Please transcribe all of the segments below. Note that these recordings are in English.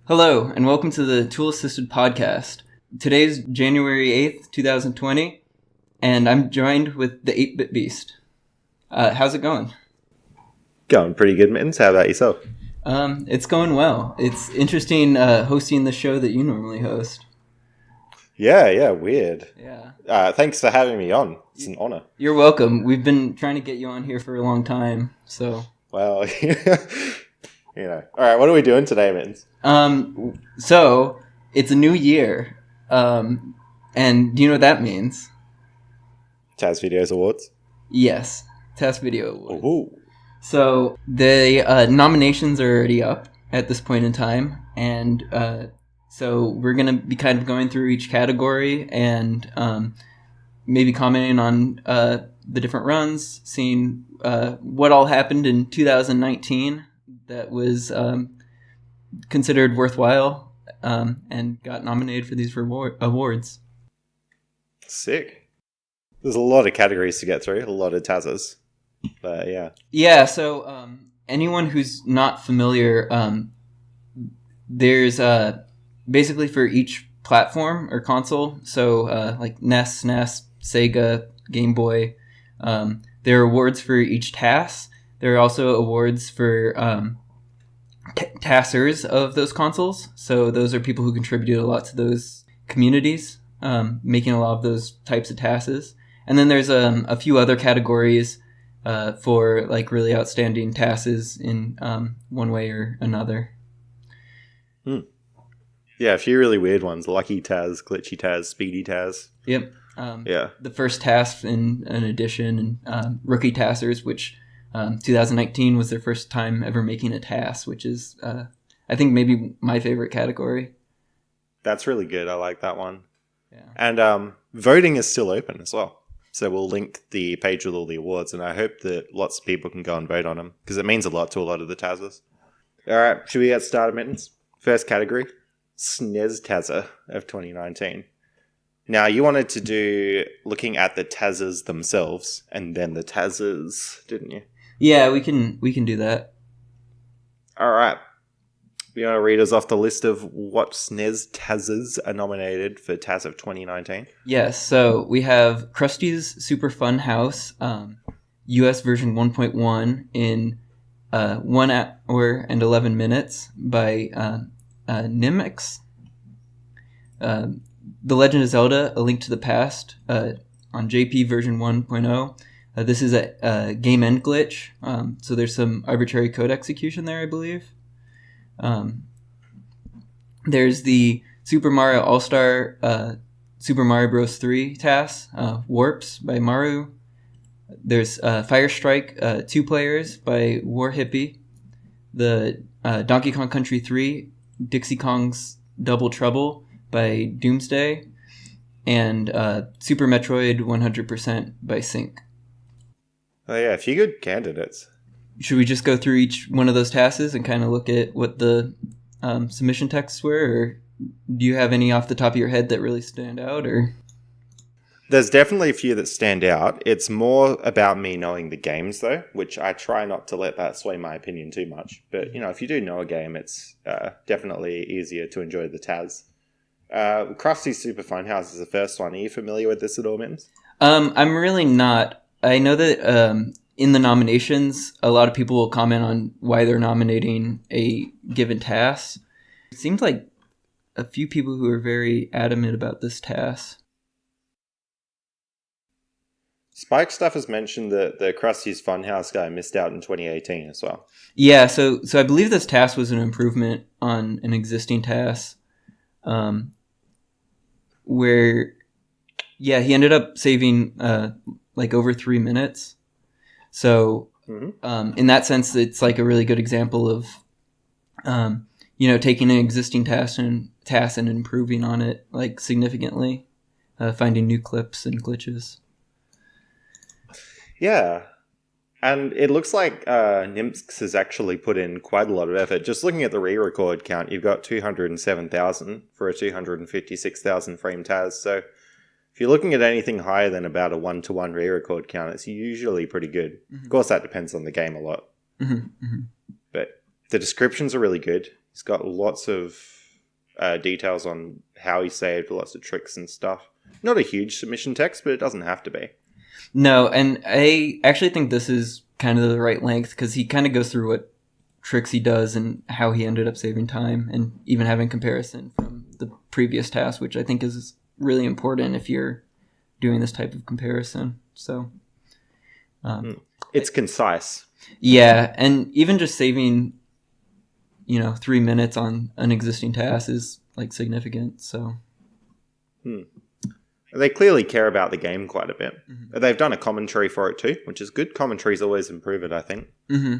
Hello, and welcome to the Tool Assisted Podcast. Today's January 8th, 2020, and I'm joined with the 8-Bit Beast. How's it going? Going pretty good, Mittens. How about yourself? It's going well. It's interesting hosting the show that you normally host. Yeah, weird. Yeah. Thanks for having me on. It's an honor. You're welcome. We've been trying to get you on here for a long time, so... Well, All right, what are we doing today, Mittens? So, it's a new year, and do you know what that means? TASvideos Awards? Yes, TASvideos Awards. Ooh. So, the nominations are already up at this point in time, and so we're going to be kind of going through each category and maybe commenting on the different runs, seeing what all happened in 2019 that was considered worthwhile and got nominated for these awards. Sick. There's a lot of categories to get through, a lot of TASers. But yeah. Yeah, so anyone who's not familiar, there's basically for each platform or console, so like NES, SNES, Sega, Game Boy, there are awards for each TAS. There are also awards for TASers of those consoles. So those are people who contributed a lot to those communities, making a lot of those types of TASes. And then there's a few other categories for like really outstanding TASes in one way or another. Yeah, a few really weird ones. Lucky TAS, Glitchy TAS, Speedy TAS. Yep. Yeah. The first TAS in an edition, and Rookie TASers, which 2019 was their first time ever making a TAS, which is, I think, maybe my favorite category. That's really good. I like that one. Yeah. And voting is still open as well. So we'll link the page with all the awards, and I hope that lots of people can go and vote on them, because it means a lot to a lot of the TASers. All right, should we get started, Mittens? First category, SNES TASer of 2019. Now, you wanted to do looking at the TASers themselves, and then the TASers, didn't you? Yeah, we can do that. All right. You want to read us off the list of what SNES TASers are nominated for TAS of 2019? Yes, so we have Krusty's Super Fun House, US version 1.1 in 1 hour and 11 minutes by Nimex. The Legend of Zelda: A Link to the Past on JP version 1.0. This is a game end glitch, so there's some arbitrary code execution there, I believe. There's the Super Mario All-Star Super Mario Bros. 3 TAS, Warps by Maru. There's Fire Strike 2 players by War Hippie. The Donkey Kong Country 3, Dixie Kong's Double Trouble by Doomsday. And Super Metroid 100% by Sync. Oh yeah, a few good candidates. Should we just go through each one of those TASes and kind of look at what the submission texts were, or do you have any off the top of your head that really stand out? Or there's definitely a few that stand out. It's more about me knowing the games, though, which I try not to let that sway my opinion too much. But, if you do know a game, it's definitely easier to enjoy the TAS. Krusty's Super Fun House is the first one. Are you familiar with this at all, Mims? I'm really not. I know that in the nominations, a lot of people will comment on why they're nominating a given TAS. It seems like a few people who are very adamant about this TAS. Spike Stuff has mentioned that the Krusty's Funhouse guy missed out in 2018 as well. Yeah, so I believe this TAS was an improvement on an existing TAS, where, yeah, he ended up saving like over 3 minutes. So in that sense, it's like a really good example of, taking an existing TAS and improving on it like significantly, finding new clips and glitches. Yeah. And it looks like Nimx has actually put in quite a lot of effort. Just looking at the re-record count, you've got 207,000 for a 256,000 frame TAS. So if you're looking at anything higher than about a 1-to-1 re-record count, it's usually pretty good. Mm-hmm. Of course, that depends on the game a lot. Mm-hmm. Mm-hmm. But the descriptions are really good. He's got lots of details on how he saved, lots of tricks and stuff. Not a huge submission text, but it doesn't have to be. No, and I actually think this is kind of the right length because he kind of goes through what tricks he does and how he ended up saving time, and even having comparison from the previous task, which I think is really important if you're doing this type of comparison. So it's concise. Yeah, and even just saving 3 minutes on an existing task is like significant. So they clearly care about the game quite a bit. Mm-hmm. They've done a commentary for it too, which is good. Commentaries always improve it, I think. Mm-hmm.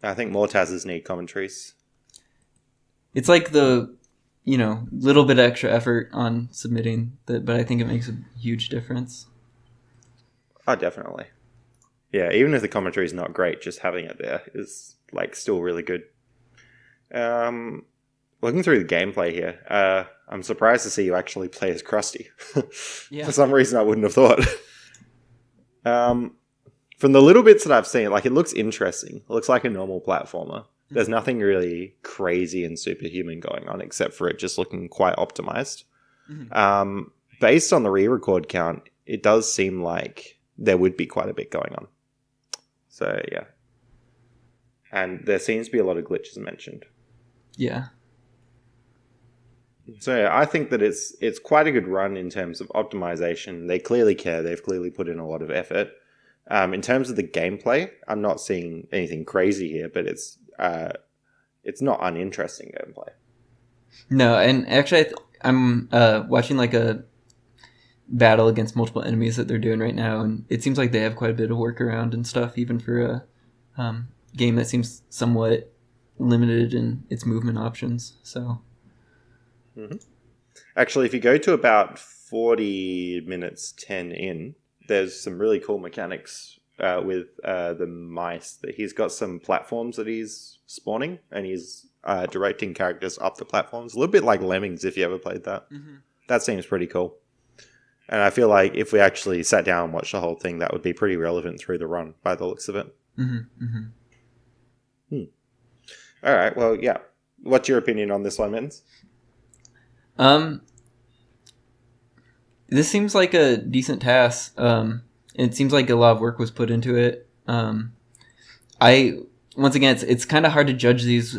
I think more TASers need commentaries. It's like the little bit of extra effort on submitting that, but I think it makes a huge difference. Oh, definitely. Yeah, even if the commentary is not great, just having it there is like still really good. Looking through the gameplay here, I'm surprised to see you actually play as Krusty. Yeah. For some reason, I wouldn't have thought. From the little bits that I've seen, like, it looks interesting. It looks like a normal platformer. There's nothing really crazy and superhuman going on, except for it just looking quite optimized. Mm-hmm. Based on the re-record count, it does seem like there would be quite a bit going on. So, yeah. And there seems to be a lot of glitches mentioned. Yeah. So, yeah, I think that it's quite a good run in terms of optimization. They clearly care. They've clearly put in a lot of effort. In terms of the gameplay, I'm not seeing anything crazy here, but it's not uninteresting gameplay. No, and actually, I'm watching like a battle against multiple enemies that they're doing right now, and it seems like they have quite a bit of workaround and stuff, even for a game that seems somewhat limited in its movement options. So, mm-hmm. Actually, if you go to about 40 minutes 10 in, there's some really cool mechanics with the mice. That he's got some platforms that he's spawning, and he's directing characters up the platforms. A little bit like Lemmings, if you ever played that. Mm-hmm. That seems pretty cool. And I feel like if we actually sat down and watched the whole thing, that would be pretty relevant through the run, by the looks of it. Mm-hmm. Mm-hmm. All right, well, yeah. What's your opinion on this one, Mittenz? This seems like a decent task. It seems like a lot of work was put into it. Once again, it's kind of hard to judge these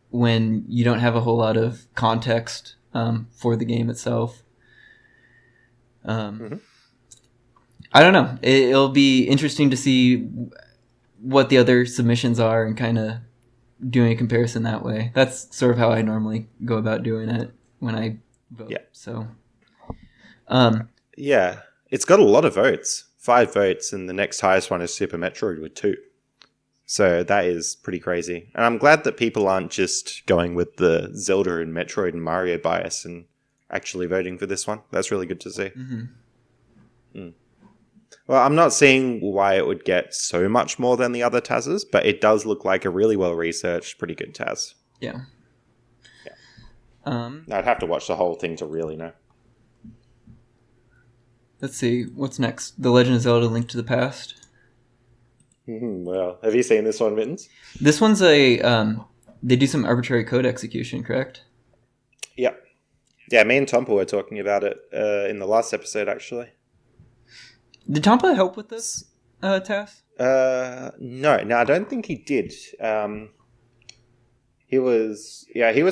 when you don't have a whole lot of context for the game itself. Mm-hmm. I don't know. It'll be interesting to see what the other submissions are and kind of doing a comparison that way. That's sort of how I normally go about doing it when I vote. Yeah. So, yeah, it's got a lot of votes. 5 votes, and the next highest one is Super Metroid with 2. So that is pretty crazy. And I'm glad that people aren't just going with the Zelda and Metroid and Mario bias and actually voting for this one. That's really good to see. Mm-hmm. Well, I'm not seeing why it would get so much more than the other TASers, but it does look like a really well-researched, pretty good TAS. Yeah. I'd have to watch the whole thing to really know. Let's see. What's next? The Legend of Zelda: Link to the Past. Well, have you seen this one, Mittenz? This one's they do some arbitrary code execution, correct? Yeah. Yeah, me and Tompa were talking about it in the last episode, actually. Did Tompa help with this task? No, I don't think he did. He was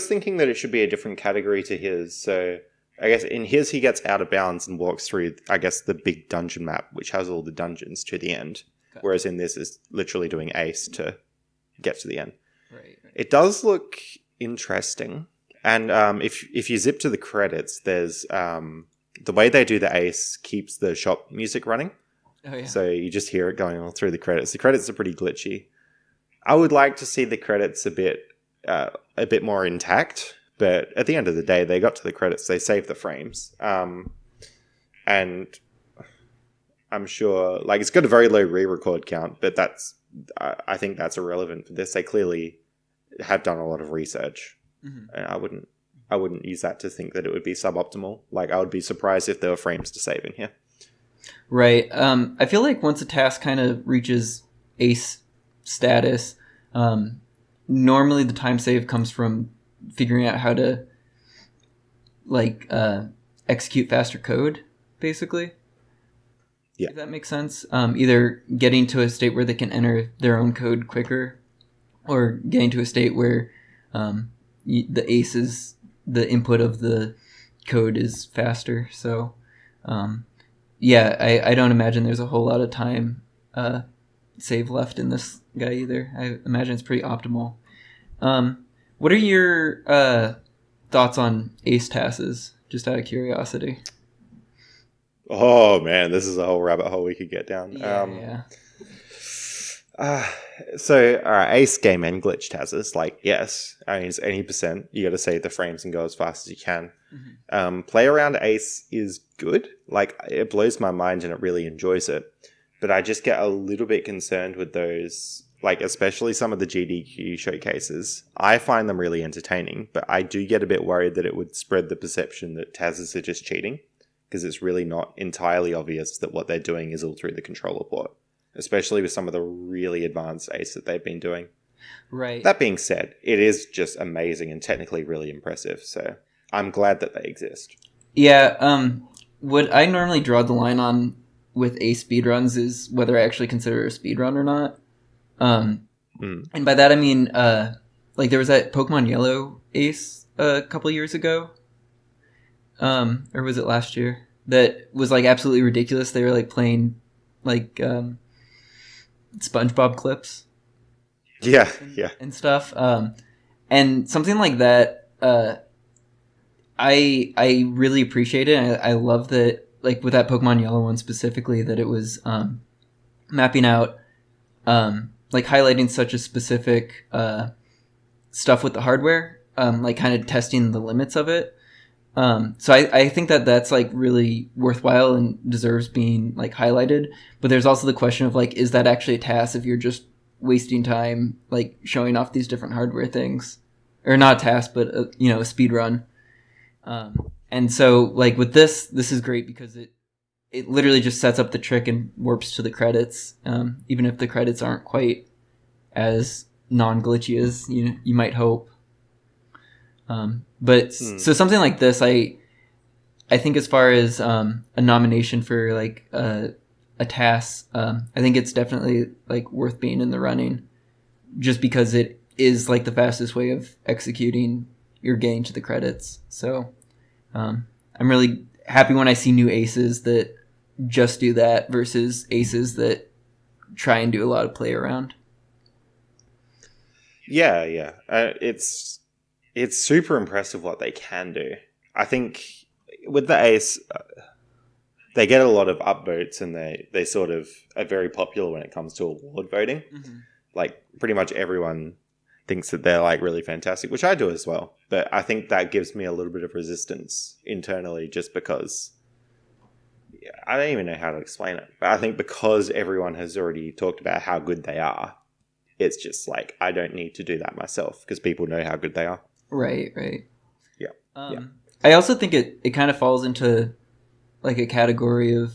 thinking that it should be a different category to his, so I guess in his he gets out of bounds and walks through, I guess, the big dungeon map, which has all the dungeons to the end. Okay. Whereas in this is literally doing ace to get to the end. Right. It does look interesting. And if you zip to the credits, there's the way they do the ace keeps the shop music running. Oh, yeah. So you just hear it going all through the credits. The credits are pretty glitchy. I would like to see the credits a bit more intact. But at the end of the day, they got to the credits. They saved the frames. And I'm sure, like, it's got a very low re-record count, but I think that's irrelevant for this. They clearly have done a lot of research. Mm-hmm. And I wouldn't use that to think that it would be suboptimal. Like, I would be surprised if there were frames to save in here. Right. I feel like once a task kind of reaches ace status, normally the time save comes from figuring out how to like execute faster code, basically. Yeah. If that makes sense. Either getting to a state where they can enter their own code quicker, or getting to a state where the ace is the input of the code is faster. So, yeah, I don't imagine there's a whole lot of time save left in this guy either. I imagine it's pretty optimal. What are your thoughts on ace TASes, just out of curiosity? Oh man, this is a whole rabbit hole we could get down. Yeah. So, all right, Ace Game and Glitch TASers, like, yes, I mean, it's any percent. You got to save the frames and go as fast as you can. Mm-hmm. Play around Ace is good. Like, it blows my mind and it really enjoys it. But I just get a little bit concerned with those, like, especially some of the GDQ showcases. I find them really entertaining, but I do get a bit worried that it would spread the perception that TASers are just cheating, because it's really not entirely obvious that what they're doing is all through the controller port, especially with some of the really advanced Ace that they've been doing. Right. That being said, it is just amazing and technically really impressive, so I'm glad that they exist. Yeah, what I normally draw the line on with Ace speedruns is whether I actually consider it a speedrun or not. And by that I mean, like there was that Pokemon Yellow Ace a couple years ago. Or was it last year? That was like absolutely ridiculous. They were like playing like SpongeBob clips. Yeah. And stuff. And something like that, I really appreciate it. I love that, like with that Pokemon Yellow one specifically, that it was mapping out, like highlighting such a specific stuff with the hardware, like kind of testing the limits of it. So I think that that's like really worthwhile and deserves being like highlighted. But there's also the question of like, is that actually a task if you're just wasting time like showing off these different hardware things, or not a task, but a speed run. And so like with this is great because it literally just sets up the trick and warps to the credits, even if the credits aren't quite as non-glitchy as you might hope. But so something like this, I think as far as a nomination for like a TAS, I think it's definitely like worth being in the running, just because it is like the fastest way of executing your game to the credits. So I'm really happy when I see new aces that just do that versus aces that try and do a lot of play around. Yeah. It's super impressive what they can do. I think with the Ace, they get a lot of upvotes and they sort of are very popular when it comes to award voting. Mm-hmm. Like pretty much everyone thinks that they're like really fantastic, which I do as well. But I think that gives me a little bit of resistance internally just because I don't even know how to explain it. But I think because everyone has already talked about how good they are, it's just like I don't need to do that myself because people know how good they are. Right. Yeah. I also think it kind of falls into like a category of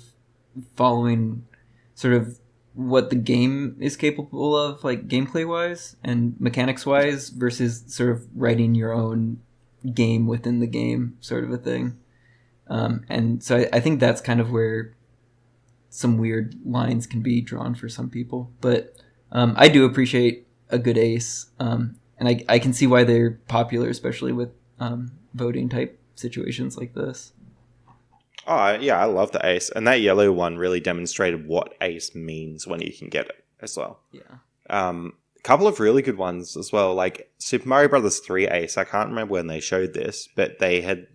following sort of what the game is capable of, like gameplay wise and mechanics wise, versus sort of writing your own game within the game sort of a thing. And so I think that's kind of where some weird lines can be drawn for some people. But I do appreciate a good ace. And I can see why they're popular, especially with voting type situations like this. Oh, yeah, I love the ace. And that yellow one really demonstrated what ace means when you can get it as well. Yeah. A couple of really good ones as well, like Super Mario Bros. 3 ace. I can't remember when they showed this, but they had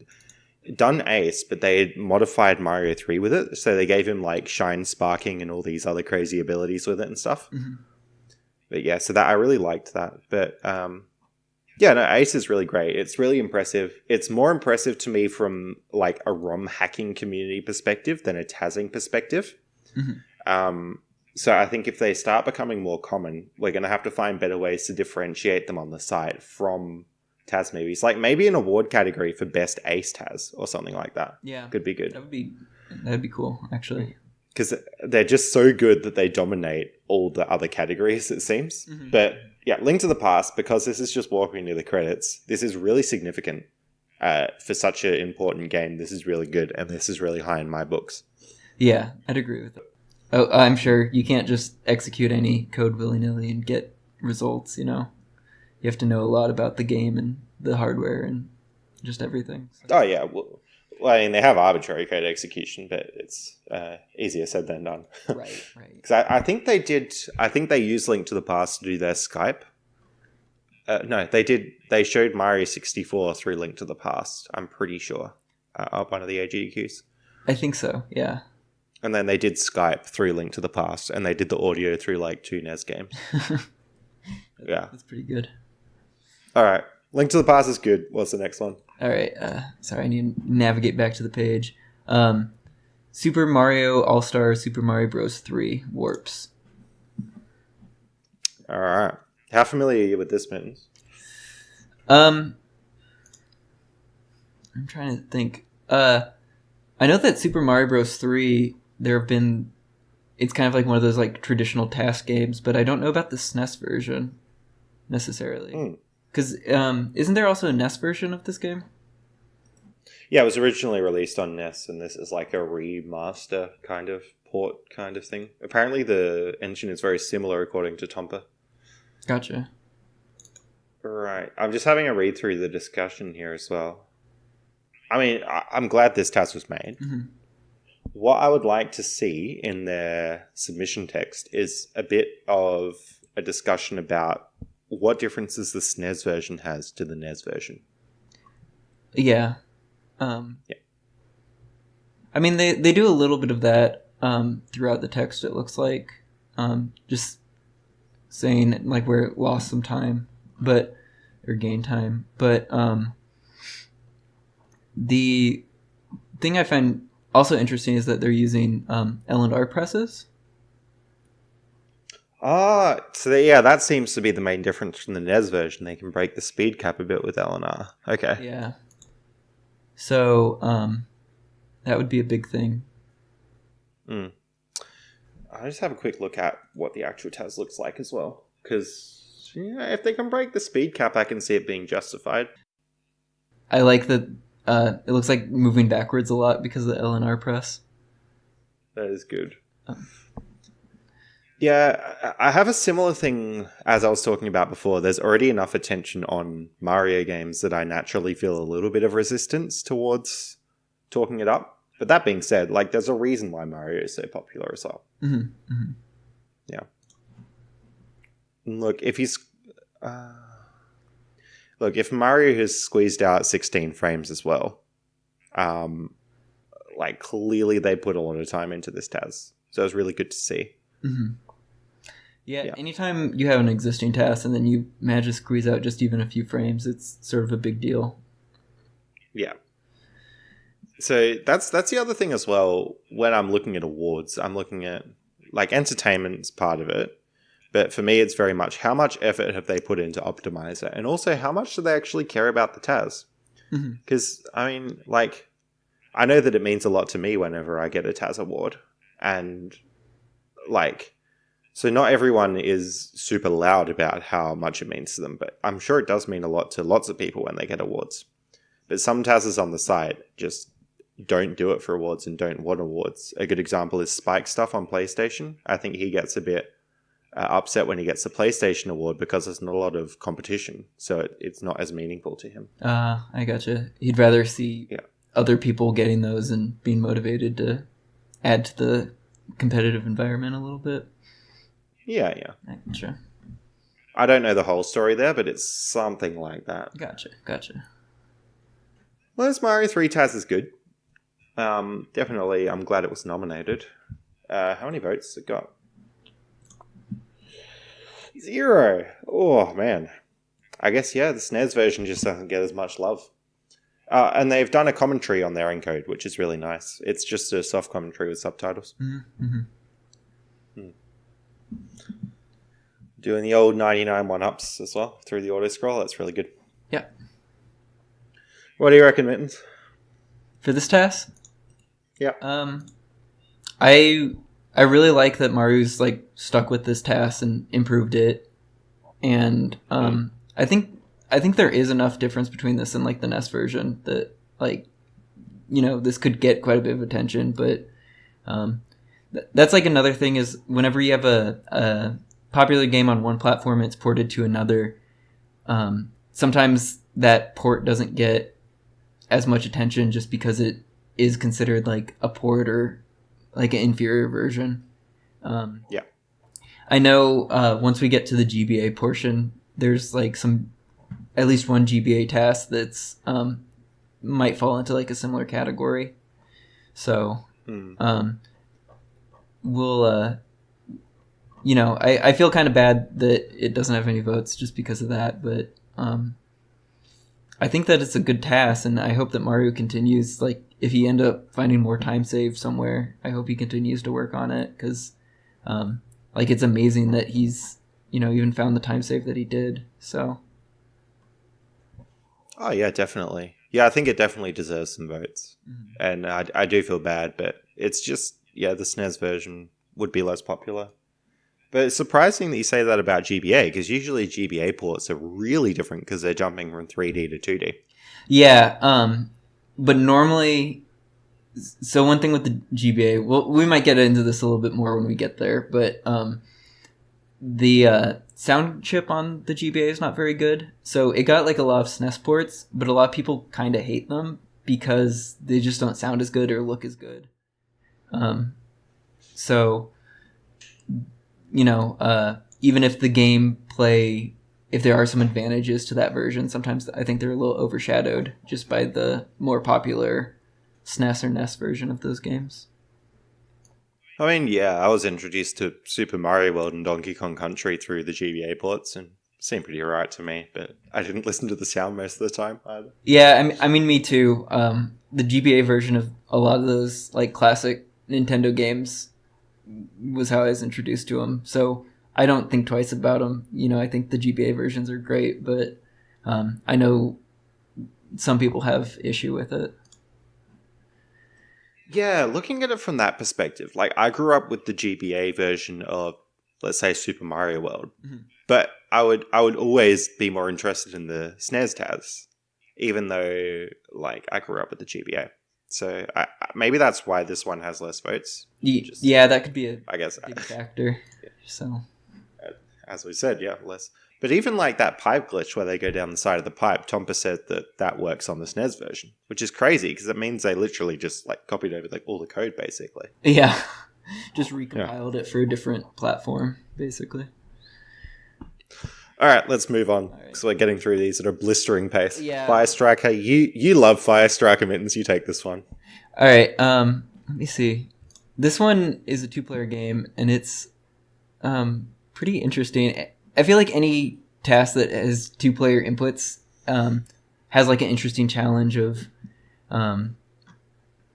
done ace, but they had modified Mario 3 with it. So they gave him like shine sparking and all these other crazy abilities with it and stuff. Mm-hmm. But yeah, so that I really liked that. But yeah, no, Ace is really great. It's really impressive. It's more impressive to me from like a ROM hacking community perspective than a TASing perspective. Mm-hmm. So I think if they start becoming more common, we're going to have to find better ways to differentiate them on the site from TAS movies. Like maybe an award category for best Ace TAS or something like that. Yeah, could be good. That'd be cool, actually. because they're just so good that they dominate all the other categories, it seems. Mhm. But yeah, Link to the Past, because this is just walking to the credits, this is really significant for such an important game. This is really good, and this is really high in my books. Yeah, I'd agree with it. Oh, I'm sure you can't just execute any code willy-nilly and get results, you know? You have to know a lot about the game and the hardware and just everything. So. Oh, yeah. Well, I mean, they have arbitrary code execution, but it's easier said than done. Right. Because I think they did. I think they used Link to the Past to do their Skype. No, they did. They showed Mario 64 through Link to the Past. I'm pretty sure up one of the AGDQs. I think so. Yeah. And then they did Skype through Link to the Past, and they did the audio through like 2 NES games. Yeah, that's pretty good. All right, Link to the Past is good. What's the next one? All right. Sorry, I need to navigate back to the page. Super Mario All-Star Super Mario Bros. 3 Warps. All right. How familiar are you with this, Mittens? I'm trying to think. I know that Super Mario Bros. 3, it's kind of like one of those like traditional task games, but I don't know about the SNES version necessarily. Because isn't there also a NES version of this game? Yeah, it was originally released on NES, and this is like a remaster kind of port kind of thing. Apparently the engine is very similar according to Tompa. Gotcha. Right. I'm just having a read through the discussion here as well. I mean, I'm glad this task was made. Mm-hmm. What I would like to see in their submission text is a bit of a discussion about what differences the SNES version has to the NES version. Yeah. Yeah. I mean, they do a little bit of that throughout the text, it looks like. Just saying, like, where it lost some time, or gained time. But the thing I find also interesting is that they're using L&R presses. So yeah, that seems to be the main difference from the NES version. They can break the speed cap a bit with L&R. Okay. Yeah. So that would be a big thing. I'll just have a quick look at what the actual TAS looks like as well. Because if they can break the speed cap, I can see it being justified. I like that it looks like moving backwards a lot because of the L&R press. That is good. Yeah, I have a similar thing as I was talking about before. There's already enough attention on Mario games that I naturally feel a little bit of resistance towards talking it up. But that being said, like, there's a reason why Mario is so popular as well. Mm-hmm. Mm-hmm. Yeah. Look, if Mario has squeezed out 16 frames as well, like, clearly they put a lot of time into this TAS. So it was really good to see. Mm-hmm. Yeah, anytime you have an existing task and then you manage to squeeze out just even a few frames, it's sort of a big deal. Yeah. So that's the other thing as well. When I'm looking at awards, I'm looking at, like, entertainment's part of it. But for me, it's very much how much effort have they put into Optimizer, and also how much do they actually care about the TAS? Because, I mean, like, I know that it means a lot to me whenever I get a TAS award. And, like, so not everyone is super loud about how much it means to them, but I'm sure it does mean a lot to lots of people when they get awards. But some TASers on the site just don't do it for awards and don't want awards. A good example is Spike Stuff on PlayStation. I think he gets a bit upset when he gets the PlayStation award because there's not a lot of competition, so it's not as meaningful to him. I gotcha. He'd rather see other people getting those and being motivated to add to the competitive environment a little bit. Yeah. Gotcha. I don't know the whole story there, but it's something like that. Gotcha. Well, this Mario 3 TAS is good. Definitely, I'm glad it was nominated. How many votes it got? 0. Oh, man. I guess, the SNES version just doesn't get as much love. And they've done a commentary on their encode, which is really nice. It's just a soft commentary with subtitles. Mm-hmm. Doing the old 99 1-ups as well through the auto scroll. That's really good. Yeah. What do you reckon, Mittens? For this task? Yeah. I I really like that Maru's like stuck with this TAS and improved it, and I think there is enough difference between this and like the NES version that like this could get quite a bit of attention, but that's like another thing is whenever you have a popular game on one platform and it's ported to another, sometimes that port doesn't get as much attention just because it is considered like a port or like an inferior version. Yeah. I know once we get to the GBA portion, there's like at least one GBA TAS that's might fall into like a similar category. So we'll I feel kind of bad that it doesn't have any votes just because of that, but I think that it's a good TAS, and I hope that Mario continues. Like, if he end up finding more time save somewhere, I hope he continues to work on it, because like it's amazing that he's even found the time save that he did. So oh yeah, definitely. Yeah, I think it definitely deserves some votes. And I do feel bad, but it's just, the SNES version would be less popular. But it's surprising that you say that about GBA, because usually GBA ports are really different because they're jumping from 3D to 2D. Yeah, but normally, so one thing with the GBA, well, we might get into this a little bit more when we get there, but the sound chip on the GBA is not very good. So it got like a lot of SNES ports, but a lot of people kind of hate them because they just don't sound as good or look as good. So even if the gameplay, if there are some advantages to that version, sometimes I think they're a little overshadowed just by the more popular SNES or NES version of those games. I mean, I was introduced to Super Mario World and Donkey Kong Country through the GBA ports, and it seemed pretty alright to me, but I didn't listen to the sound most of the time either. Yeah, I mean me too. The GBA version of a lot of those like classic Nintendo games was how I was introduced to them, so I don't think twice about them. I think the GBA versions are great, but I know some people have issue with it. Yeah, looking at it from that perspective, like I grew up with the GBA version of, let's say, Super Mario World, but I would always be more interested in the SNES TAS, even though like I grew up with the GBA. So maybe that's why this one has less votes. Yeah, that could be a big factor. Yeah. So, as we said, less. But even like that pipe glitch where they go down the side of the pipe, Tompa said that works on the SNES version, which is crazy because it means they literally just like copied over like all the code basically. Yeah, just recompiled it for a different platform basically. All right, let's move on because we're getting through these at a blistering pace. Yeah. Fire Striker, you love Fire Striker, Mittens. You take this one. All right. Let me see. This one is a 2-player game, and it's pretty interesting. I feel like any task that has 2-player inputs has like an interesting challenge of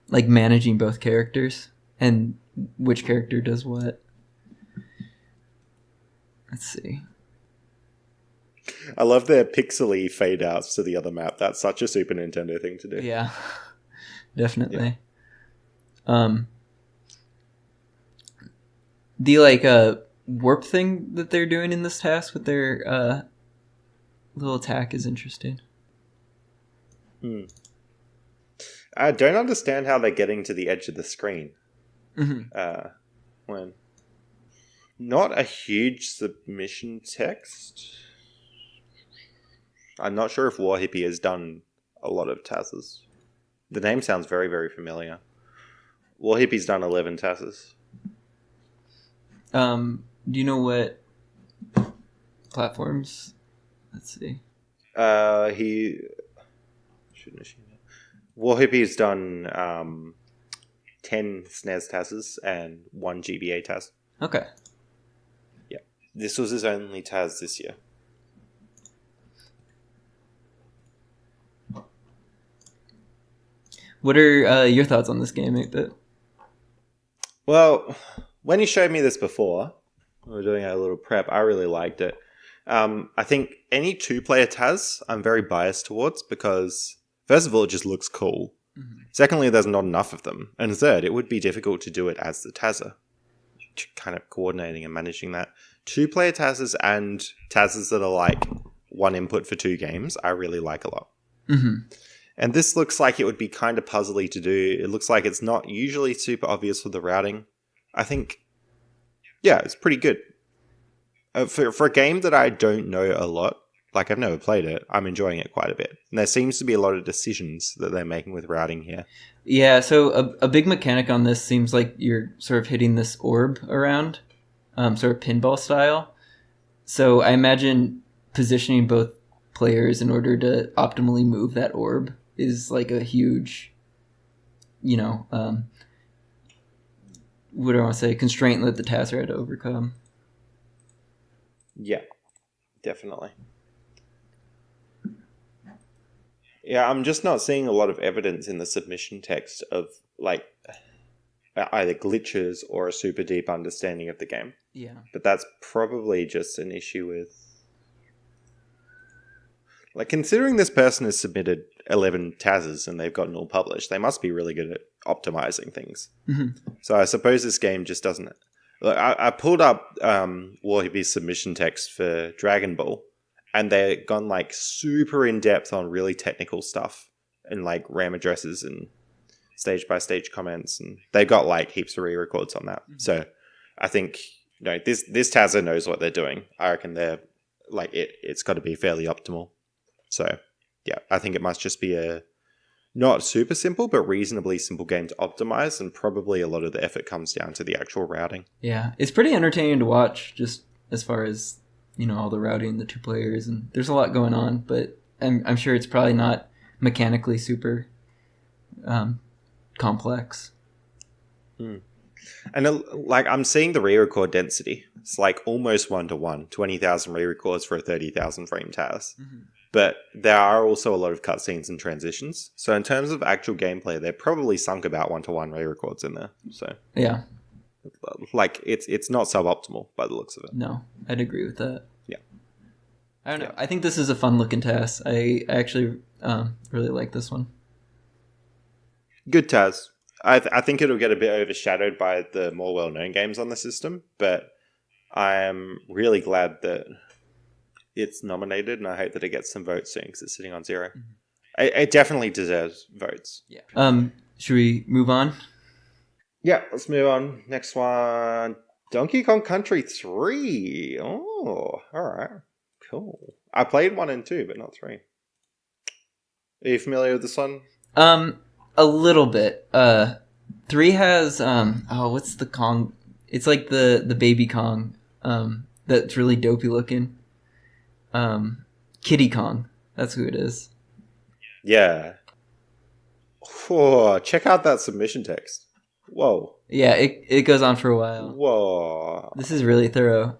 like managing both characters and which character does what. Let's see. I love their pixely fade outs to the other map. That's such a Super Nintendo thing to do. Yeah, definitely. Yeah. The like warp thing that they're doing in this task with their little attack is interesting. I don't understand how they're getting to the edge of the screen. When not a huge submission text. I'm not sure if War Hippie has done a lot of TASers. The name sounds very, very familiar. War Hippie's done 11 TASers. Do you know what platforms? Let's see. He shouldn't have seen it. War Hippie's done 10 SNES TASers and 1 GBA TAS. Okay. Yeah. This was his only TAS this year. What are your thoughts on this game, 8-Bit? Well, when you showed me this before, we were doing a little prep, I really liked it. I think any 2-player TAS I'm very biased towards because, first of all, it just looks cool. Secondly, there's not enough of them. And third, it would be difficult to do it as the TASer. kind of coordinating and managing that. 2-player TASers and TASers that are like one input for 2 games, I really like a lot. Mm-hmm. And this looks like it would be kind of puzzly to do. It looks like it's not usually super obvious with the routing. I think, yeah, it's pretty good. For a game that I don't know a lot, like I've never played it, I'm enjoying it quite a bit. And there seems to be a lot of decisions that they're making with routing here. Yeah, so a big mechanic on this seems like you're sort of hitting this orb around, sort of pinball style. So I imagine positioning both players in order to optimally move that orb is like a huge, what do I want to say, constraint that the TASer had to overcome. Yeah, definitely. Yeah, I'm just not seeing a lot of evidence in the submission text of like either glitches or a super deep understanding of the game. Yeah. But that's probably just an issue with... Like, considering this person has submitted 11 TASers and they've gotten all published, they must be really good at optimizing things. Mm-hmm. So I suppose this game just doesn't... Look, I pulled up Warheeby's submission text for Dragon Ball, and they've gone like super in depth on really technical stuff and like RAM addresses and stage by stage comments, and they've got like heaps of re-records on that. Mm-hmm. So I think this TASer knows what they're doing. I reckon they're like it's got to be fairly optimal. So yeah, I think it must just be a not super simple, but reasonably simple game to optimize, and probably a lot of the effort comes down to the actual routing. Yeah, it's pretty entertaining to watch, just as far as, all the routing, the 2 players, and there's a lot going on, but I'm sure it's probably not mechanically super complex. And like I'm seeing the re-record density. It's like almost 1-to-1, 20,000 re-records for a 30,000 frame TAS. Mm-hmm. But there are also a lot of cutscenes and transitions. So in terms of actual gameplay, they're probably sunk about 1-to-1 re-records in there. So yeah, like it's not suboptimal by the looks of it. No, I'd agree with that. Yeah, I don't know. I think this is a fun looking TAS. I actually really like this one. Good TAS. I think it'll get a bit overshadowed by the more well-known games on the system, but I am really glad that it's nominated, and I hope that it gets some votes soon because it's sitting on 0. Mm-hmm. It definitely deserves votes. Yeah. Should we move on? Yeah, let's move on. Next one, Donkey Kong Country 3. Oh, all right, cool. I played 1 and 2, but not 3. Are you familiar with this one? A little bit. 3 has what's the Kong? It's like the baby Kong. That's really dopey looking. Kiddy Kong. That's who it is. Yeah. Whoa, check out that submission text. Whoa. Yeah, it goes on for a while. Whoa. This is really thorough.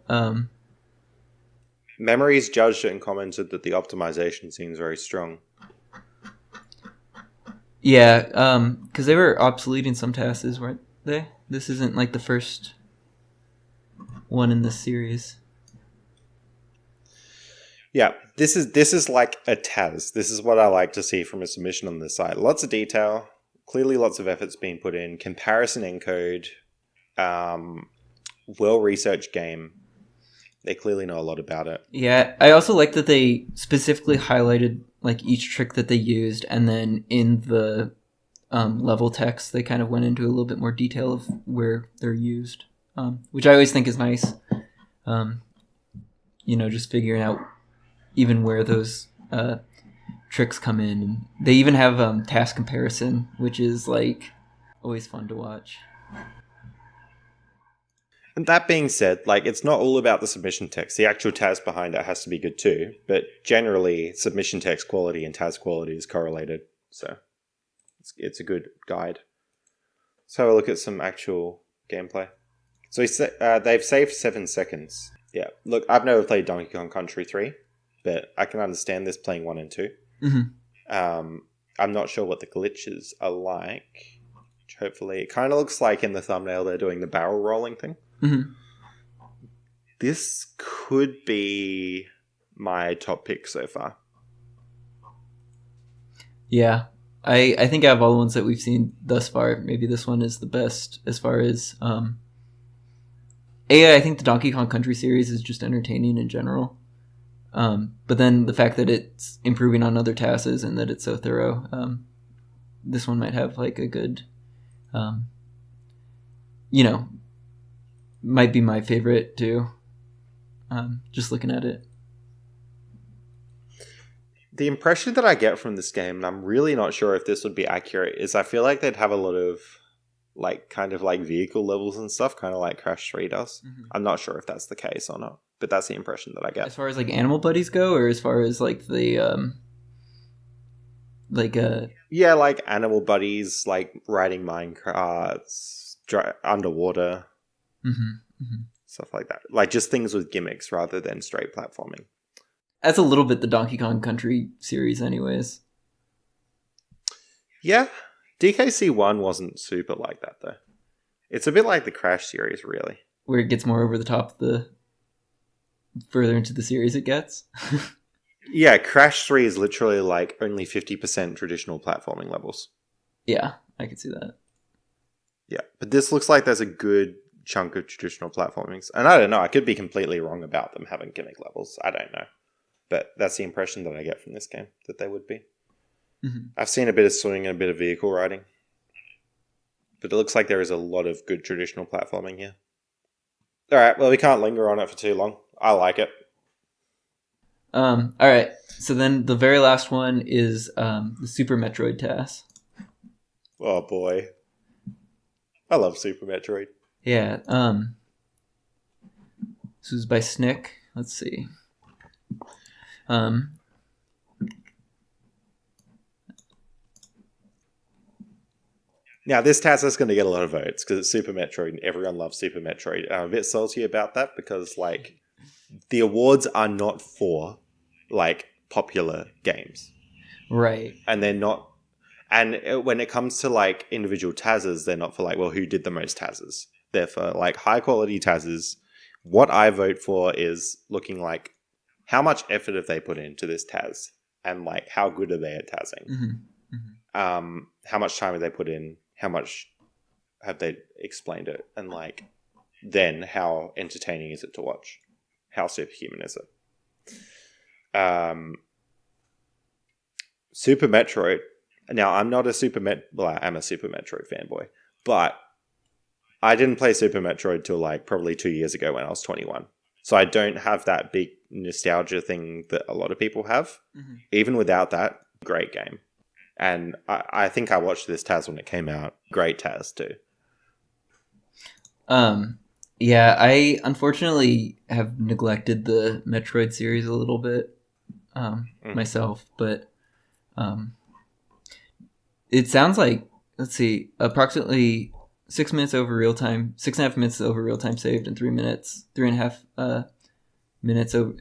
Memories judged it and commented that the optimization seems very strong. Yeah, because they were obsoleting some TASes, weren't they? This isn't like the first one in this series. Yeah, this is like a TAS. This is what I like to see from a submission on this site. Lots of detail, clearly lots of effort's being put in, comparison encode, well-researched game. They clearly know a lot about it. Yeah, I also like that they specifically highlighted like each trick that they used, and then in the level text, they kind of went into a little bit more detail of where they're used, which I always think is nice. Just figuring out even where those tricks come in. And they even have TAS comparison, which is like always fun to watch. And that being said, like it's not all about the submission text. The actual TAS behind it has to be good too. But generally, submission text quality and TAS quality is correlated. So it's a good guide. Let's have a look at some actual gameplay. So they've saved 7 seconds. Yeah, look, I've never played Donkey Kong Country 3, but I can understand this playing 1 and 2. Mm-hmm. I'm not sure what the glitches are like. Hopefully, it kind of looks like in the thumbnail they're doing the barrel rolling thing. Mm-hmm. This could be my top pick so far. Yeah, I think out of all the ones that we've seen thus far, maybe this one is the best as far as I think the Donkey Kong Country series is just entertaining in general. But then the fact that it's improving on other TASes and that it's so thorough, this one might have like a good, might be my favorite too. Just looking at it. The impression that I get from this game, and I'm really not sure if this would be accurate, is I feel like they'd have a lot of like kind of like vehicle levels and stuff, kind of like Crash 3 does. Mm-hmm. I'm not sure if that's the case or not, but that's the impression that I get. As far as like animal buddies go, or as far as like the yeah, like animal buddies, like riding minecarts, underwater, stuff like that. Like just things with gimmicks rather than straight platforming. That's a little bit the Donkey Kong Country series, anyways. Yeah. DKC 1 wasn't super like that, though. It's a bit like the Crash series, really. Where it gets more over the top the further into the series it gets. Yeah, Crash 3 is literally like only 50% traditional platforming levels. Yeah, I can see that. Yeah, but this looks like there's a good chunk of traditional platformings. And I don't know, I could be completely wrong about them having gimmick levels. I don't know. But that's the impression that I get from this game, that they would be. Mm-hmm. I've seen a bit of swimming and a bit of vehicle riding. But it looks like there is a lot of good traditional platforming here. Alright, well, we can't linger on it for too long. I like it. Alright, so then the very last one is the Super Metroid TAS. Oh boy. I love Super Metroid. Yeah, this was by SNES. Let's see. Now, this TAS is going to get a lot of votes because it's Super Metroid and everyone loves Super Metroid. I'm a bit salty about that because, like, the awards are not for, like, popular games. Right. And they're not... And when it comes to, like, individual TASers, they're not for, like, well, who did the most TASers? They're for, like, high-quality TASers. What I vote for is looking like, how much effort have they put into this TAS? And, like, how good are they at TASing? Mm-hmm. Mm-hmm. How much time have they put in? How much have they explained it? And, like, then how entertaining is it to watch? How superhuman is it? Super Metroid. Now, I'm not a well, I'm a Super Metroid fanboy. But I didn't play Super Metroid till, like, probably 2 years ago when I was 21. So I don't have that big nostalgia thing that a lot of people have. Mm-hmm. Even without that, great game. And I think I watched this TAS when it came out. Great TAS too. Yeah, I unfortunately have neglected the Metroid series a little bit myself, but it sounds like, let's see, approximately 6 minutes over real time, 6.5 minutes over real time saved, and 3.5 minutes over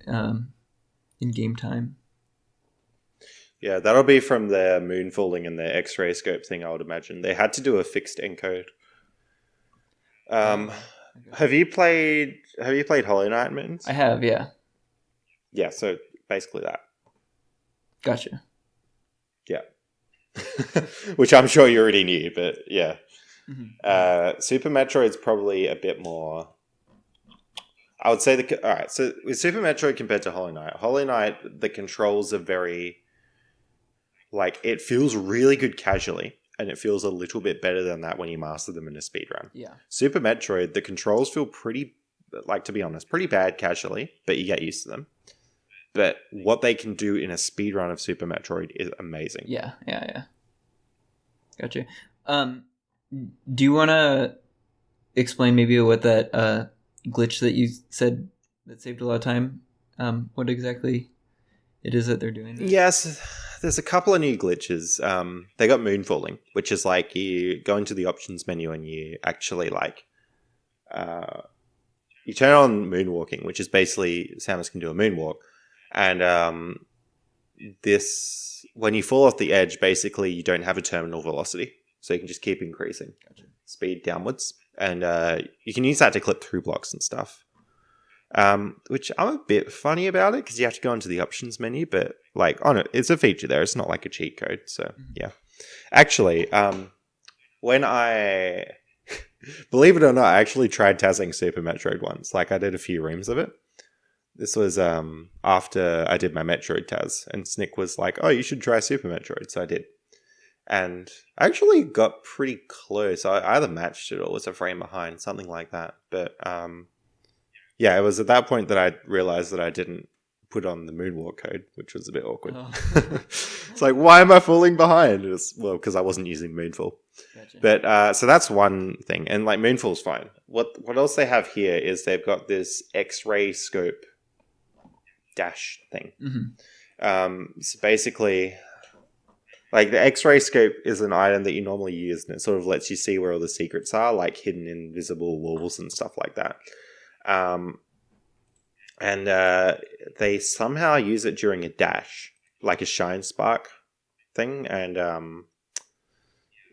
in game time. Yeah, that'll be from their moon falling and their X-ray scope thing, I would imagine. They had to do a fixed encode. Have you played Hollow Knight, Mittens? I have, yeah. Yeah, so basically that. Gotcha. Yeah. Which I'm sure you already knew, but yeah. Mm-hmm. Super Metroid's probably a bit more... I would say alright, so with Super Metroid compared to Hollow Knight, the controls are very... Like, it feels really good casually, and it feels a little bit better than that when you master them in a speedrun. Yeah. Super Metroid, the controls feel pretty, like, to be honest, pretty bad casually, but you get used to them. But what they can do in a speedrun of Super Metroid is amazing. Yeah. Gotcha. Do you want to explain maybe what that glitch that you said that saved a lot of time, what exactly it is that they're doing? Yes, there's a couple of new glitches. They got moonfalling, which is like you go into the options menu and you actually like you turn on moonwalking, which is basically Samus can do a moonwalk, and this when you fall off the edge, basically you don't have a terminal velocity, so you can just keep increasing speed downwards, and you can use that to clip through blocks and stuff. Which I'm a bit funny about it because you have to go into the options menu, but like on it, it's a feature there. It's not like a cheat code. So yeah, actually, when I Believe it or not, I actually tried TASing Super Metroid once. Like, I did a few reams of it. This was after I did my Metroid TAS, and Snick was like, "Oh, you should try Super Metroid." So I did, and I actually got pretty close. I either matched it or was a frame behind, something like that. But yeah, it was at that point that I realized that I didn't put on the moonwalk code, which was a bit awkward. Oh. It's like, why am I falling behind? It was, well, because I wasn't using Moonfall. Gotcha. But so that's one thing, and like Moonfall's fine. What else they have here is they've got this X-ray scope dash thing. So basically, like the X-ray scope is an item that you normally use, and it sort of lets you see where all the secrets are, like hidden invisible walls and stuff like that. And they somehow use it during a dash, like a shine spark thing, and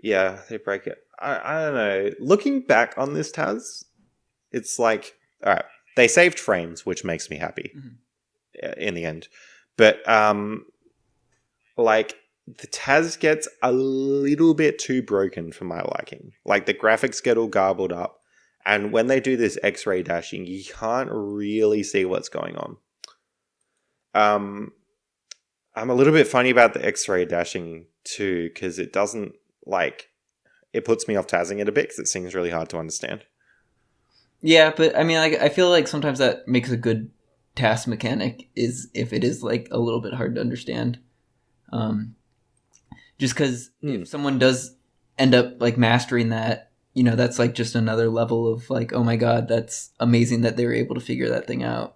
yeah, they break it. I don't know. Looking back on this TAS, it's like, all right, they saved frames, which makes me happy in the end. But like the TAS gets a little bit too broken for my liking. Like the graphics get all garbled up. And when they do this X-ray dashing, you can't really see what's going on. I'm a little bit funny about the X-ray dashing too, because it doesn't, like, it puts me off TASing it a bit because it seems really hard to understand. Yeah, but I mean, like, I feel like sometimes that makes a good TAS mechanic is if it is like a little bit hard to understand. Just because if someone does end up like mastering that, you know, that's like just another level of like, oh my god, that's amazing that they were able to figure that thing out.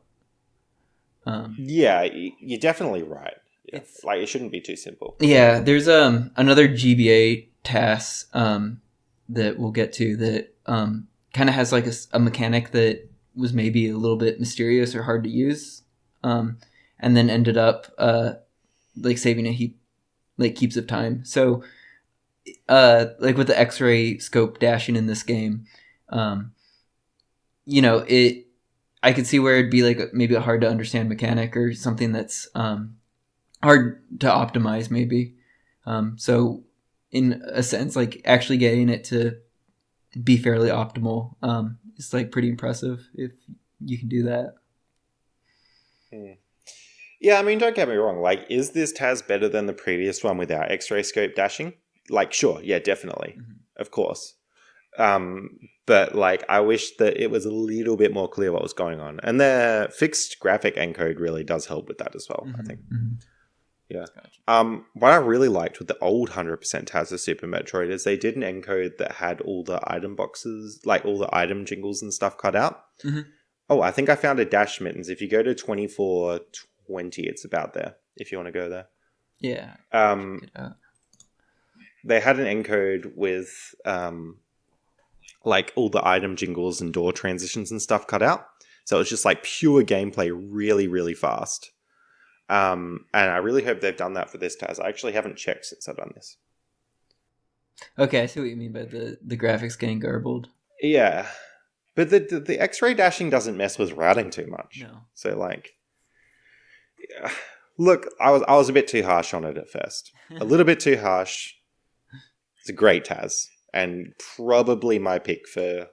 Yeah, you're definitely right. Yeah. It's like it shouldn't be too simple. Yeah, there's another GBA TAS that we'll get to that kind of has like a mechanic that was maybe a little bit mysterious or hard to use, and then ended up like saving a heap like heaps of time. So like with the X-ray scope dashing in this game, you know, I could see where it'd be like maybe a hard to understand mechanic or something that's hard to optimize maybe. So in a sense, like actually getting it to be fairly optimal is like pretty impressive if you can do that. Yeah, I mean, don't get me wrong. Like, is this TAS better than the previous one without X-ray scope dashing? Like, sure, yeah, definitely, of course. But like, I wish that it was a little bit more clear what was going on, and the fixed graphic encode really does help with that as well. I think. Yeah. Gotcha. What I really liked with the old 100% TASer Super Metroid is they did an encode that had all the item boxes, like all the item jingles and stuff cut out. Oh, I think I found a dash, Mittens. If you go to 2420, it's about there. If you want to go there. Yeah. They had an encode with like all the item jingles and door transitions and stuff cut out. So it was just like pure gameplay, really, really fast. And I really hope they've done that for this TAS. I actually haven't checked since I've done this. Okay, I see what you mean by the graphics getting garbled. Yeah. But the X-ray dashing doesn't mess with routing too much. No. So like, yeah. Look, I was a bit too harsh on it at first. A little bit too harsh. It's a great TAS. And probably my pick for...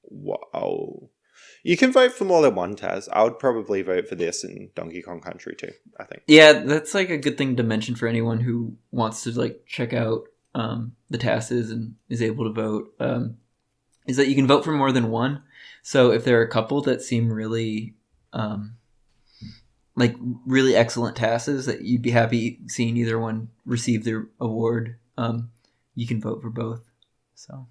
Wow. You can vote for more than one TAS. I would probably vote for this in Donkey Kong Country too, I think. Yeah, that's like a good thing to mention for anyone who wants to like check out the TASes and is able to vote. Is that you can vote for more than one. So if there are a couple that seem really like really excellent TASes that you'd be happy seeing either one receive their award, you can vote for both. So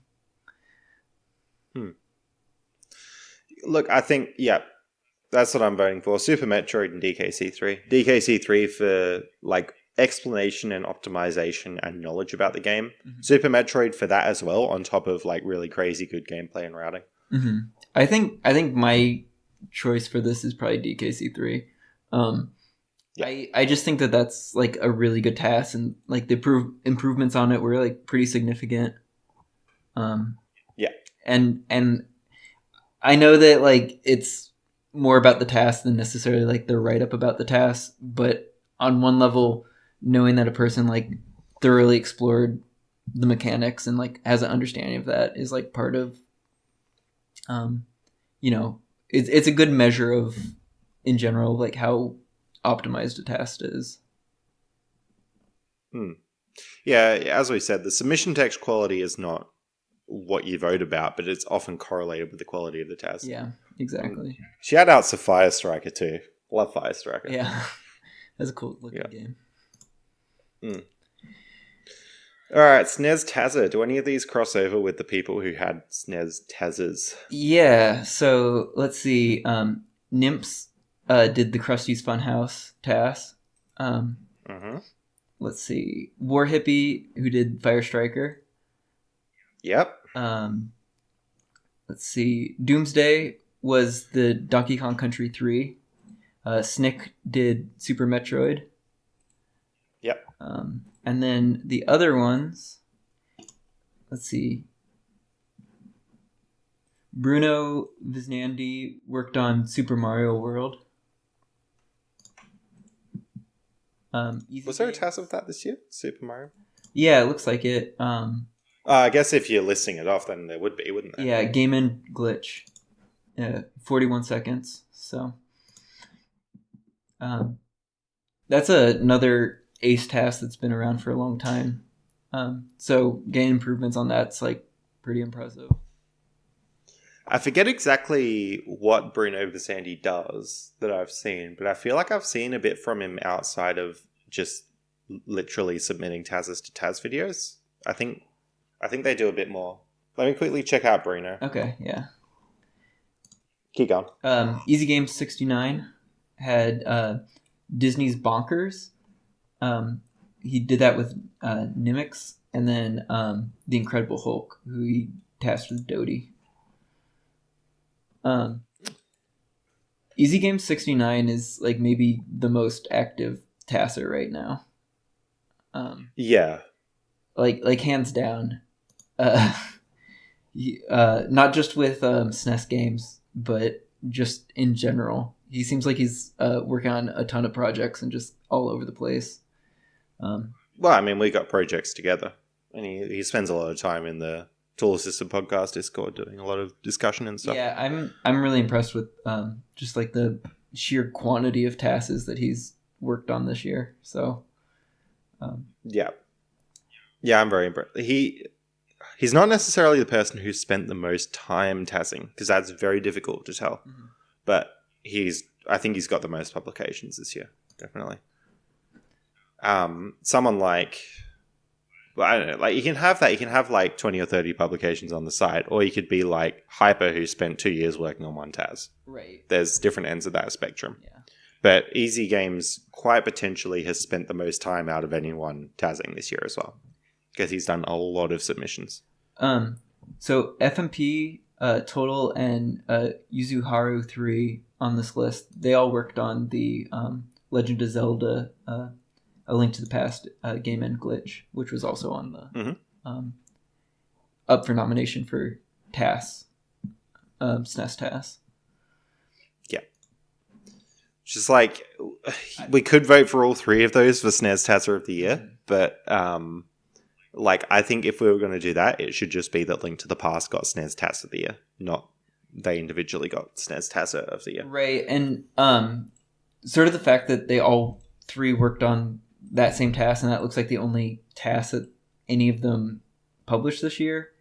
Look, I think, yeah, that's what I'm voting for. Super Metroid and DKC3. DKC3 for like explanation and optimization and knowledge about the game. Super Metroid for that as well, on top of like really crazy good gameplay and routing. I think my choice for this is probably DKC3. Yeah. I just think that that's like a really good TAS, and like the improvements on it were like pretty significant. Yeah, and I know that like it's more about the TAS than necessarily like the write up about the TAS, but on one level, knowing that a person like thoroughly explored the mechanics and like has an understanding of that is like part of, it's a good measure of, in general, like how optimized a task is. Yeah, as we said, the submission text quality is not what you vote about, but it's often correlated with the quality of the task. Yeah, exactly. Shout outs to Fire Striker too. Love Fire Striker. Yeah, that's a cool looking game. All right, SNES TASer. Do any of these cross over with the people who had SNES TASers? Yeah, so let's see. Nymphs did the Krusty's Funhouse TAS. Let's see. War Hippie, who did Fire Striker. Yep. Let's see. Doomsday was the Donkey Kong Country 3. Snick did Super Metroid. Yep. And then the other ones, let's see. Bruno Visnandi worked on Super Mario World. Was there a TAS of that this year? Super Mario? Yeah, it looks like it. I guess if you're listing it off, then there would be, wouldn't there? Yeah, Game and Glitch. 41 seconds. So that's another Ace TAS that's been around for a long time. So getting improvements on that's like pretty impressive. I forget exactly what Bruno Visanti does that I've seen, but I feel like I've seen a bit from him outside of just literally submitting TASs to TASvideos. I think they do a bit more. Let me quickly check out Bruno. Okay, yeah. Keep going. Easy Games 69 had Disney's Bonkers. He did that with Nimmix, and then The Incredible Hulk, who he tasked with Dodie. Easy Games 69 is like maybe the most active TASer right now. Yeah. Like hands down. Not just with SNES games, but just in general. He seems like he's working on a ton of projects and just all over the place. Well, I mean, we got projects together, and he spends a lot of time in the Tool Assistant Podcast Discord doing a lot of discussion and stuff. Yeah, I'm really impressed with just like the sheer quantity of tasks that he's worked on this year. So, yeah, I'm very impressed. He's not necessarily the person who spent the most time tassing, because that's very difficult to tell. Mm-hmm. But I think he's got the most publications this year, definitely. Someone like, well, I don't know, like you can have that. You can have like 20 or 30 publications on the site, or you could be like Hyper, who spent 2 years working on one TAS. Right. There's different ends of that spectrum. Yeah. But Easy Games quite potentially has spent the most time out of anyone TASing this year as well, because he's done a lot of submissions. So FMP, Total, and Yuzuharu 3 on this list, they all worked on the Legend of Zelda A Link to the Past Game and Glitch, which was also on the up for nomination for TAS, SNES TAS. Yeah. Just like, we could vote for all three of those for SNES TASer of the year, but like, I think if we were going to do that, it should just be that Link to the Past got SNES TAS of the year, not they individually got SNES TASer of the year. Right, and sort of the fact that they all three worked on that same TAS, and that looks like the only TAS that any of them published this year,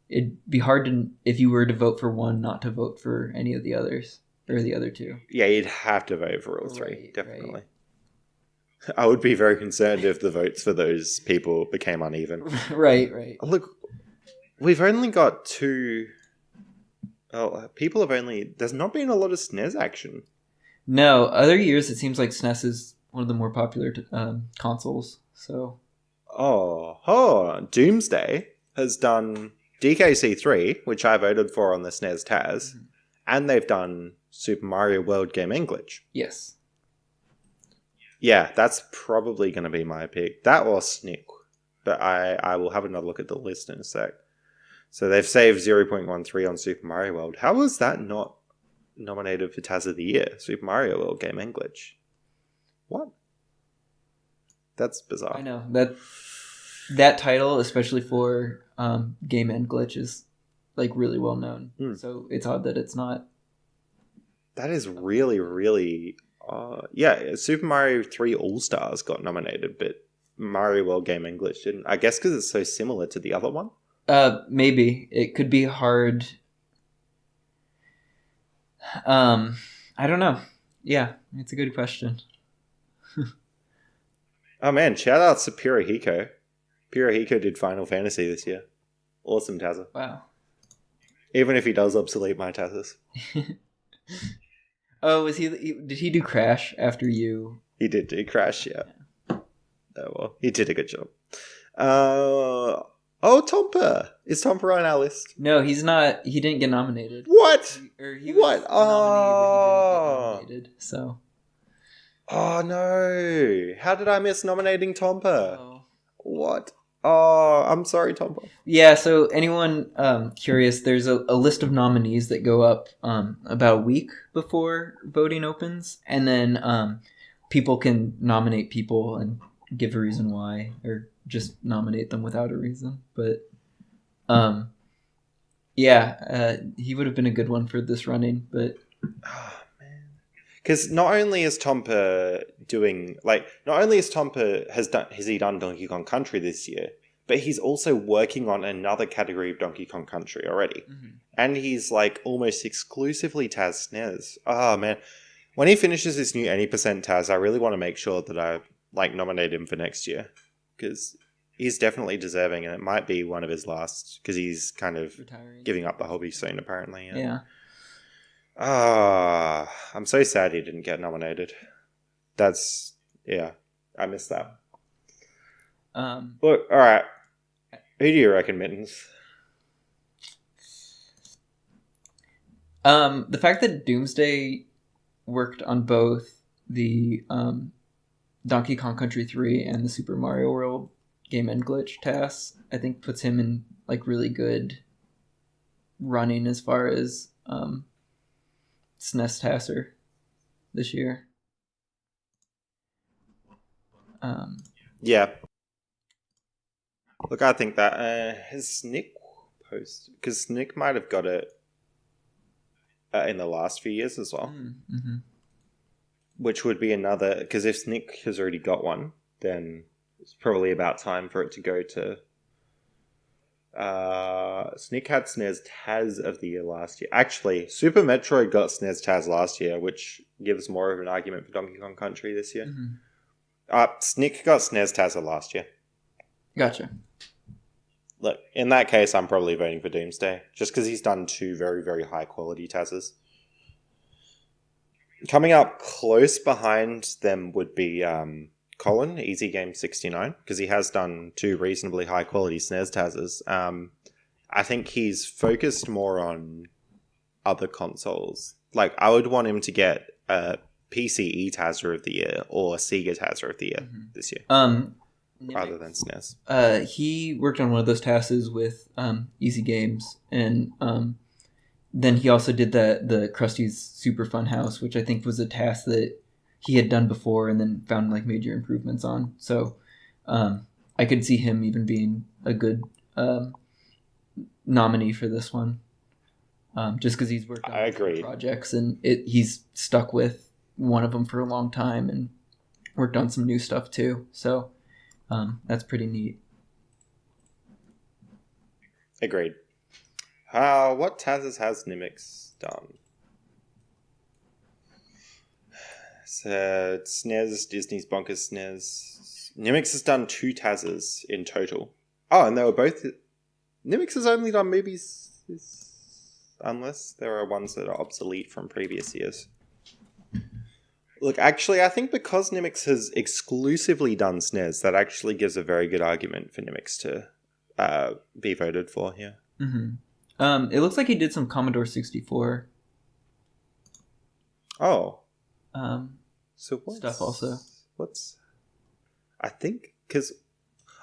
it'd be hard to, if you were to vote for one, not to vote for any of the others, or the other two. Yeah, you'd have to vote for all three, definitely. Right. I would be very concerned if the votes for those people became uneven. Right. Look, we've only got two... Oh, people have only... There's not been a lot of SNES action. No, other years it seems like SNES is one of the more popular consoles, so... Doomsday has done DKC3, which I voted for on the SNES TAS, and they've done Super Mario World Game & Glitch. Yes. Yeah, that's probably going to be my pick. That or Snick, but I will have another look at the list in a sec. So they've saved 0.13 on Super Mario World. How was that not nominated for TAS of the Year? Super Mario World Game & Glitch. What? That's bizarre. I know. That that title, especially for Game and Glitch, is like really well known. So it's odd that it's not. That is really, really... yeah, Super Mario 3 All-Stars got nominated, but Mario World Game and Glitch didn't. I guess because it's so similar to the other one? Maybe. It could be hard. I don't know. Yeah, it's a good question. Oh man, shout out to Pirahiko. Pirahiko did Final Fantasy this year. Awesome TASer. Wow. Even if he does obsolete my TASers. Oh, did he do Crash after you? He did do Crash, yeah. Oh well, he did a good job. Tompa! Is Tompa on our list? No, he's not. He didn't get nominated. What? He was What? a nominee, but he didn't get nominated, so. Oh no! How did I miss nominating Tompa? Oh. What? Oh, I'm sorry, Tompa. Yeah, so anyone curious, there's a list of nominees that go up about a week before voting opens, and then people can nominate people and give a reason why, or just nominate them without a reason. But he would have been a good one for this running, but... Oh, man. Because not only is Tompa has he done Donkey Kong Country this year, but he's also working on another category of Donkey Kong Country already. Mm-hmm. And he's like almost exclusively TAS SNES. Oh man. When he finishes his new any % TAS, I really want to make sure that I nominate him for next year. Because he's definitely deserving, and it might be one of his last, because he's kind of giving up the hobby soon, apparently. Yeah. I'm so sad he didn't get nominated. I missed that. Look, alright. Who do you reckon, Mittens? The fact that Doomsday worked on both the Donkey Kong Country 3 and the Super Mario World Game and Glitch TAS, I think puts him in like really good running as far as SNES TASer this year. Yeah. Look, I think that has Nick posted, because Nick might have got it in the last few years as well. Mm-hmm. Which would be another, because if Nick has already got one, then it's probably about time for it to go to... Nick had SNES TAS of the year last year. Actually, Super Metroid got SNES TAS last year, which gives more of an argument for Donkey Kong Country this year. Mm-hmm. Nick got SNES TASer last year. Gotcha. Look, in that case, I'm probably voting for Doomsday, just because he's done 2 very, very high-quality TASers. Coming up close behind them would be Colin, Easy Game 69, because he has done 2 reasonably high-quality SNES TASers. I think he's focused more on other consoles. Like, I would want him to get a PCE TASer of the year or a Sega TASer of the year this year. Rather than SNES. He worked on one of those TASes with Easy Games, and then he also did the Krusty's Super Fun House, which I think was a TAS that he had done before and then found like major improvements on. So I could see him even being a good nominee for this one, just because he's worked on projects and he's stuck with one of them for a long time and worked on some new stuff too. So that's pretty neat. Agreed. What TASes has Nimix done? So SNES, Disney's Bonkers SNES. Nimix has done 2 TASes in total. Oh, and they were both... Nimix has only done movies, unless there are ones that are obsolete from previous years. Look, actually, I think because Nimix has exclusively done SNES, that actually gives a very good argument for Nimix to be voted for here. Mm-hmm. It looks like he did some Commodore 64. Oh. So stuff also. I think, because...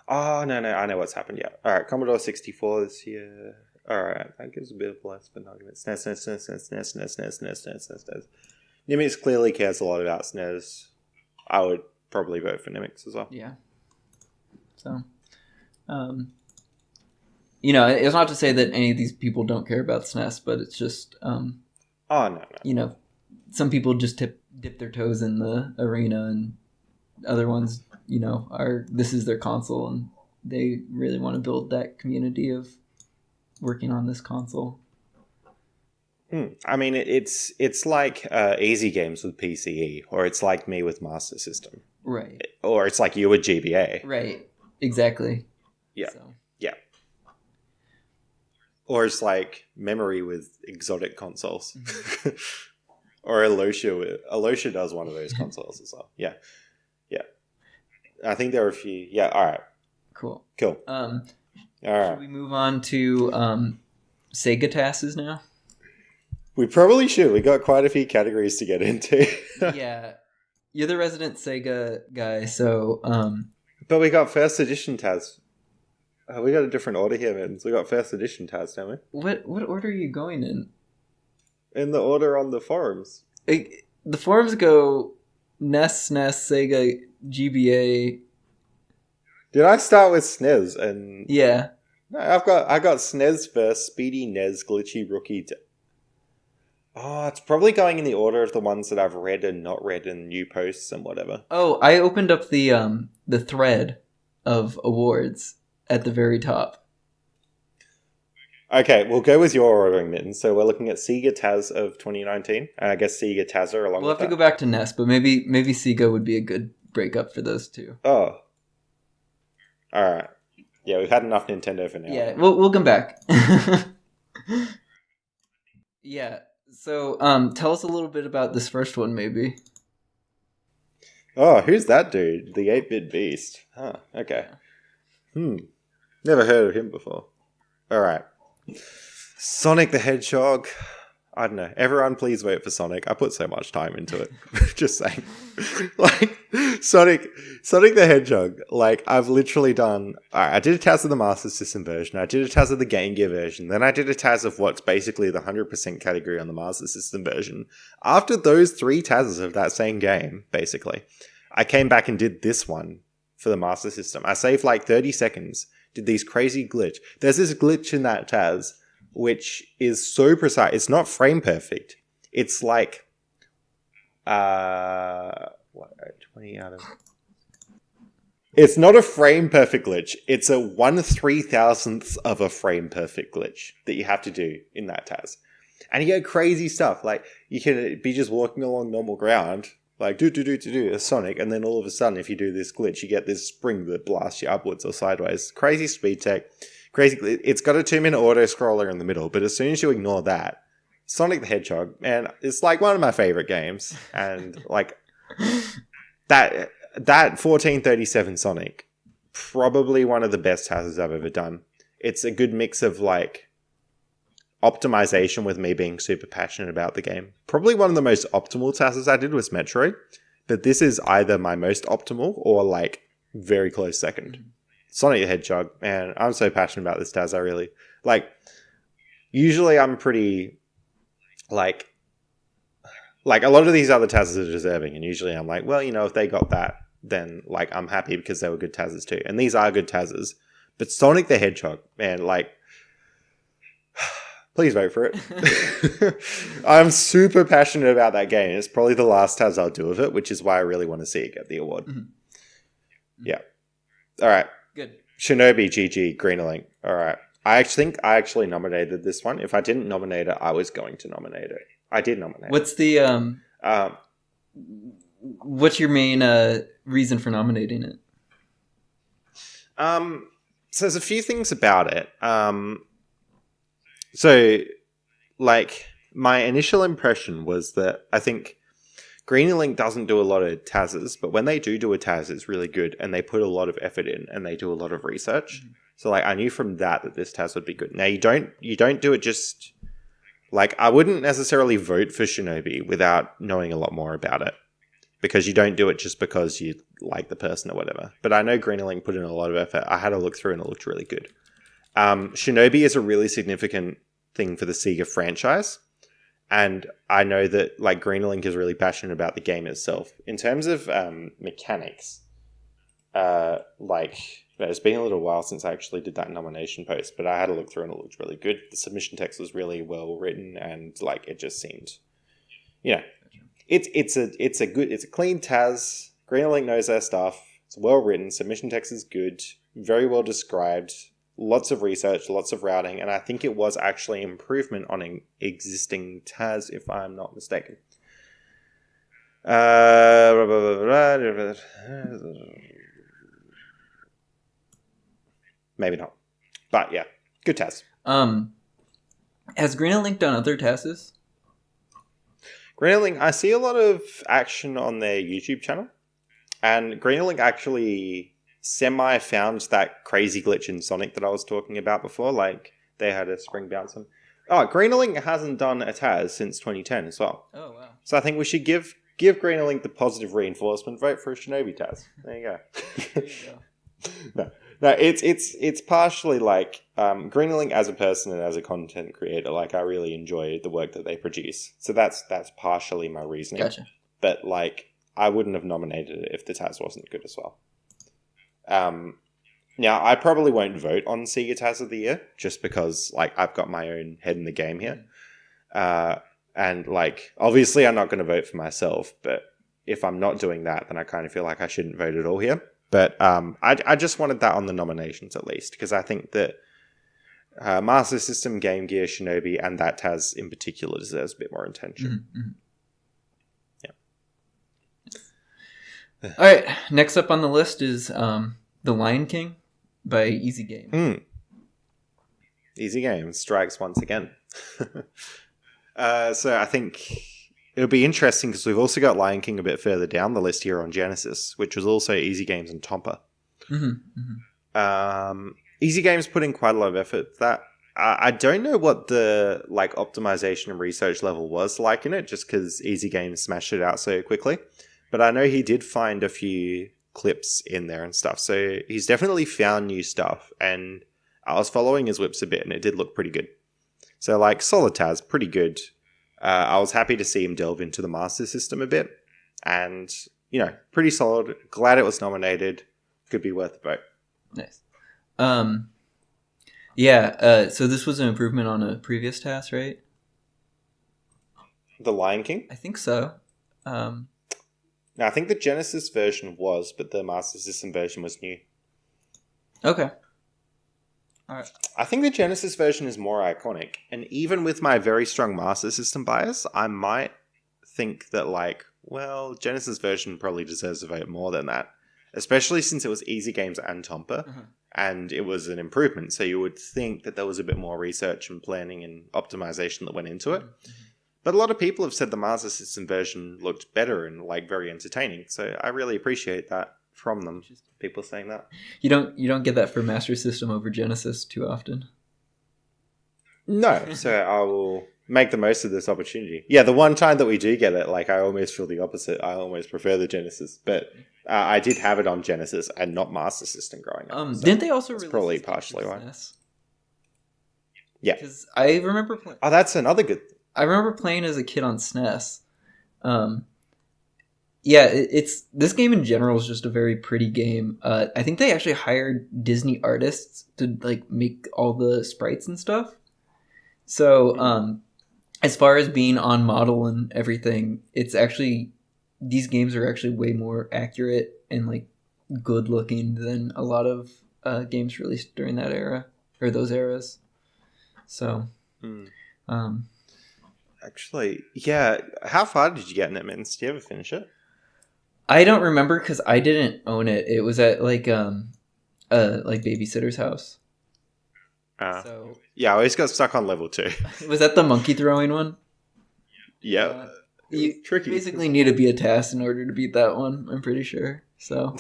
Oh, no, I know what's happened, yeah. Alright, Commodore 64 this year. Alright, that gives a bit of less of an argument. SNES. Nimix clearly cares a lot about SNES. I would probably vote for Nimix as well. Yeah. So, It's not to say that any of these people don't care about SNES, but it's just, Oh, no. Some people just dip their toes in the arena, and other ones, this is their console, and they really want to build that community of working on this console. I mean, it's like easy games with PCE, or it's like me with Master System. Right. Or it's like you with GBA. Right. Exactly. Yeah. So. Yeah. Or it's like memory with exotic consoles. Mm-hmm. Or Alocia does one of those consoles as well. Yeah. Yeah. I think there are a few. Yeah, all right. Cool. All right. Should we move on to Sega TASs now? We probably should. We got quite a few categories to get into. Yeah. You're the resident Sega guy, so... But we got first edition TAS. We got a different order here, man. So we got first edition TAS, don't we? What order are you going in? In the order on the forums. The forums go NES, SNES, Sega, GBA. Did I start with SNES? And yeah, no, I got SNES first, Speedy, NES, Glitchy, Rookie. It's probably going in the order of the ones that I've read and not read in new posts and whatever. Oh, I opened up the thread of awards at the very top. Okay, we'll go with your ordering, Mitten. So we're looking at Sega TAS of 2019. I guess Sega TASer along with that. We'll have to go back to NES, but maybe Sega would be a good breakup for those two. Oh. Alright. Yeah, we've had enough Nintendo for now. Yeah, we'll come back. Yeah, so tell us a little bit about this first one, maybe. Oh, who's that dude? The 8-bit beast. Huh, okay. Never heard of him before. Alright. Sonic the Hedgehog. I don't know. Everyone please vote for Sonic. I put so much time into it. Just saying. Like, Sonic the Hedgehog. Like, I've literally done... I did a TAS of the Master System version. I did a TAS of the Game Gear version. Then I did a TAS of what's basically the 100% category on the Master System version. After those 3 TASs of that same game, basically, I came back and did this one for the Master System. I saved like 30 seconds. Did these crazy glitch. There's this glitch in that TAS which is so precise. It's not frame perfect. It's like 20 out of... It's not a frame perfect glitch. It's a 1/3000th of a frame perfect glitch that you have to do in that TAS. And you get crazy stuff. Like, you can be just walking along normal ground, like do a Sonic, and then all of a sudden, if you do this glitch, you get this spring that blasts you upwards or sideways. Crazy speed tech. Crazy. It's got a 2-minute auto scroller in the middle, but as soon as you ignore that, Sonic the Hedgehog, man, it's like one of my favorite games. And like that 1437 Sonic, probably one of the best TASs I've ever done. It's a good mix of like optimization with me being super passionate about the game. Probably one of the most optimal TASs I did was Metroid, but this is either my most optimal or like very close second. Sonic the Hedgehog, man, I'm so passionate about this TAS. I really like. Usually, I'm pretty like a lot of these other TASs are deserving, and usually I'm like, well, if they got that, then like I'm happy because they were good TASs too, and these are good TASs. But Sonic the Hedgehog, man, like, please vote for it. I'm super passionate about that game. It's probably the last TAS I'll do of it, which is why I really want to see it get the award. Mm-hmm. Yeah. All right. Good. Shinobi, GG, Greenlink. All right. I think I actually nominated this one. If I didn't nominate it, I was going to nominate it. I did nominate it. What's the what's your main reason for nominating it? So there's a few things about it. So like my initial impression was that I think Greenlink doesn't do a lot of TASs, but when they do a TAS, it's really good, and they put a lot of effort in, and they do a lot of research. Mm-hmm. So, like, I knew from that this TAS would be good. Now, you don't do it just... Like, I wouldn't necessarily vote for Shinobi without knowing a lot more about it, because you don't do it just because you like the person or whatever. But I know Greenlink put in a lot of effort. I had a look through, and it looked really good. Shinobi is a really significant thing for the Sega franchise. And I know that like Greenlink is really passionate about the game itself. In terms of mechanics, like But it's been a little while since I actually did that nomination post, but I had a look through and it looked really good. The submission text was really well written, and like it just seemed, it's a clean TAS. GreenLink knows their stuff. It's well written. Submission text is good, very well described. Lots of research, lots of routing, and I think it was actually improvement on an existing TAS, if I'm not mistaken. Maybe not. But yeah, good TAS. Has GreenLink done other TASes? GreenLink, I see a lot of action on their YouTube channel. And GreenLink actually semi-found that crazy glitch in Sonic that I was talking about before. Like, they had a spring bounce on. Oh, GreenLink hasn't done a TAS since 2010 as well. Oh, wow. So I think we should give GreenLink the positive reinforcement vote for a Shinobi TAS. There you go. There you go. No, it's partially like GreenLink as a person and as a content creator. Like, I really enjoy the work that they produce. So that's partially my reasoning. Gotcha. But like, I wouldn't have nominated it if the TAS wasn't good as well. Now, I probably won't vote on Sega TAS of the Year just because, like, I've got my own head in the game here. And, like, obviously I'm not going to vote for myself, but if I'm not doing that, then I kind of feel like I shouldn't vote at all here. But I just wanted that on the nominations at least, because I think that Master System, Game Gear, Shinobi, and that TAS in particular deserves a bit more attention. Mm-hmm. All right, next up on the list is The Lion King by Easy Game. Easy Game strikes once again. So I think it'll be interesting because we've also got Lion King a bit further down the list here on Genesis, which was also Easy Games and Tompa. Easy Games put in quite a lot of effort. That I don't know what the like optimization and research level was like in it, just because Easy Games smashed it out so quickly. But I know he did find a few clips in there and stuff. So he's definitely found new stuff. And I was following his whips a bit and it did look pretty good. So like solid TAS, pretty good. I was happy to see him delve into the Master System a bit. And, pretty solid. Glad it was nominated. Could be worth a vote. Nice. So this was an improvement on a previous TAS, right? The Lion King? I think so. Now, I think the Genesis version was, but the Master System version was new. Okay. All right. I think the Genesis version is more iconic. And even with my very strong Master System bias, I might think that, Genesis version probably deserves a vote more than that. Especially since it was Easy Games and Tompa. Uh-huh. And it was an improvement. So you would think that there was a bit more research and planning and optimization that went into it. Mm-hmm. But a lot of people have said the Master System version looked better and very entertaining. So I really appreciate that from them. People saying that. You don't get that for Master System over Genesis too often. No, so I will make the most of this opportunity. Yeah, the one time that we do get it, I almost feel the opposite. I almost prefer the Genesis, but I did have it on Genesis and not Master System growing up. So didn't they also release probably partially why? SNES? Yeah, because I remember playing. Oh, that's another good. I remember playing as a kid on SNES. It's this game in general is just a very pretty game. I think they actually hired Disney artists to make all the sprites and stuff. So as far as being on model and everything, it's actually these games are actually way more accurate and good looking than a lot of games released during that era or those eras. So. Actually, yeah. How far did you get in it, Mittenz? Did you ever finish it? I don't remember because I didn't own it. It was at babysitter's house. Yeah, I always got stuck on level 2. Was that the monkey throwing one? Yeah, you tricky. Basically need to be a TAS in order to beat that one. I'm pretty sure. So,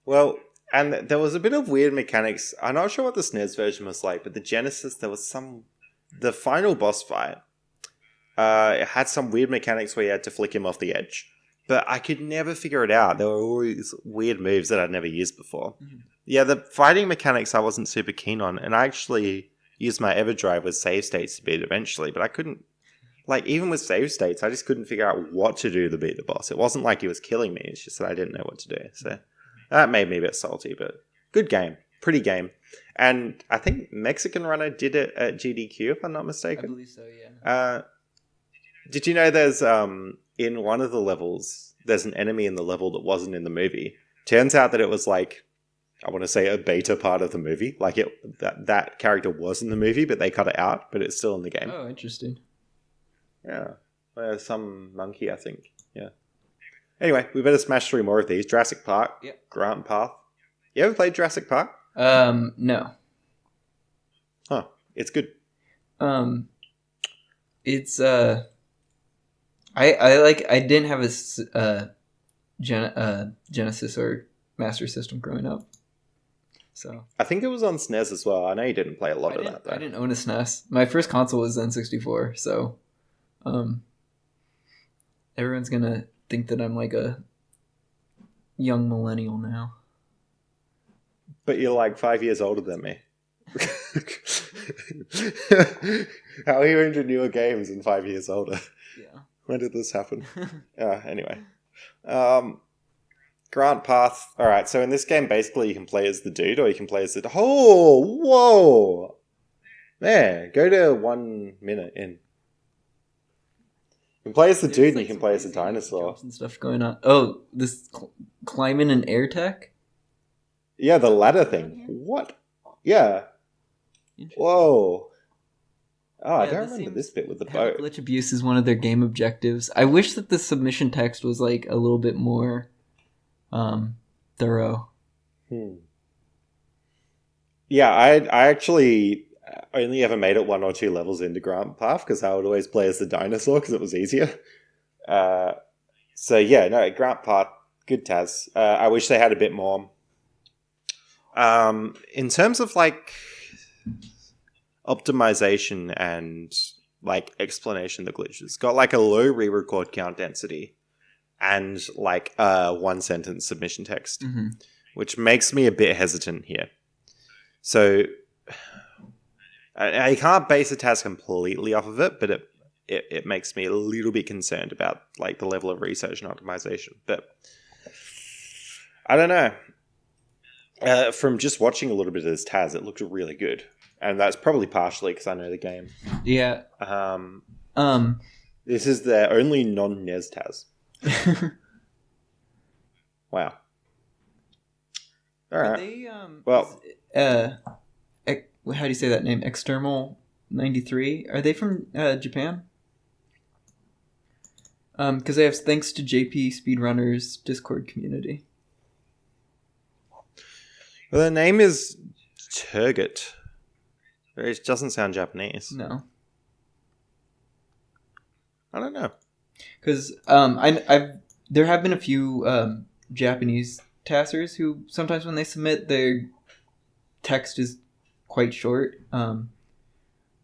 well, and there was a bit of weird mechanics. I'm not sure what the SNES version was like, but the Genesis there was the final boss fight. It had some weird mechanics where you had to flick him off the edge. But I could never figure it out. There were always weird moves that I'd never used before. Mm-hmm. Yeah, the fighting mechanics I wasn't super keen on. And I actually used my EverDrive with save states to beat it eventually. But I couldn't, even with save states, I just couldn't figure out what to do to beat the boss. It wasn't like he was killing me. It's just that I didn't know what to do. So that made me a bit salty. But Good game. Pretty game. And I think Mexican Runner did it at GDQ, if I'm not mistaken. I believe so, yeah. Did you know there's in one of the levels, there's an enemy in the level that wasn't in the movie? Turns out that it was like, I want to say a beta part of the movie. Like that character was in the movie, but they cut it out, but it's still in the game. Oh, interesting. Yeah. Some monkey, I think. Yeah. Anyway, we better smash through more of these. Jurassic Park. Yep. Grant Path. You ever played Jurassic Park? No. Huh. It's good. It's I didn't have a Genesis or Master System growing up, so I think it was on SNES as well. I know you didn't play a lot of that though. I didn't own a SNES. My first console was N64, so everyone's gonna think that I'm like a young millennial now. But you're like 5 years older than me. How are you into newer games and 5 years older? Yeah. When did this happen? Anyway. Grant Path. Alright, so in this game, basically you can play as the dude or you can play as the... Oh! Whoa! Man, go to 1 minute in. You can play as the dude and you can play as a dinosaur. And stuff going on. Oh, this climbing and air tech? Yeah, the ladder thing. What? Yeah. Whoa. Oh, I don't remember this bit with the boat. Glitch abuse is one of their game objectives. I wish that the submission text was like a little bit more thorough. Yeah, I actually only ever made it 1 or 2 levels into Grant Path because I would always play as the dinosaur because it was easier. So yeah, no, Grant Path, good TAS. I wish they had a bit more. In terms of like optimization and like explanation of the glitches, got like a low re-record count density and like 1 sentence submission text, which makes me a bit hesitant here. So I can't base a TAS completely off of it, but it makes me a little bit concerned about like the level of research and optimization. But I don't know. From just watching a little bit of this TAS, it looked really good. And that's probably partially because I know the game. Yeah. This is their only non-NES TAS. Wow. All right. They, well, how do you say that name? External 93? Are they from Japan? Because they have thanks to JP Speedrunners Discord community. Well, their name is Turgot. It doesn't sound Japanese. No. I don't know. Because there have been a few Japanese TASers who sometimes when they submit, their text is quite short.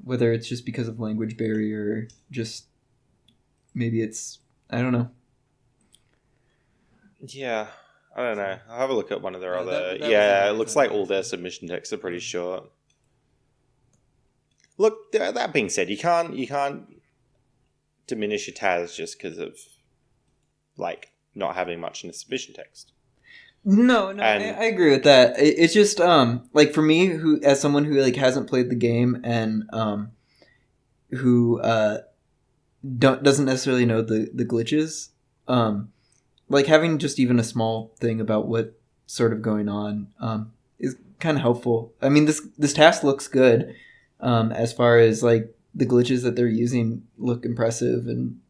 Whether it's just because of language barrier or just maybe it's... I don't know. Yeah. I don't know. I'll have a look at one of their other... it looks like all their submission texts are pretty short. Look, that being said, you can't diminish your TAS just because of like not having much in the submission text. No, I agree with that. It's just like for me, who as someone who like hasn't played the game and who doesn't necessarily know the glitches, like having just even a small thing about what sort of going on is kind of helpful. I mean, this task looks good. As far as like the glitches that they're using look impressive and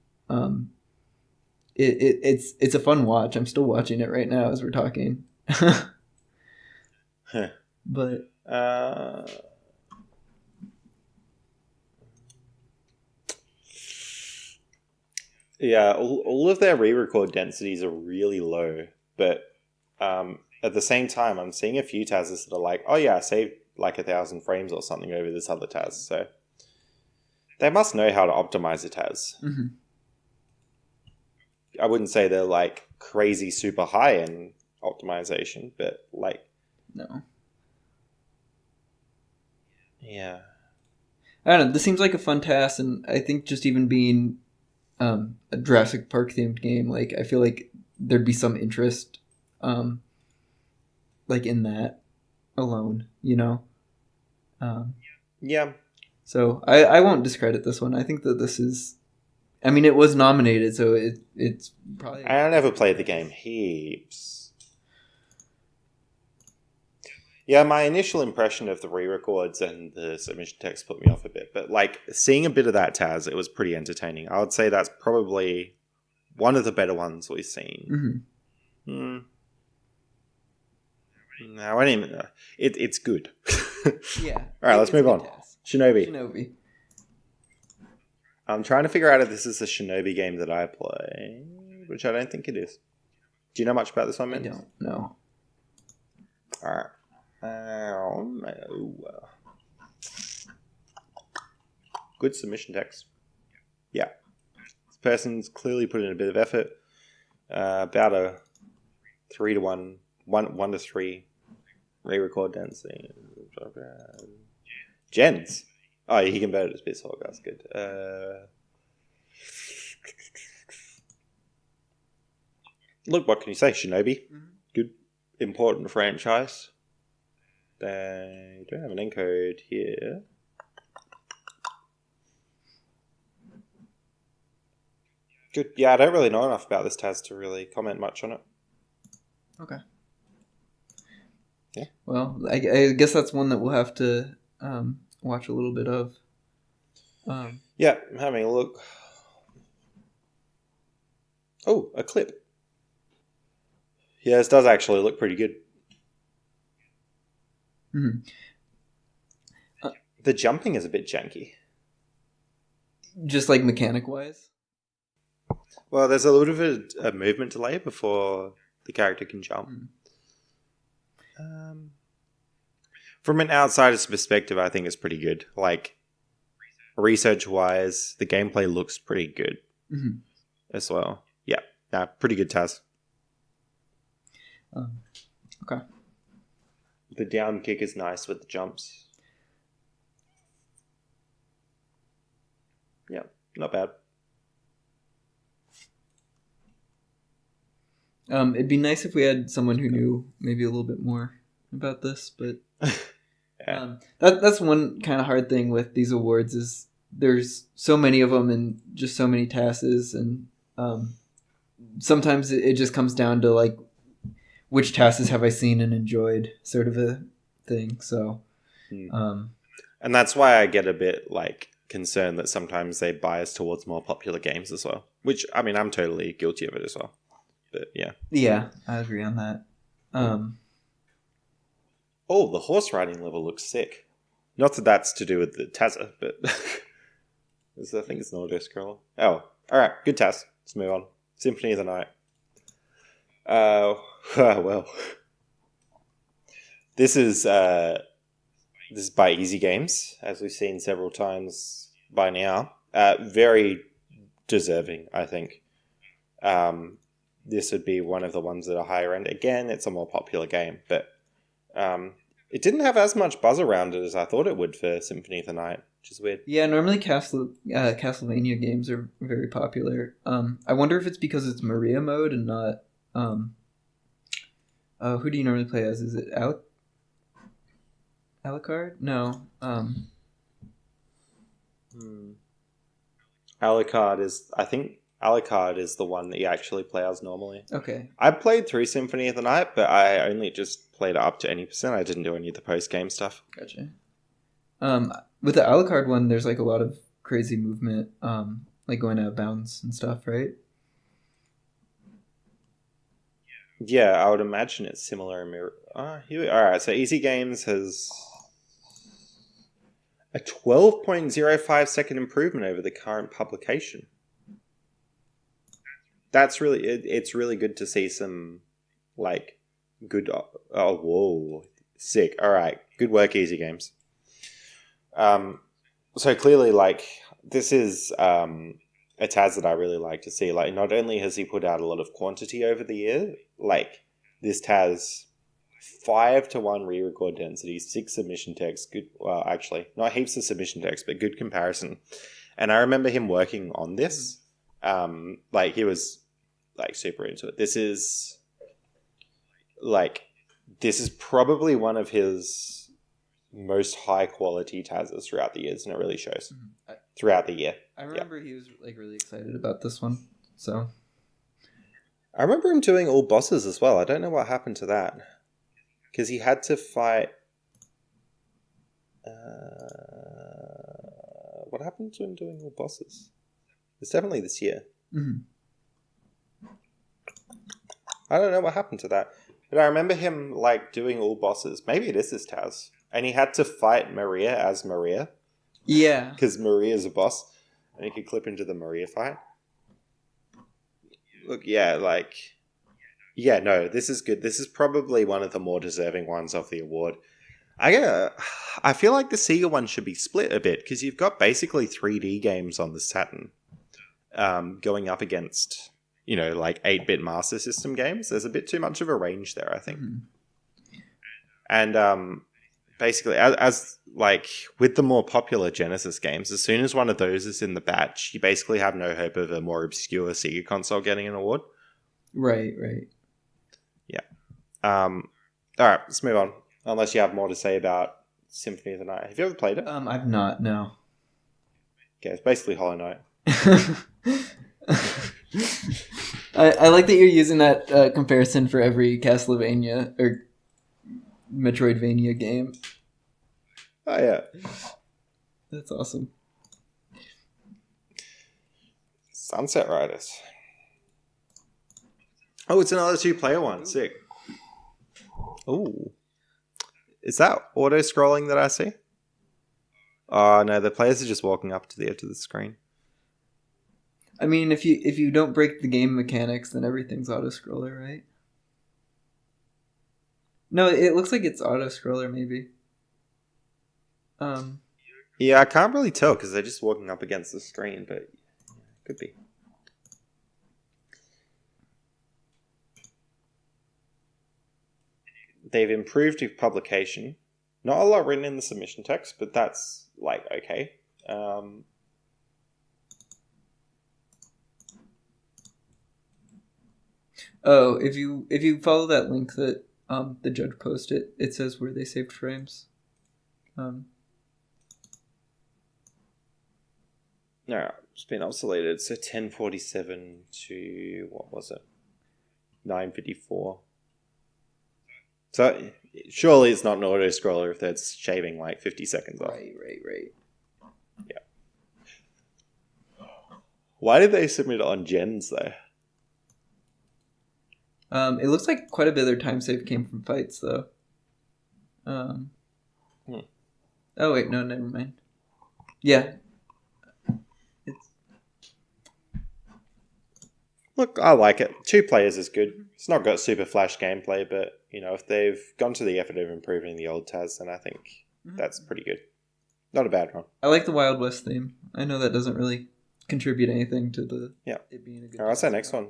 it's a fun watch. I'm still watching it right now as we're talking. But yeah, all of their re-record densities are really low, but at the same time, I'm seeing a few TASs that are like, oh yeah, I saved like 1,000 frames or something over this other TAS. So they must know how to optimize a TAS. Mm-hmm. I wouldn't say they're like crazy super high in optimization, but like... No. Yeah. I don't know. This seems like a fun TAS, and I think just even being a Jurassic Park themed game, like I feel like there'd be some interest like in that. alone, you know. Yeah. So I won't discredit this one. I think that this is. I mean, it was nominated, so it's probably. I never played the game heaps. Yeah, my initial impression of the re-records and the submission text put me off a bit, but like seeing a bit of that TAS, it was pretty entertaining. I would say that's probably one of the better ones we've seen. Mm-hmm. No, I don't even know. It's good. Yeah. All right, let's move on. TAS. Shinobi. I'm trying to figure out if this is the Shinobi game that I play, which I don't think it is. Do you know much about this one, I Mittenz? don't know. All right. Good submission text. Yeah. This person's clearly put in a bit of effort. About a 3-to-1, 1-to-3 re-record density. Gens. Oh, he converted his bits. Oh, that's good. Look, what can you say? Shinobi. Mm-hmm. Good, important franchise. They don't have an encode here. Good. Yeah, I don't really know enough about this TAS to really comment much on it. Okay. Yeah. Well, I guess that's one that we'll have to watch a little bit of. Yeah, I'm having a look. Oh, a clip. Yeah, this does actually look pretty good. Mm-hmm. The jumping is a bit janky. Just like mechanic-wise? Well, there's a little bit of a movement delay before the character can jump. From an outsider's perspective, I think it's pretty good. Like, research-wise, the gameplay looks pretty good as well. Yeah, pretty good TAS. Okay. The down kick is nice with the jumps. Yeah, not bad. It'd be nice if we had someone who knew maybe a little bit more about this, but Yeah. That's one kind of hard thing with these awards is there's so many of them and just so many TASes, and sometimes it just comes down to like which TASes have I seen and enjoyed, sort of a thing. So, and that's why I get a bit like concerned that sometimes they bias towards more popular games as well. Which I mean, I'm totally guilty of it as well. But yeah, I agree on that. Oh, the horse riding level looks sick. Not that that's to do with the TASer, but I think it's an auto scroller. Oh, all right, good TAS. Let's move on. Symphony of the Night. Well, this is by Easy Games, as we've seen several times by now. Very deserving, I think. This would be one of the ones that are higher end. Again, it's a more popular game, but it didn't have as much buzz around it as I thought it would for Symphony of the Night, which is weird. Yeah, normally Castlevania games are very popular. I wonder if it's because it's Maria mode and not... who do you normally play as? Is it Alucard? No. Alucard is... I think Alucard is the one that you actually play as normally. Okay. I played through Symphony of the Night, but I only just played it up to 80%. I didn't do any of the post-game stuff. Gotcha. With the Alucard one, there's like a lot of crazy movement, like going out of bounds and stuff, right? Yeah, I would imagine it's similar in Alright, so Easy Games has a 12.05 second improvement over the current publication. That's really... It's really good to see some, like, good... Oh, whoa. Sick. Alright, good work, Easy Games. So clearly, like, this is a TAS that I really like to see. Like, not only has he put out a lot of quantity over the year, like, this TAS 5-to-1 re-record density, 6 submission text, good, well, actually, not heaps of submission text, but good comparison. And I remember him working on this. Like, he was, like, super into it. This is, like, this is probably one of his most high quality TASers throughout the years, and it really shows throughout the year. I remember he was like really excited about this one. So I remember him doing all bosses as well. I don't know what happened to that because he had to fight. What happened to him doing all bosses? It's definitely this year. Mm-hmm. I don't know what happened to that, but I remember him like doing all bosses. Maybe it is this TAS, and he had to fight Maria as Maria. Yeah, because Maria's a boss, and he could clip into the Maria fight. Look, no, this is good. This is probably one of the more deserving ones of the award. I feel like the Sega one should be split a bit because you've got basically 3D games on the Saturn, going up against like 8-bit Master System games. There's a bit too much of a range there, I think. And basically, as like with the more popular Genesis games, as soon as one of those is in the batch, you basically have no hope of a more obscure Sega console getting an award. Right. Yeah. All right, let's move on. Unless you have more to say about Symphony of the Night. Have you ever played it? I've not. No. Okay, it's basically Hollow Knight. I like that you're using that comparison for every Castlevania or Metroidvania game. Oh yeah, that's awesome. Sunset Riders. Oh, it's another 2-player one. Sick. Ooh. Is that auto-scrolling that I see? Oh, no, the players are just walking up to the edge of the screen. I mean, if you don't break the game mechanics, then everything's auto-scroller, right? No, it looks like it's auto-scroller, maybe. Yeah, I can't really tell because they're just walking up against the screen, but it could be. They've improved with publication. Not a lot written in the submission text, but that's like okay. Oh, if you follow that link that the judge posted, it says where they saved frames. No, it's been oscillated. So 1047 to what was it? 954. So surely it's not an auto scroller if that's shaving like 50 seconds off. Right. Yeah. Why did they submit it on gens though? It looks like quite a bit of their time save came from fights though. Oh wait, no, never mind. Yeah. Look, I like it. 2 players is good. It's not got super flash gameplay, but if they've gone to the effort of improving the old TAS, then I think that's pretty good. Not a bad one. I like the Wild West theme. I know that doesn't really contribute anything to the it being a good. Alright, what's that next one?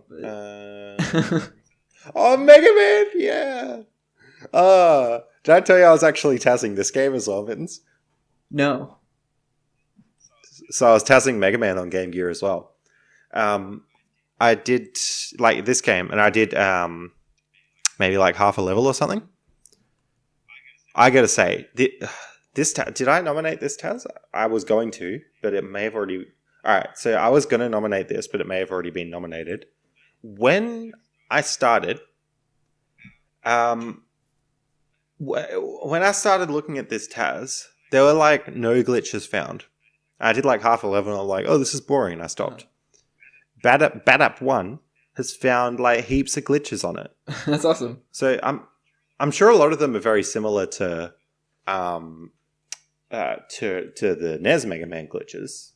Oh, Mega Man! Yeah! Did I tell you I was actually TASing this game as well, Mittens? No. So I was TASing Mega Man on Game Gear as well. I did like this game, and I did maybe like half a level or something. I gotta say, this did I nominate this TAS? I was going to, but it may have already. All right, so I was going to nominate this, but it may have already been nominated. When I started, when I started looking at this TAS, there were like no glitches found. I did like half a level, and I'm like, oh, this is boring, and I stopped. Bad Up 1 has found like heaps of glitches on it. That's awesome. So I'm sure a lot of them are very similar to the NES Mega Man glitches,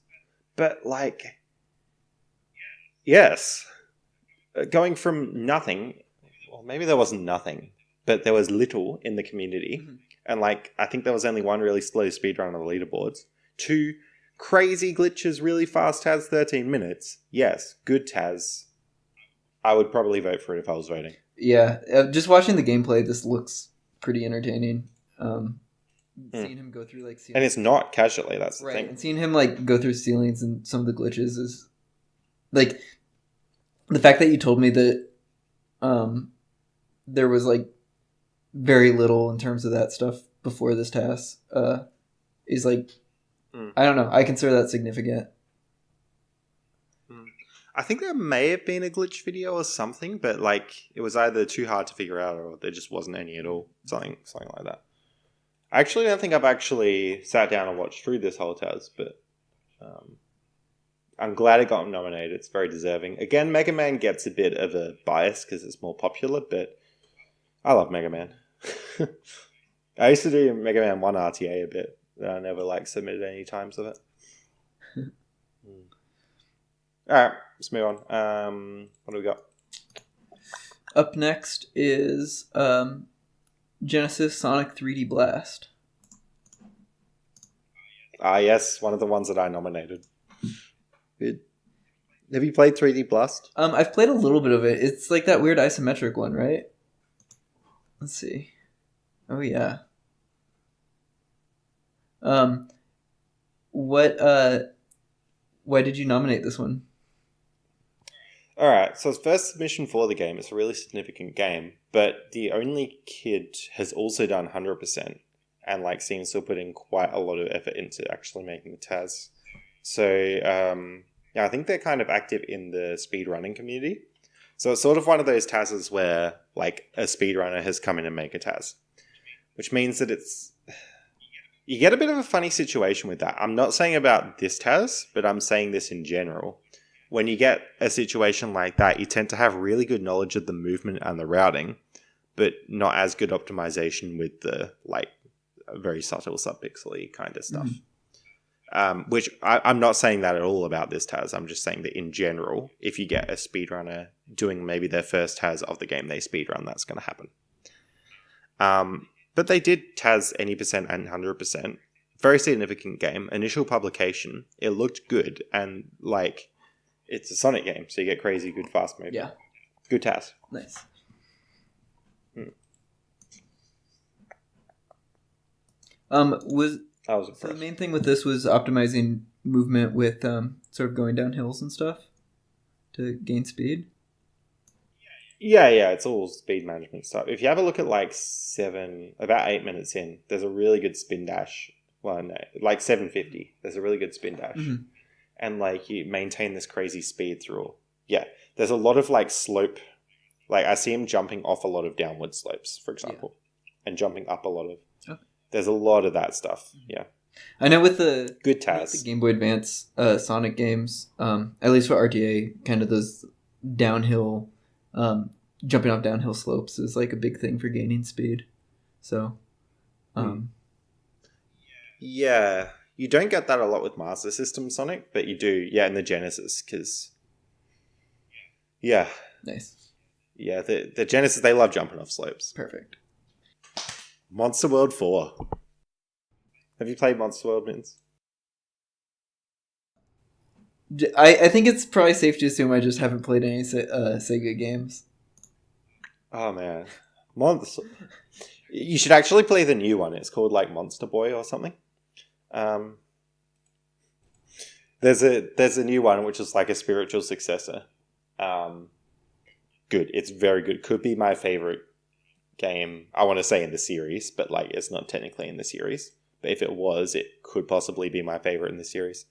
but like, yes, going from nothing. Well, maybe there wasn't nothing, but there was little in the community, and like I think there was only one really slow speedrun on the leaderboards. 2 crazy glitches, really fast TAS, 13 minutes. Yes, good TAS. I would probably vote for it if I was voting. Yeah, just watching the gameplay, this looks pretty entertaining. Seeing him go through like ceilings. And it's not casually, that's the thing. And seeing him like go through ceilings and some of the glitches is like the fact that you told me that there was like very little in terms of that stuff before this TAS is like, I don't know. I consider that significant. I think there may have been a glitch video or something, but like it was either too hard to figure out or there just wasn't any at all. Something like that. I actually don't think I've actually sat down and watched through this whole TAS, but I'm glad it got nominated. It's very deserving. Again, Mega Man gets a bit of a bias because it's more popular, but I love Mega Man. I used to do Mega Man 1 RTA a bit, but I never like submitted any times of it. Alright, let's move on. What do we got? Up next is Genesis Sonic 3D Blast. Yes, one of the ones that I nominated. Good. Have you played 3D Blast? I've played a little bit of it. It's like that weird isometric one, right? Let's see. Oh yeah. Why did you nominate this one? Alright, so its first submission for the game. It's a really significant game, but the only kid has also done 100% and like seems to put in quite a lot of effort into actually making the TAS. So I think they're kind of active in the speedrunning community. So it's sort of one of those TASes where like a speedrunner has come in and make a TAS, which means that you get a bit of a funny situation with that. I'm not saying about this TAS, but I'm saying this in general. When you get a situation like that, you tend to have really good knowledge of the movement and the routing, but not as good optimization with the like very subtle subpixely kind of stuff. Which I'm not saying that at all about this TAS. I'm just saying that in general, if you get a speedrunner doing maybe their first TAS of the game they speedrun, that's going to happen. But they did TAS any percent and 100%. Very significant game. Initial publication. It looked good. And like, it's a Sonic game, so you get crazy good fast movement. Yeah. Good TAS. Nice. I was impressed. So the main thing with this was optimizing movement with sort of going down hills and stuff to gain speed. Yeah, it's all speed management stuff. If you have a look at like about 8 minutes in, there's a really good spin dash. Well, no, like 750. There's a really good spin dash. Mm-hmm. And like you maintain this crazy speed through. Yeah, there's a lot of like slope. Like I see him jumping off a lot of downward slopes, for example, and jumping up a lot of. Okay. There's a lot of that stuff. Yeah, I know with the good TAS, with the Game Boy Advance Sonic games, at least for RTA, kind of those downhill, jumping off downhill slopes is like a big thing for gaining speed. So, yeah. You don't get that a lot with Master System Sonic, but you do, in the Genesis, because, nice. Yeah, the Genesis, they love jumping off slopes. Perfect. Monster World 4. Have you played Monster World, Mittenz? I think it's probably safe to assume I just haven't played any Sega games. Oh, man. You should actually play the new one. It's called, like, Monster Boy or something. There's a new one which is like a spiritual successor. Good. It's very good. Could be my favorite game. I want to say in the series, but like it's not technically in the series. But if it was, it could possibly be my favorite in the series.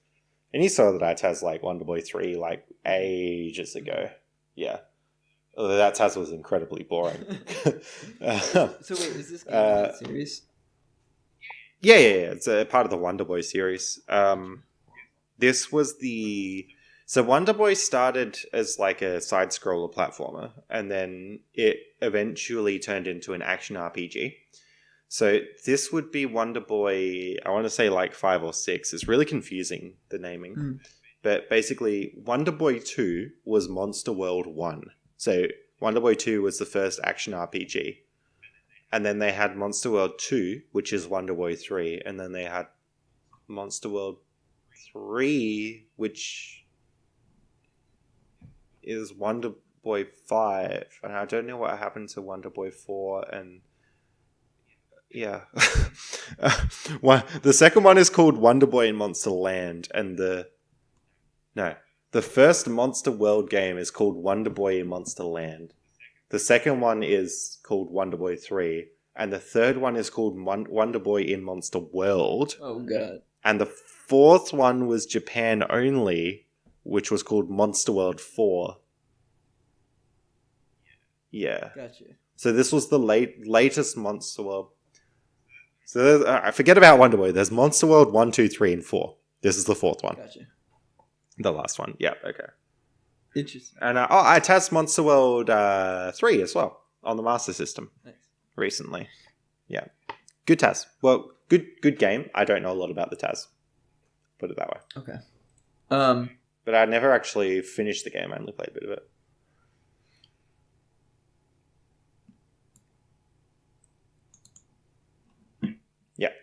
And you saw that I TAS like Wonder Boy 3 like ages ago. Yeah. Although that TAS was incredibly boring. So wait, is this game in the series? Yeah. It's a part of the Wonder Boy series. This was So Wonder Boy started as like a side-scroller platformer, and then it eventually turned into an action RPG. So this would be Wonder Boy, I want to say like 5 or 6. It's really confusing, the naming. But basically, Wonder Boy 2 was Monster World 1. So Wonder Boy 2 was the first action RPG. And then they had Monster World 2, which is Wonder Boy 3. And then they had Monster World 3, which is Wonder Boy 5. And I don't know what happened to Wonder Boy 4 and... Yeah. The second one is called Wonder Boy in Monster Land, and the first Monster World game is called Wonder Boy in Monster Land. The second one is called Wonder Boy 3, and the third one is called Wonder Boy in Monster World. Oh god. And the fourth one was Japan only, which was called Monster World 4. Yeah. Gotcha. So this was the latest Monster World. So I forget about Wonder Boy. There's Monster World 1, 2, 3, and 4. This is the fourth one. Gotcha. The last one. Yeah, okay. Interesting. And I tested Monster World 3 as well on the Master System recently. Yeah. Good TAS. Well, good game. I don't know a lot about the TAS. Put it that way. Okay. But I never actually finished the game. I only played a bit of it. Yeah.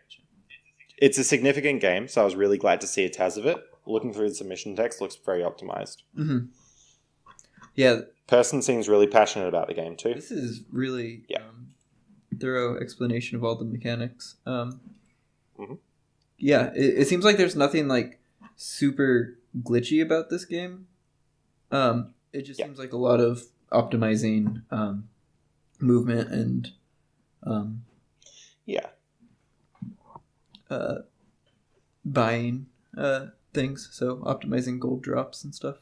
It's a significant game, so I was really glad to see a TAS of it. Looking through the submission text, looks very optimized. Mm-hmm. Yeah. Person seems really passionate about the game too. This is really thorough explanation of all the mechanics. Yeah, it seems like there's nothing like super glitchy about this game. It just seems like a lot of optimizing movement and buying things, so optimizing gold drops and stuff.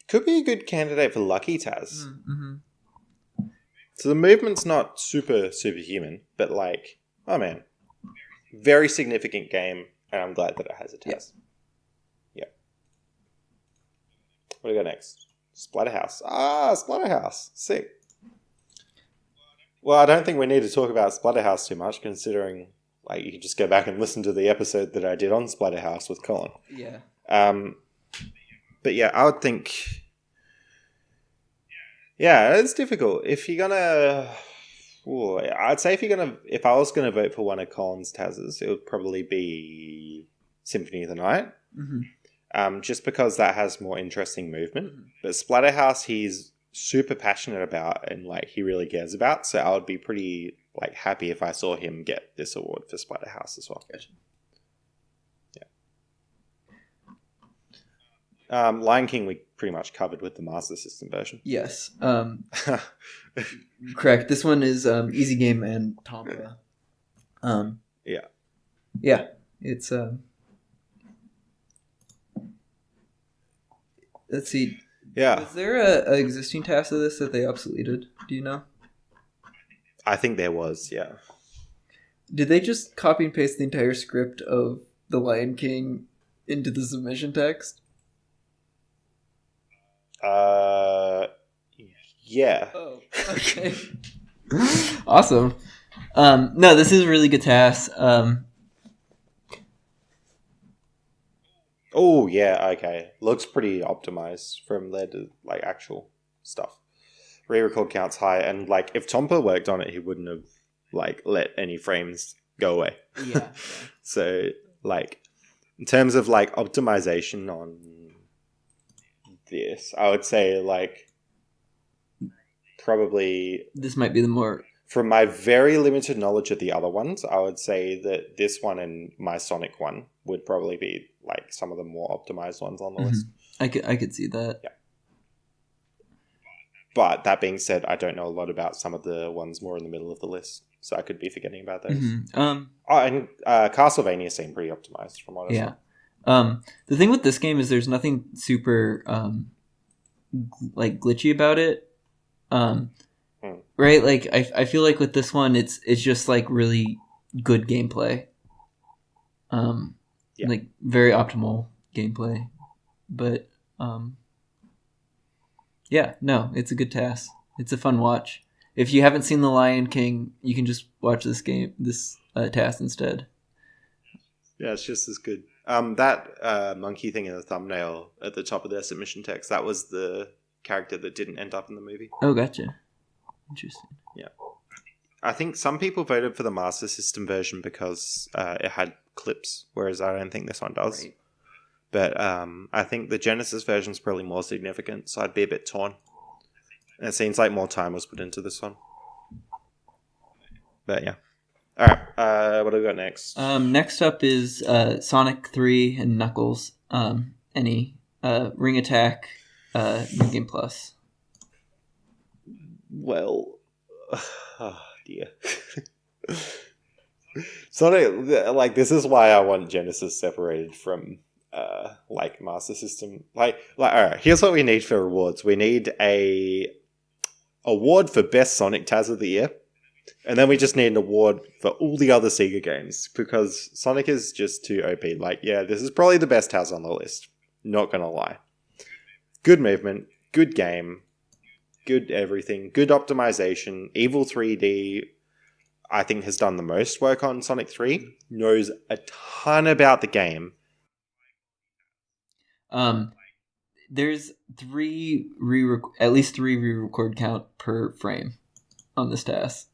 Could be a good candidate for Lucky TAS. Mm-hmm. So the movement's not superhuman, but like, oh man, very significant game, and I'm glad that it has a TAS. Yeah. What do we got next? Splatterhouse. Splatterhouse. Sick. Well, I don't think we need to talk about Splatterhouse too much, considering like you can just go back and listen to the episode that I did on Splatterhouse with Colin. Yeah. But yeah, I would think. Yeah, it's difficult. If you're gonna, I'd say if I was gonna vote for one of Colin's TASers, it would probably be Symphony of the Night. Mm-hmm. Just because that has more interesting movement. Mm-hmm. But Splatterhouse, he's super passionate about and like he really cares about. So I would be pretty like happy if I saw him get this award for Splatterhouse as well. Gotcha. Lion King we pretty much covered with the Master System version. Yes. Correct. This one is Easy Game and Tomba. Yeah. Yeah. It's let's see. Yeah. Was there a existing TAS of this that they obsoleted? Do you know? I think there was, yeah. Did they just copy and paste the entire script of The Lion King into the submission text? Yeah. Oh, okay. Awesome. No, this is a really good TAS. Oh, yeah, okay. Looks pretty optimized from there to, like, actual stuff. Re-record counts high, and, like, if Tompa worked on it, he wouldn't have, like, let any frames go away. Yeah. So, like, in terms of, like, optimization on this, I would say, like, probably... This might be the more... From my very limited knowledge of the other ones, I would say that this one and my Sonic one would probably be like some of the more optimized ones on the list. I could see that. Yeah. But that being said, I don't know a lot about some of the ones more in the middle of the list, so I could be forgetting about those. Mm-hmm. And Castlevania seemed pretty optimized from what I saw. The thing with this game is there's nothing super like glitchy about it. Right, like I feel like with this one, it's just like really good gameplay, like very optimal gameplay, but yeah, no, it's a good TAS. It's a fun watch. If you haven't seen The Lion King, you can just watch this TAS instead. Yeah, it's just as good. That monkey thing in the thumbnail at the top of their submission text, that was the character that didn't end up in the movie. Oh, gotcha. Interesting. Yeah. I think some people voted for the Master System version because it had clips, whereas I don't think this one does. Right. But I think the Genesis version is probably more significant, so I'd be a bit torn. And it seems like more time was put into this one. But yeah. All right. What do we got next? Next up is Sonic 3 and Knuckles. Ring Attack, New Game Plus. Well, Oh dear. Sonic, like, this is why I want Genesis separated from like Master System. Like, all right, here's what we need for awards. We need a award for best Sonic TAS of the year, and then we just need an award for all the other Sega games, because Sonic is just too OP. Like, yeah, this is probably the best TAS on the list. Not gonna lie. Good movement, good game, good everything, good optimization. Evil 3D, I think, has done the most work on Sonic 3. Knows a ton about the game. There's at least three re-record count per frame on this TAS.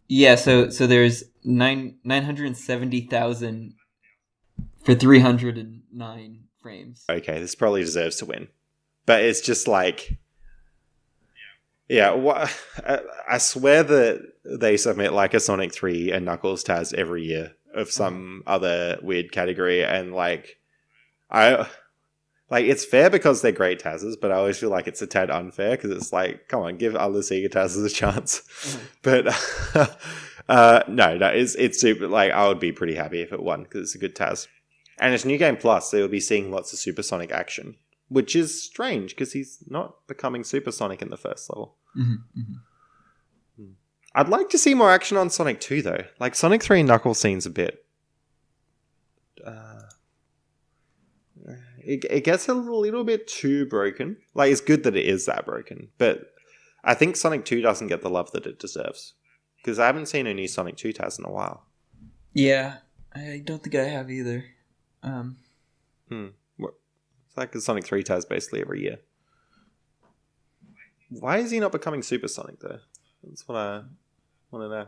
Yeah, so there's 970,000 for 309 frames. Okay, this probably deserves to win. But it's just like... Yeah, I swear that they submit like a Sonic 3 and Knuckles TAS every year of some other weird category, and like... it's fair because they're great TASers, but I always feel like it's a tad unfair, because it's like, come on, give other Sega TASers a chance. But no, it's super. Like, I would be pretty happy if it won, because it's a good TAS, and it's New Game Plus, so you'll be seeing lots of Supersonic action, which is strange because he's not becoming Supersonic in the first level. I'd like to see more action on Sonic 2 though. Like, Sonic 3 Knuckles scene's a bit. It gets a little bit too broken. Like, it's good that it is that broken, but I think Sonic 2 doesn't get the love that it deserves, because I haven't seen a new Sonic 2 TAS in a while. Yeah, I don't think I have either. It's like a Sonic 3 TAS basically every year. Why is he not becoming Supersonic though? That's what I want to know.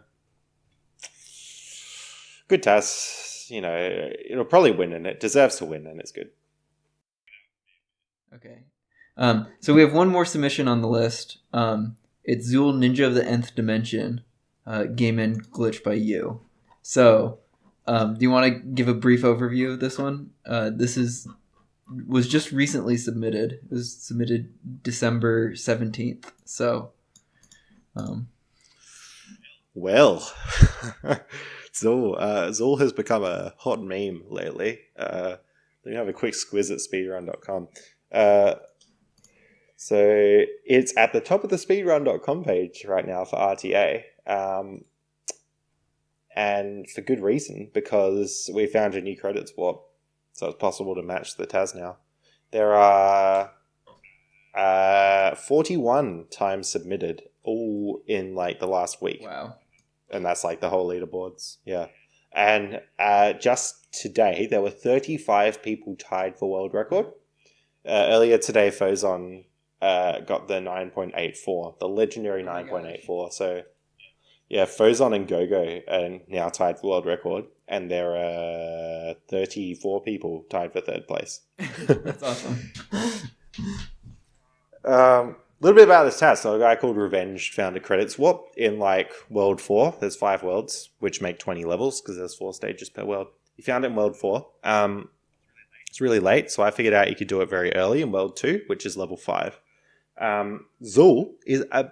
Good TAS, it'll probably win, and it deserves to win, and it's good. Okay. So we have one more submission on the list. It's Zool Ninja of the Nth Dimension, Game End Glitch by You. So, do you want to give a brief overview of this one? This was just recently submitted. It was submitted December 17th. So, well, Zool has become a hot meme lately. Let me have a quick squiz at speedrun.com. So it's at the top of the speedrun.com page right now for RTA. And for good reason, because we found a new credit swap. So it's possible to match the TAS now. There are 41 times submitted, all in like the last week. Wow. And that's like the whole leaderboards. Yeah. And just today, there were 35 people tied for world record. Earlier today, Fozon got the 9.84, the legendary 9.84. So, yeah, Fozon and Gogo are now tied for world record, and there are 34 people tied for third place. That's awesome. A little bit about this TAS. So a guy called Revenge found a credit swap in like World 4. There's 5 worlds, which make 20 levels because there's 4 stages per world. He found it in World 4. It's really late, so I figured out you could do it very early in World 2, which is level 5. Zool is an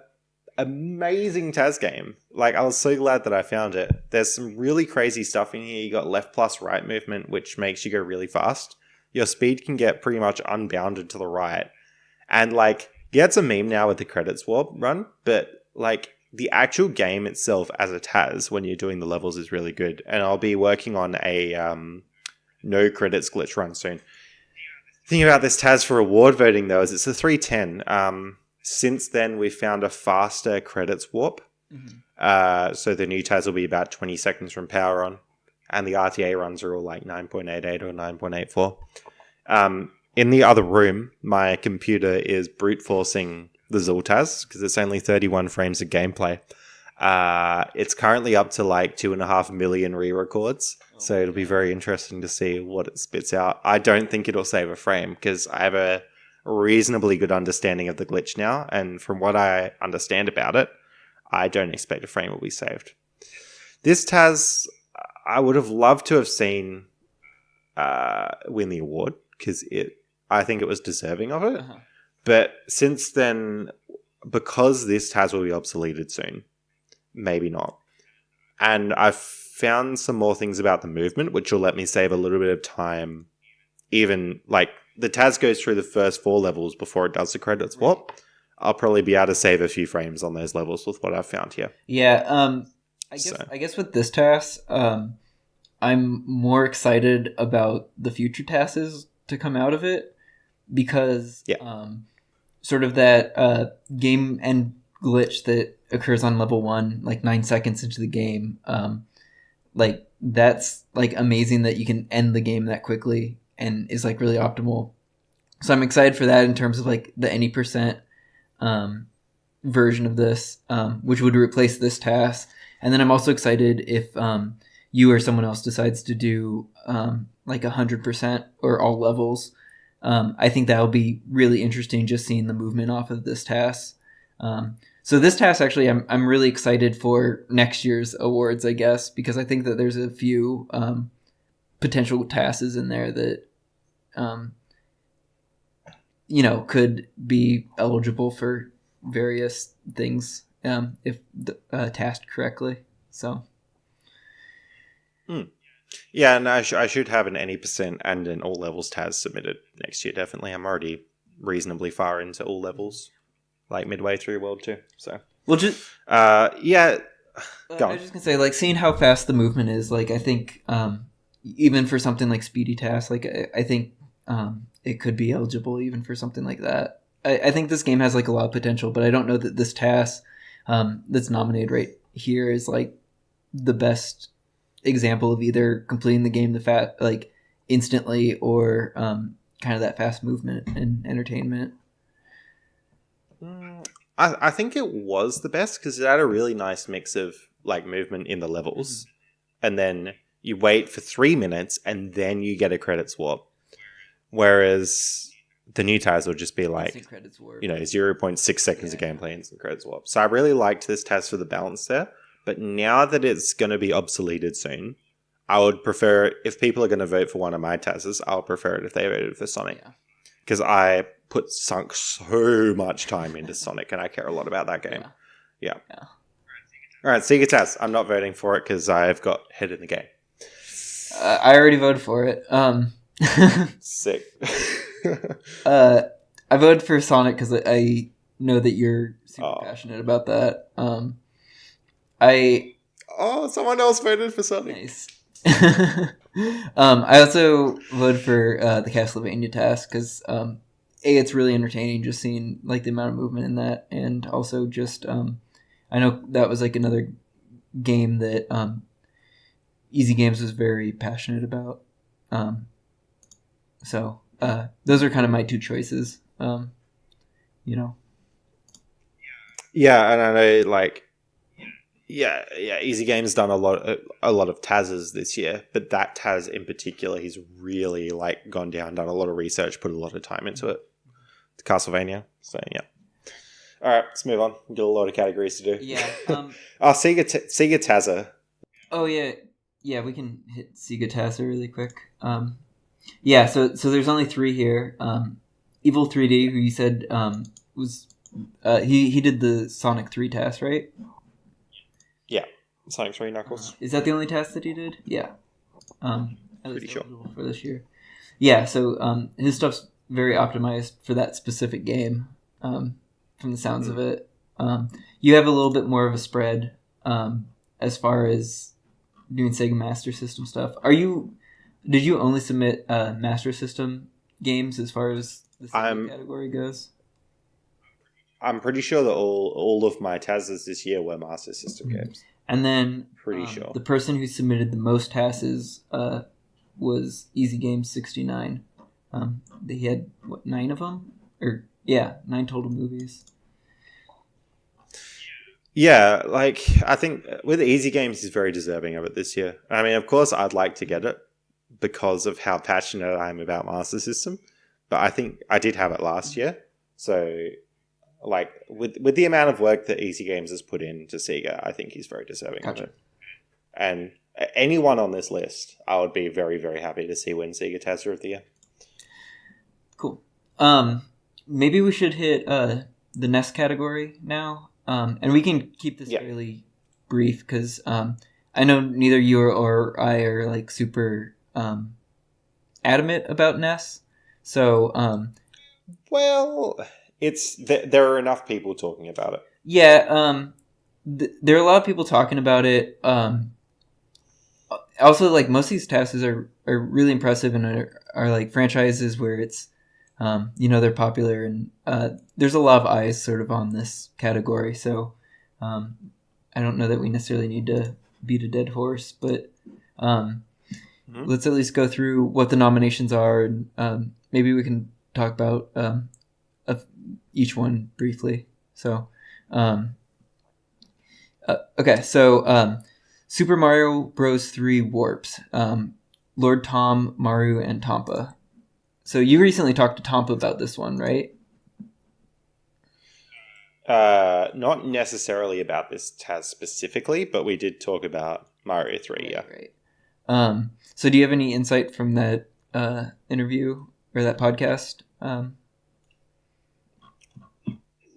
amazing TAS game. Like, I was so glad that I found it. There's some really crazy stuff in here. You got left plus right movement, which makes you go really fast. Your speed can get pretty much unbounded to the right. And, like, yeah, it's a meme now with the credit swap run, but, like, the actual game itself as a TAS when you're doing the levels is really good. And I'll be working on a no credits glitch run soon. The thing about this TAS for award voting, though, is it's a 310. Since then, we've found a faster credits warp. Mm-hmm. So the new TAS will be about 20 seconds from power on. And the RTA runs are all like 9.88 or 9.84. In the other room, my computer is brute forcing the Zool TAS because it's only 31 frames of gameplay. It's currently up to like 2.5 million re-records. So it'll be very interesting to see what it spits out. I don't think it'll save a frame because I have a reasonably good understanding of the glitch now. And from what I understand about it, I don't expect a frame will be saved. This TAS, I would have loved to have seen win the award because I think it was deserving of it. Uh-huh. But since then, because this TAS will be obsoleted soon, maybe not. And I've found some more things about the movement, which will let me save a little bit of time. Even, like, the TAS goes through the first 4 levels before it does the credit swap. I'll probably be able to save a few frames on those levels with what I've found here. Yeah, I guess with this TAS, I'm more excited about the future TASes to come out of it because sort of that game end glitch that occurs on level 1, like 9 seconds into the game, like that's like amazing that you can end the game that quickly and is like really optimal. So I'm excited for that in terms of like the any percent version of this, which would replace this TAS. And then I'm also excited if you or someone else decides to do like 100% or all levels. I think that'll be really interesting just seeing the movement off of this TAS. So this TAS actually I'm really excited for next year's awards, I guess, because I think that there's a few potential TASes in there that could be eligible for various things if tasked correctly. So yeah, and I should have an any percent and an all levels TAS submitted next year. Definitely, I'm already reasonably far into all levels, like midway through World 2. So well, just yeah. I was just gonna say, like, seeing how fast the movement is, like, I think even for something like Speedy TAS, like I think it could be eligible even for something like that. I think this game has like a lot of potential, but I don't know that this TAS that's nominated right here is like the best example of either completing the game like instantly or kind of that fast movement and entertainment. I think it was the best because it had a really nice mix of like movement in the levels, and then you wait for 3 minutes and then you get a credit swap. Whereas the new TAS will just be like, 0.6 seconds of gameplay and some credit swap. So I really liked this TAS for the balance there. But now that it's going to be obsoleted soon, I would prefer, if people are going to vote for one of my TASes, I'll prefer it if they voted for Sonic. Because I sunk so much time into Sonic and I care a lot about that game. Yeah. All right, Sega TAS. I'm not voting for it because I've got head in the game. I already voted for it. Sick. I voted for Sonic because I know that you're super passionate about that. Someone else voted for Sonic. Nice. I also voted for the Castlevania TAS because it's really entertaining just seeing like the amount of movement in that, and also just I know that was like another game that Easy Games was very passionate about. So those are kind of my two choices. Yeah, and I know like. Yeah, Easy Games done a lot of TASers this year, but that TAS in particular, he's really like gone down, done a lot of research, put a lot of time into it. It's Castlevania, so yeah. All right, let's move on. We've got a lot of categories to do. Yeah. Sega TASer. Oh yeah. We can hit Sega TASer really quick. Yeah. So there's only 3 here. Evil 3D, who you said was he did the Sonic 3 TAS, right? Yeah, Sonic 3 Knuckles. Is that the only TAS that he did? Yeah. Pretty sure. For this year. Yeah, so his stuff's very optimized for that specific game, from the sounds of it. You have a little bit more of a spread as far as doing Sega Master System stuff. Did you only submit Master System games as far as the Sega category goes? I'm pretty sure that all of my TASes this year were Master System games. And then pretty sure the person who submitted the most TASes was Easy Games 69. He had 9 of them? 9 total movies. Yeah, like I think with Easy Games, he's very deserving of it this year. I mean, of course, I'd like to get it because of how passionate I am about Master System, but I think I did have it last year, so. Like, with the amount of work that Easy Games has put into Sega, I think he's very deserving of it. And anyone on this list, I would be very, very happy to see win Sega TASer of the year. Cool. Maybe we should hit the NES category now, and we can keep this fairly brief because I know neither you or I are like super adamant about NES. So well, there are enough people talking about it. Yeah, there are a lot of people talking about it. Also, like most of these tasks are really impressive and are like franchises where it's they're popular and there's a lot of eyes sort of on this category. So I don't know that we necessarily need to beat a dead horse, but let's at least go through what the nominations are and maybe we can talk about each one briefly. So okay, so Super Mario Bros. 3 Warps, Lord Tom, Maru, and Tompa. So you recently talked to Tompa about this one, right? Not necessarily about this TAS specifically, but we did talk about Mario 3, Right. So do you have any insight from that interview or that podcast?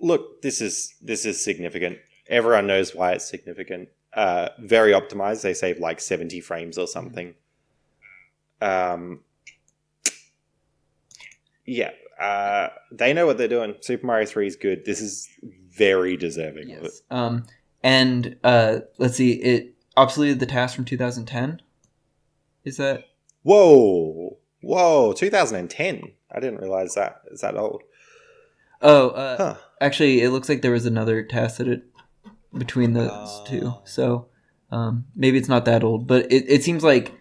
Look, this is significant. Everyone knows why it's significant. Very optimized. They save like 70 frames or something. They know what they're doing. Super Mario 3 is good. This is very deserving of it. And let's see, it obsoleted the task from 2010. Is that? Whoa, 2010. I didn't realize that. Is that old? Oh, actually, it looks like there was another task that between those two. So maybe it's not that old, but it seems like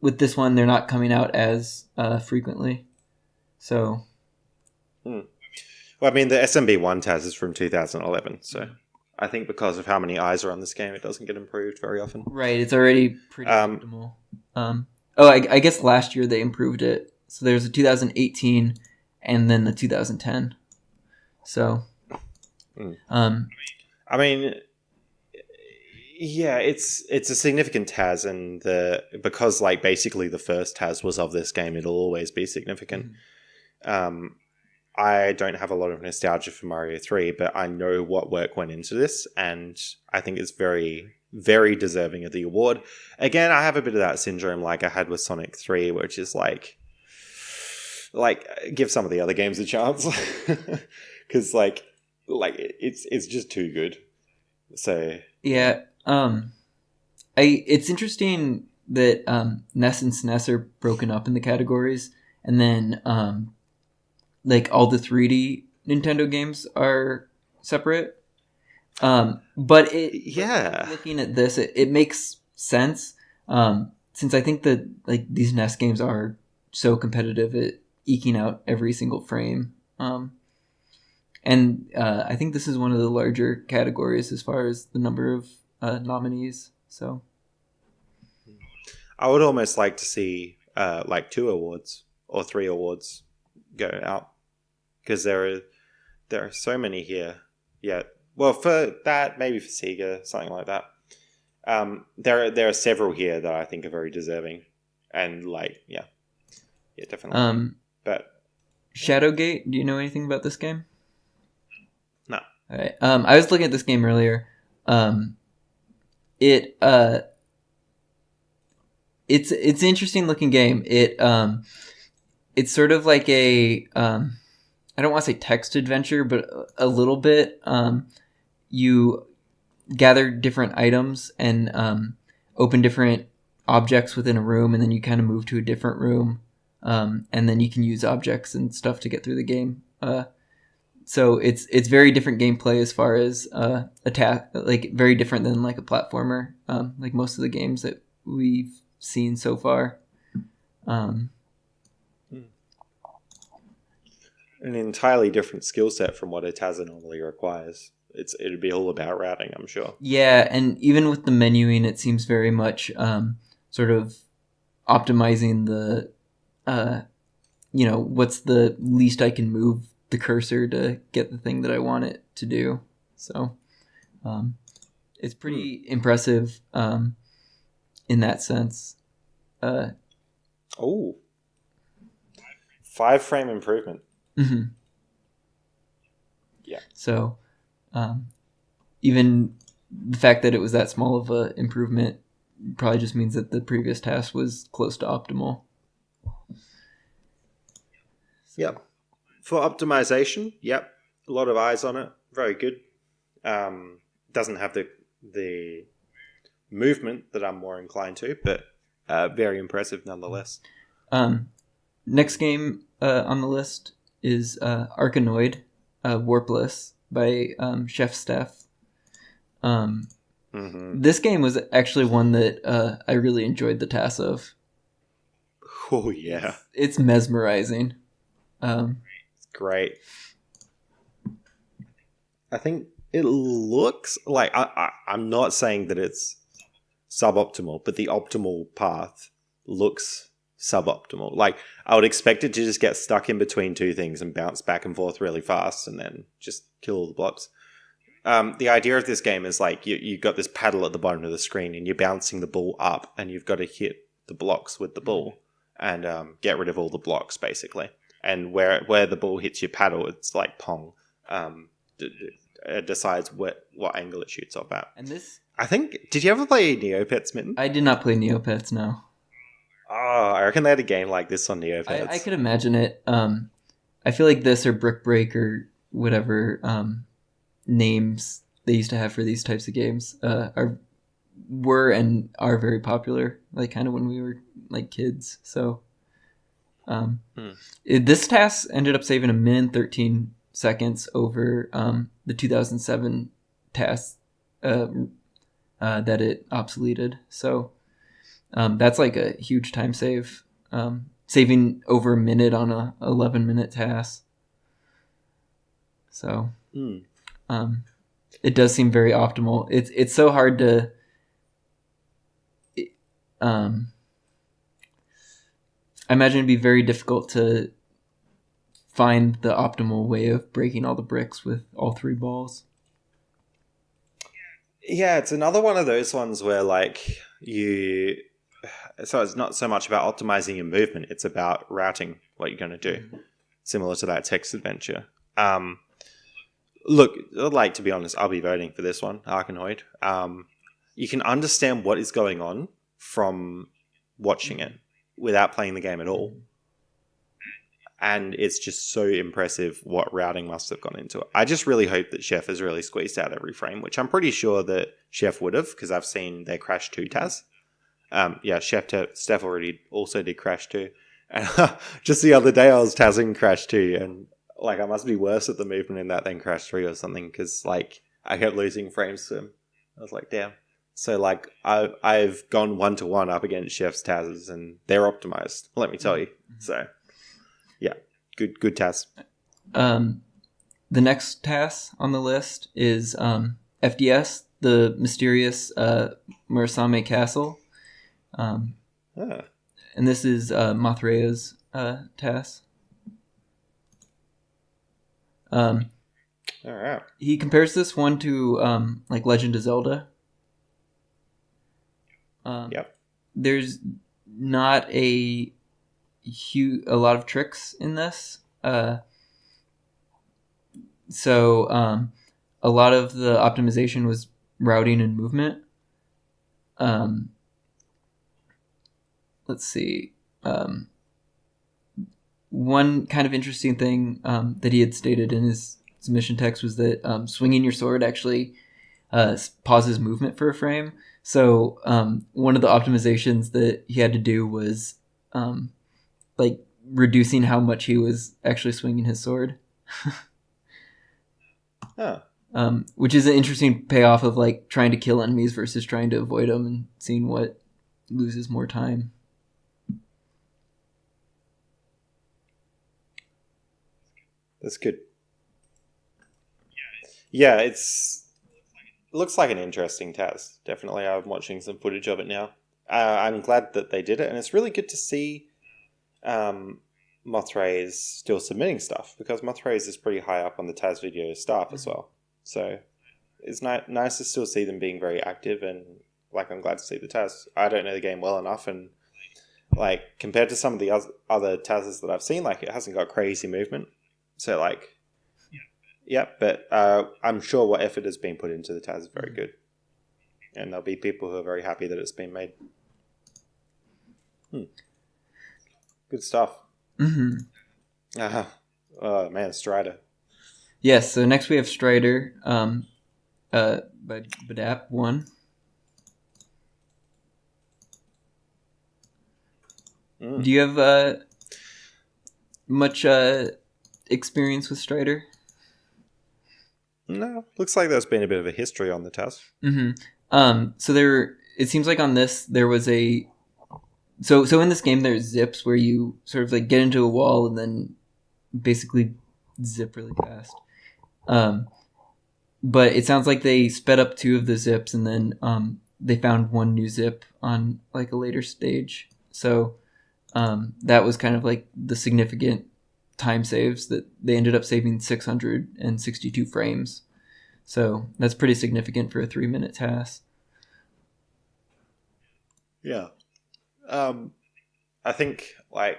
with this one, they're not coming out as frequently. So. Well, I mean, the SMB1 TAS is from 2011, so I think because of how many eyes are on this game, it doesn't get improved very often. Right, it's already pretty optimal. I guess last year they improved it. So there's a 2018 and then the 2010. So, I mean, yeah, it's a significant TAS, and because like basically the first TAS was of this game, it'll always be significant. I don't have a lot of nostalgia for Mario 3, but I know what work went into this, and I think it's very, very deserving of the award. Again, I have a bit of that syndrome like I had with Sonic 3, which is like give some of the other games a chance, because like it's just too good. So yeah, it's interesting that NES and SNES are broken up in the categories, and then like all the 3D Nintendo games are separate. But looking at this, it makes sense since I think that like these NES games are so competitive at eking out every single frame. And I think this is one of the larger categories as far as the number of nominees. So I would almost like to see like 2 awards or 3 awards go out, because there are so many here. Yeah, well, for that, maybe for Sega, something like that. There are several here that I think are very deserving, and like yeah, definitely. But Shadowgate, do you know anything about this game? No. All right. I was looking at this game earlier. It's an interesting looking game. It's sort of like a I don't want to say text adventure, but a little bit. You gather different items and open different objects within a room, and then you kind of move to a different room, and then you can use objects and stuff to get through the game. So it's very different gameplay as far as attack, like very different than like a platformer, like most of the games that we've seen so far. An entirely different skill set from what a TASer normally requires. It'd be all about routing, I'm sure. Yeah, and even with the menuing, it seems very much sort of optimizing the, what's the least I can move the cursor to get the thing that I want it to do. So it's pretty impressive in that sense. 5 frame improvement. Mm-hmm. Yeah. So even the fact that it was that small of a improvement probably just means that the previous TAS was close to optimal. Yep. For optimization, yep, a lot of eyes on it. Very good. Doesn't have the movement that I'm more inclined to, but very impressive nonetheless. Next game on the list is Arkanoid Warpless by Chef Steph. This game was actually one that I really enjoyed the TAS of. Oh, yeah. It's mesmerizing. It's great. I think it looks like... I'm not saying that it's suboptimal, but the optimal path looks suboptimal. Like, I would expect it to just get stuck in between two things and bounce back and forth really fast and then just kill all the blocks. The idea of this game is like you've got this paddle at the bottom of the screen and you're bouncing the ball up and you've got to hit the blocks with the ball and get rid of all the blocks, basically. And where the ball hits your paddle, it's like Pong. It decides what angle it shoots off at. And this... I think... Did you ever play Neopets, Mitten? I did not play Neopets, no. Oh, I reckon they had a game like this on Neopets. I could imagine it. I feel like this or Brick Break or whatever names they used to have for these types of games were and are very popular, like kind of when we were like kids. So this TAS ended up saving 1:13 seconds over the 2007 TAS that it obsoleted. So that's like a huge time save, saving over a minute on a 11-minute TAS. So it does seem very optimal. It's so hard to I imagine it'd be very difficult to find the optimal way of breaking all the bricks with all three balls. Yeah, it's another one of those ones where like so it's not so much about optimizing your movement, it's about routing what you're going to do. Similar to that text adventure. Look, like, to be honest, I'll be voting for this one, Arkanoid. You can understand what is going on from watching it without playing the game at all. And it's just so impressive what routing must have gone into it. I just really hope that Chef has really squeezed out every frame, which I'm pretty sure that Chef would have, because I've seen their Crash 2 TAS. Steph already also did Crash 2. And just the other day I was TASing Crash 2, and like I must be worse at the movement in that than Crash 3 or something, because like I kept losing frames to him. I was like, damn. So like I've gone 1-to-1 up against Chef's TASs, and they're optimized, let me tell you. So yeah, good TAS. The next TAS on the list is FDS, the mysterious Murasame Castle. And this is Mothraya's TAS. All right. He compares this one to like Legend of Zelda. Yep. There's not a lot of tricks in this. So a lot of the optimization was routing and movement. Let's see. One kind of interesting thing that he had stated in his submission text was that swinging your sword actually pauses movement for a frame. So one of the optimizations that he had to do was like reducing how much he was actually swinging his sword. Which is an interesting payoff of like trying to kill enemies versus trying to avoid them and seeing what loses more time. That's good. Yeah, it looks like an interesting TAS. Definitely, I'm watching some footage of it now. I'm glad that they did it, and it's really good to see Mothray is still submitting stuff, because Mothray is pretty high up on the TASvideos staff as well. So it's nice to still see them being very active, and like I'm glad to see the TAS. I don't know the game well enough, and like compared to some of the other TASs that I've seen, like it hasn't got crazy movement. So like Yep, but I'm sure what effort has been put into the TAS is very good. And there'll be people who are very happy that it's been made. Good stuff. Mm-hmm. Oh, man, Strider. Yes, so next we have Strider by BDAP 1. Do you have much experience with Strider? No, looks like there's been a bit of a history on the TAS. Mm-hmm. So it seems like on this there was so in this game there's zips where you sort of like get into a wall and then basically zip really fast. But it sounds like they sped up 2 of the zips and then they found 1 new zip on like a later stage. So that was kind of like the significant time saves that they ended up saving 662 frames. So that's pretty significant for a 3-minute task. Yeah. I think, I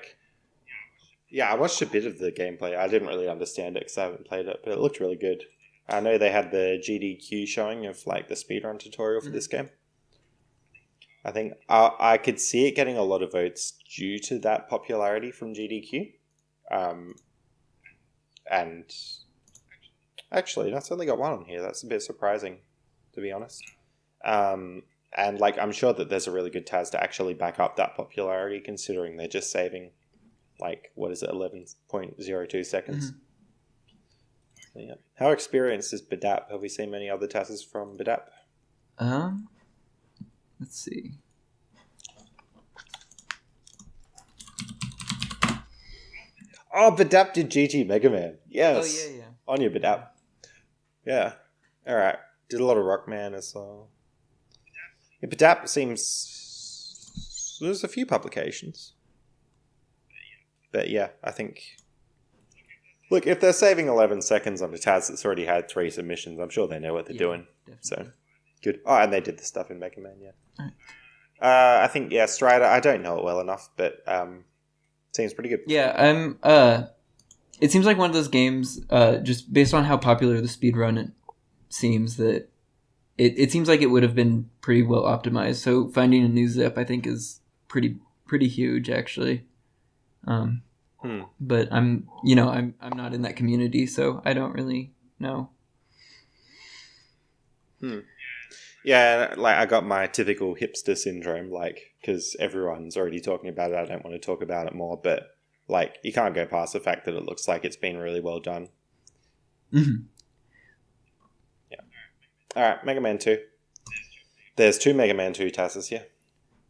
watched a bit of the gameplay. I didn't really understand it because I haven't played it, but it looked really good. I know they had the GDQ showing of the speedrun tutorial for this game. I think I could see it getting a lot of votes due to that popularity from GDQ. And actually, that's only got 1 on here. That's a bit surprising, to be honest. And I'm sure that there's a really good TAS to actually back up that popularity, considering they're just saving 11.02 seconds. So, yeah. How experienced is BDAP? Have we seen many other TASes from BDAP? Let's see. Oh, BDAP did GT Mega Man. Yes. Oh, yeah. On your BDAP. Yeah. All right. Did a lot of Rockman as well. Yeah, BDAP seems... There's a few publications. But yeah, I think... Look, if they're saving 11 seconds on a TAS that's already had 3 submissions, I'm sure they know what they're doing. Definitely. So, good. Oh, and they did the stuff in Mega Man, yeah. Right. I think, Strider, I don't know it well enough, but seems pretty good. Yeah, it seems like one of those games, just based on how popular the speedrun seems, that it seems like it would have been pretty well optimized. So finding a new zip, I think, is pretty huge, actually. But I'm not in that community, so I don't really know. Yeah, I got my typical hipster syndrome, because everyone's already talking about it. I don't want to talk about it more, but you can't go past the fact that it looks like it's been really well done. Mm-hmm. Yeah. All right, Mega Man 2. There's 2 Mega Man 2 TASes here.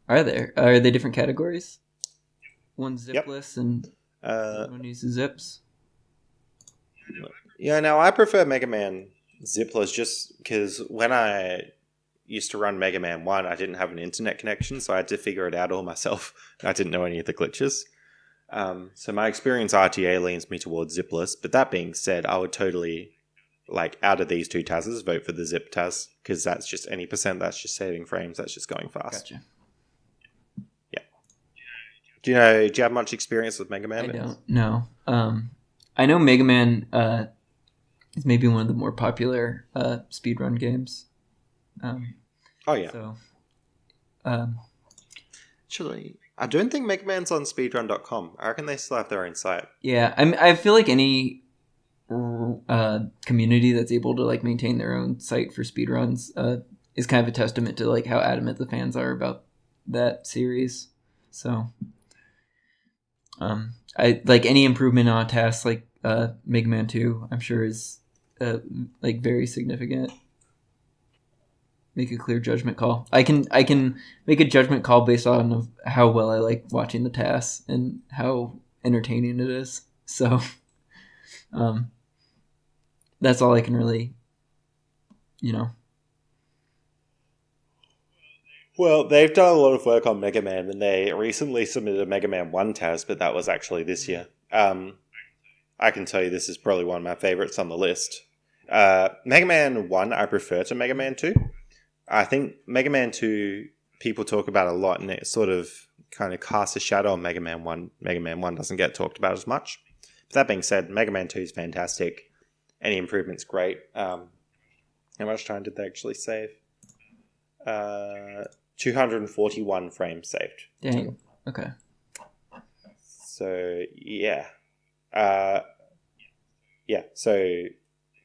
Are there? Are they different categories? One zipless and one uses zips? Yeah, no, I prefer Mega Man zipless just because when I used to run Mega Man 1, I didn't have an internet connection, so I had to figure it out all myself. I didn't know any of the glitches. So my experience RTA leans me towards zipless, but that being said, I would totally, out of these 2 TASes, vote for the zip TAS, because that's just any percent, that's just saving frames, that's just going fast. Gotcha. Yeah. Do you have much experience with Mega Man? I don't, no. I know Mega Man is maybe one of the more popular speedrun games. Oh, yeah. So, actually, I don't think Mega Man's on speedrun.com. I reckon they still have their own site. Yeah, I feel like any community that's able to maintain their own site for speedruns is kind of a testament to how adamant the fans are about that series. So, I any improvement on a task like Mega Man 2, I'm sure is very significant. Make a clear judgment call. I can make a judgment call based on how well I like watching the TAS and how entertaining it is. So, that's all I can really, Well, they've done a lot of work on Mega Man, and they recently submitted a Mega Man 1 TAS, but that was actually this year. I can tell you this is probably one of my favorites on the list. Mega Man 1 I prefer to Mega Man 2. I think Mega Man 2 people talk about a lot, and it sort of kind of casts a shadow on Mega Man 1. Mega Man 1 doesn't get talked about as much. But that being said, Mega Man 2 is fantastic. Any improvement's great. How much time did they actually save? 241 frames saved. Dang. Okay. So, yeah. So,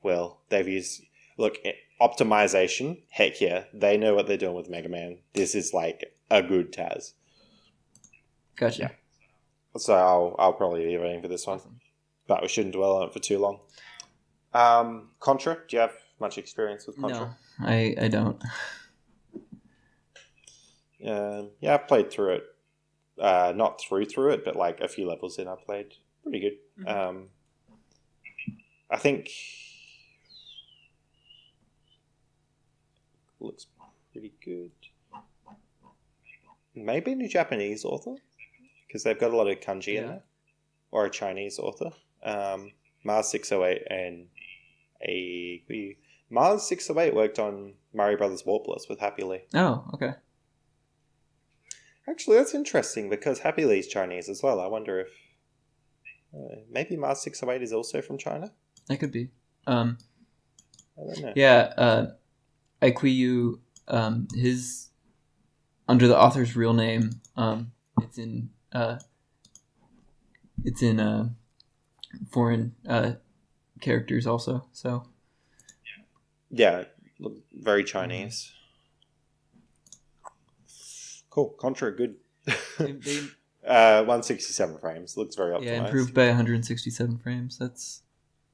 well, they've used... Look, optimization, heck yeah. They know what they're doing with Mega Man. This is like a good TAS. Gotcha. Yeah. So I'll probably be voting for this one. Awesome. But we shouldn't dwell on it for too long. Contra, do you have much experience with Contra? No, I don't. Yeah, I played through it. Not through it, but like a few levels in I played. Pretty good. Mm-hmm. I think looks pretty good. Maybe a new Japanese author, because they've got a lot of kanji in there. Or a Chinese author. Mars 608 and Mars 608 worked on Mario Brothers Warblers with Happy Lee. Oh, okay. Actually, that's interesting because Happy Lee's Chinese as well. I wonder if maybe Mars 608 is also from China? That could be. I don't know. Yeah, Ikuyu, his under the author's real name, it's in foreign characters also. So yeah, very Chinese. Cool, Contra, good. they 167 frames, looks very optimized. Yeah, improved by 167 frames. That's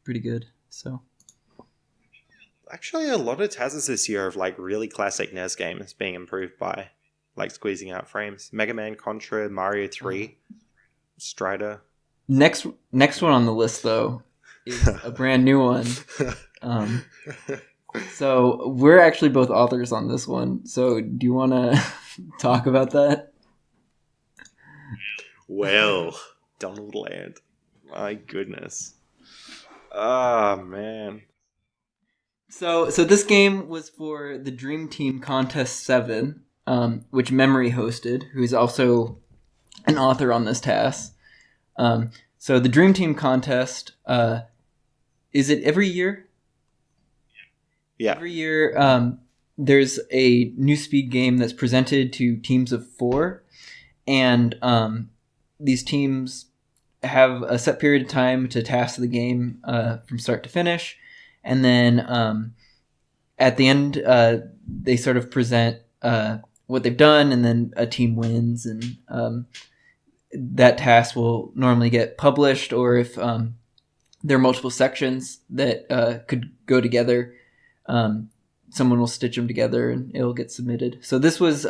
pretty good. So actually, a lot of TASs this year of like really classic NES games being improved by like squeezing out frames. Mega Man, Contra, Mario 3, Strider. Next one on the list though is a brand new one. So we're actually both authors on this one. So do you want to talk about that? Well, Donald Land. My goodness. Oh, man. So this game was for the Dream Team Contest 7, which Memory hosted, who's also an author on this TAS. So the Dream Team Contest, is it every year? Yeah. Every year, there's a new speed game that's presented to teams of 4, and these teams have a set period of time to task the game from start to finish, and then at the end, they sort of present what they've done, and then a team wins, and that task will normally get published, or if there are multiple sections that could go together, someone will stitch them together and it'll get submitted. So this was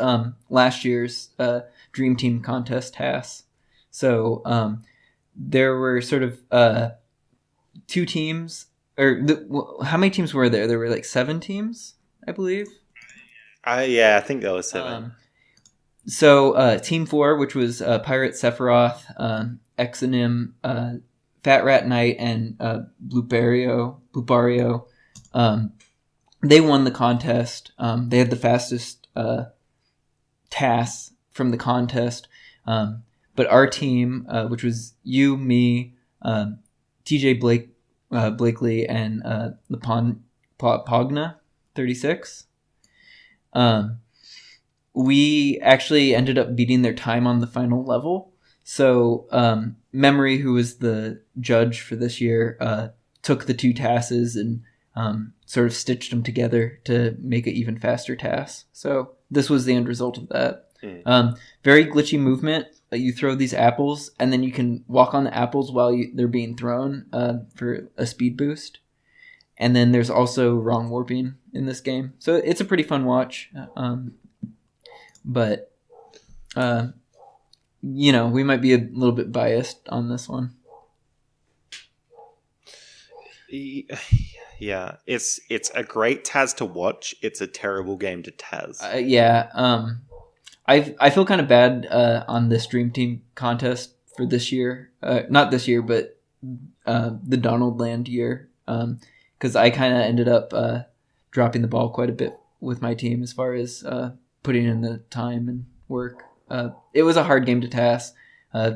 last year's Dream Team Contest TAS. So there were sort of 2 teams, or how many teams were there? There were like 7 teams, I believe. Yeah, I think there was 7. So Team 4, which was Pirate Sephiroth, Exonym, Fat Rat Knight, and Bluebario, they won the contest. They had the fastest TAS from the contest. But our team, which was you, me, TJ Blakely, and Pogna 36, we actually ended up beating their time on the final level. So Memory, who was the judge for this year, took the 2 TASes and sort of stitched them together to make an even faster TAS. So this was the end result of that. Very glitchy movement. You throw these apples, and then you can walk on the apples while they're being thrown for a speed boost. And then there's also wrong warping in this game. So it's a pretty fun watch. But, we might be a little bit biased on this one. Yeah, it's a great TAS to watch. It's a terrible game to TAS. I feel kind of bad on this Dream Team contest for this year. Not this year, but the Donald Land year. Because I kind of ended up dropping the ball quite a bit with my team as far as putting in the time and work. It was a hard game to TAS.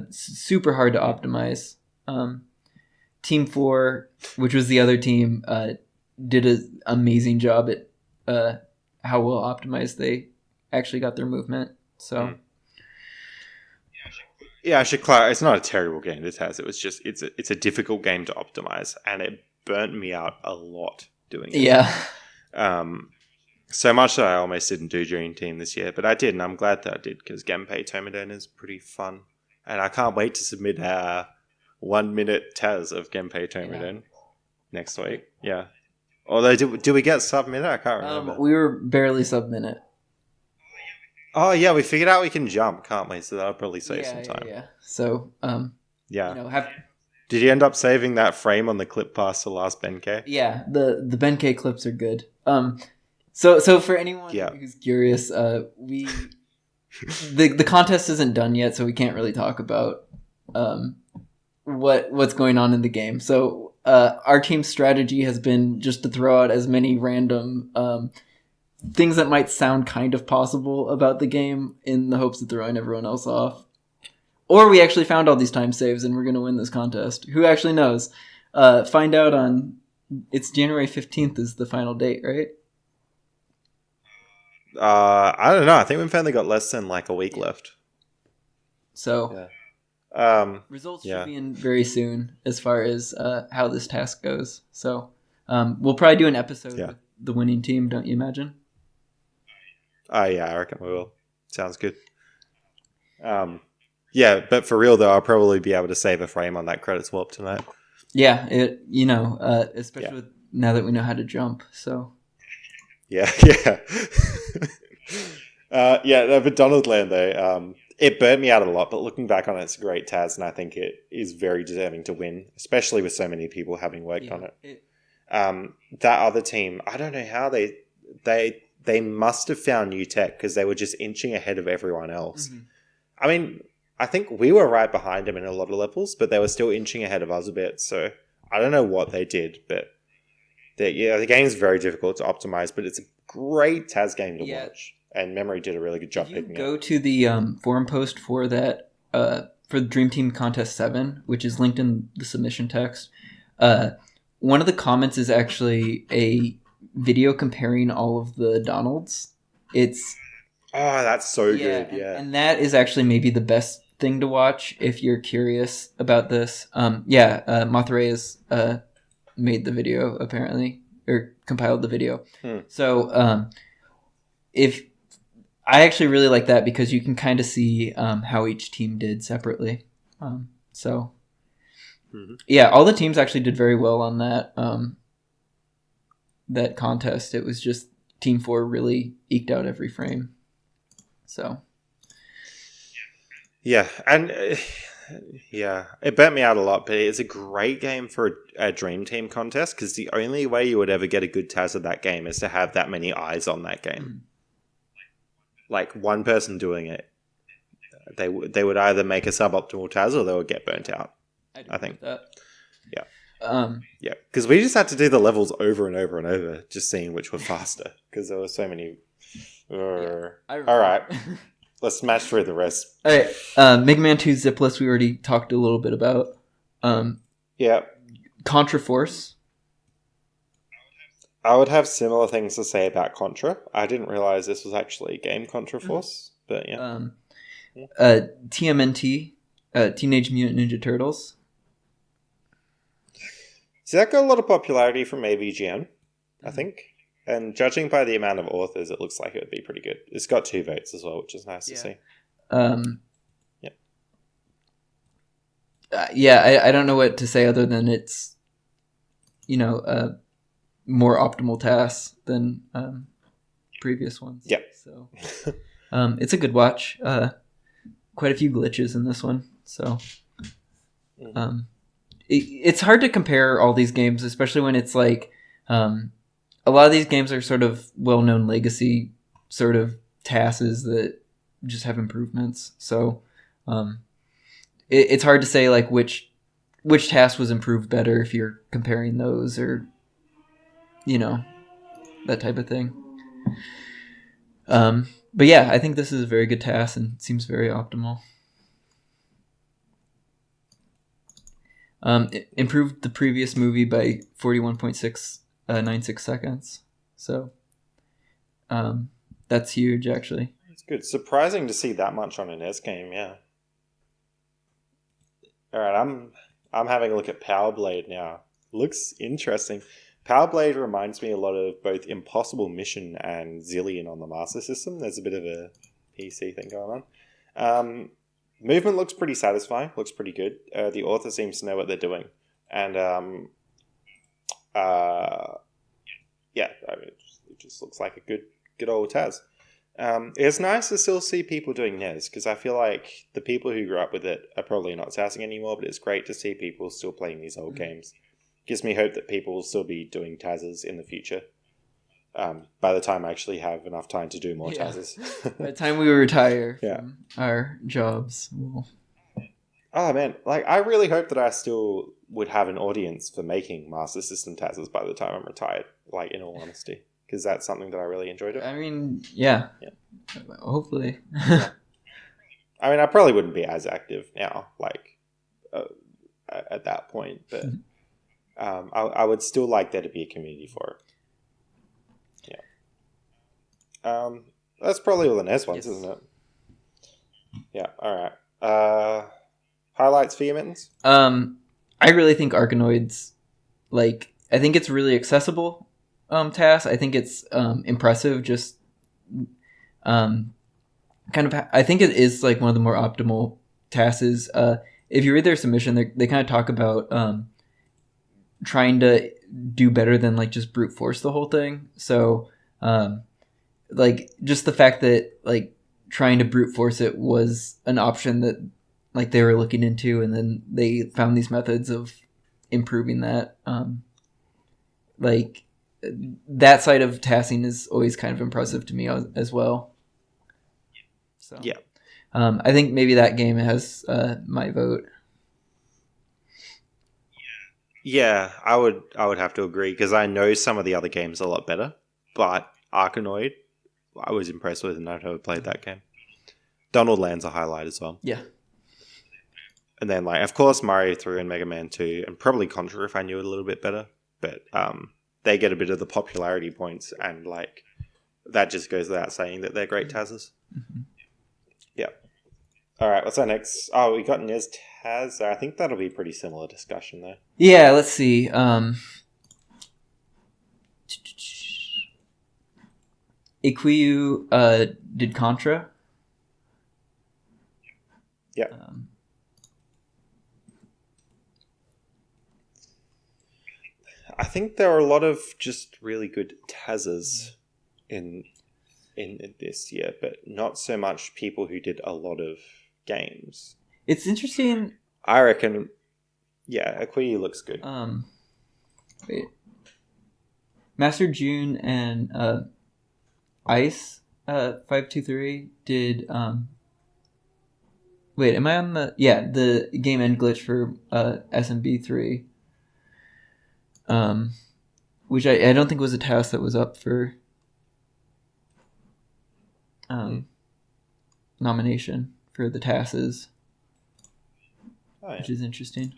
Super hard to optimize. Team 4, which was the other team, did an amazing job at how well optimized they actually got their movement. So, yeah, I should clarify. It's not a terrible game to test. It was just it's a difficult game to optimize, and it burnt me out a lot doing it. Yeah. So much that I almost didn't do Dream Team this year, but I did, and I'm glad that I did because Gameboy TASer is pretty fun, and I can't wait to submit a 1-minute TAS of Gameboy TASer next week. Yeah. Although, do we get sub-minute? I can't remember. We were barely sub-minute. Oh yeah, we figured out we can jump, can't we? So that'll probably save some time. Yeah. So, yeah. Did you end up saving that frame on the clip past the last Benkei? Yeah, the Benkei clips are good. So for anyone who's curious, the contest isn't done yet, so we can't really talk about what's going on in the game. So our team's strategy has been just to throw out as many random things that might sound kind of possible about the game in the hopes of throwing everyone else off. Or we actually found all these time saves and we're going to win this contest. Who actually knows? Find out on... It's January 15th is the final date, right? I don't know. I think we've only got less than like a week left. So... results should be in very soon as far as how this task goes. So we'll probably do an episode with the winning team, don't you imagine? Yeah, I reckon we will. Sounds good. Yeah, but for real though, I'll probably be able to save a frame on that credit swap tonight. Yeah, especially with, now that we know how to jump. So yeah. No, but Donald Land though, it burnt me out a lot. But looking back on it, it's a great TAS, and I think it is very deserving to win, especially with so many people having worked on it. That other team, I don't know how they must have found new tech because they were just inching ahead of everyone else. Mm-hmm. I mean, I think we were right behind them in a lot of levels, but they were still inching ahead of us a bit. So I don't know what they did, but the game is very difficult to optimize, but it's a great TAS game to watch. And Memory did a really good job picking it. Go to the forum post for that for the Dream Team Contest 7, which is linked in the submission text. One of the comments is actually a video comparing all of the Donalds. It's that's so good. And that is actually maybe the best thing to watch if you're curious about this. Mothray has made the video apparently, or compiled the video. So if I actually really like that because you can kind of see how each team did separately. All the teams actually did very well on that contest. It was just Team 4 really eked out every frame. So it burnt me out a lot, but it's a great game for a Dream Team contest because the only way you would ever get a good TAS of that game is to have that many eyes on that game. Like one person doing it, they would either make a suboptimal TAS or they would get burnt out. I think that. Because we just had to do the levels over and over and over, just seeing which were faster because there were so many. All right, let's smash through the rest. All right, Mega Man 2 Zipless we already talked a little bit about. Contra Force. I would have similar things to say about Contra. I didn't realize this was actually a game, Contra Force, but TMNT, Teenage Mutant Ninja Turtles. So that got a lot of popularity from AVGN, I think. And judging by the amount of authors, it looks like it would be pretty good. It's got 2 votes as well, which is nice to see. I don't know what to say other than it's, more optimal TAS than previous ones. Yeah. So it's a good watch. Quite a few glitches in this one. So it's hard to compare all these games, especially when it's like a lot of these games are sort of well-known legacy sort of TASes that just have improvements. So it's hard to say like which TAS was improved better if you're comparing those or that type of thing. But yeah, I think this is a very good TAS and seems very optimal. Improved the previous movie by 41.696 seconds. So that's huge, actually. It's good. Surprising to see that much on an NES game, yeah. All right, I'm having a look at Power Blade now. Looks interesting. Power Blade reminds me a lot of both Impossible Mission and Zillion on the Master System. There's a bit of a PC thing going on. Movement looks pretty satisfying. Looks pretty good. The author seems to know what they're doing, and yeah, I mean, it just looks like a good old TAS. It's nice to still see people doing NES, because I feel like the people who grew up with it are probably not TASing anymore, but it's great to see people still playing these old games. Gives me hope that people will still be doing TASers in the future. By the time I actually have enough time to do more TASers. By the time we retire from our jobs. Oh man, like I really hope that I still would have an audience for making Master System TASers by the time I'm retired, like in all honesty. Because that's something that I really enjoyed. I mean, yeah. Hopefully. Yeah. I mean, I probably wouldn't be as active now, like at that point, but I would still like there to be a community for it. Yeah. That's probably all the NES ones, isn't it? Yeah. All right. Highlights for you, Mittens? I really think Arkanoid's, like, I think it's really accessible. TAS. I think it's impressive. Just kind of. I think it is like one of the more optimal TASes. If you read their submission, they kind of talk about trying to do better than like just brute force the whole thing. So, like just the fact that like trying to brute force it was an option that like they were looking into, and then they found these methods of improving that. Like. That side of TASing is always kind of impressive to me as well. So yeah, I think maybe that game has my vote. Yeah, I would have to agree, because I know some of the other games a lot better, but Arkanoid, I was impressed with, and I've never played that game. Donald Land's a highlight as well. Yeah. And then, like, of course, Mario 3 and Mega Man 2, and probably Contra if I knew it a little bit better, but they get a bit of the popularity points, and like that just goes without saying that they're great TASers. Mm-hmm. Yeah. All right, what's our next? Oh, we got NES TASer. I think that'll be a pretty similar discussion though. Yeah, let's see. Iquiu did Contra. Yeah. I think there are a lot of just really good TASers in this year, but not so much people who did a lot of games. It's interesting. I reckon, yeah, Iquiu looks good. Wait. Master June and Ice 523 did. Wait, am I on the game end glitch for SMB3? Which I don't think was a task that was up for nomination for the TASes, which is interesting.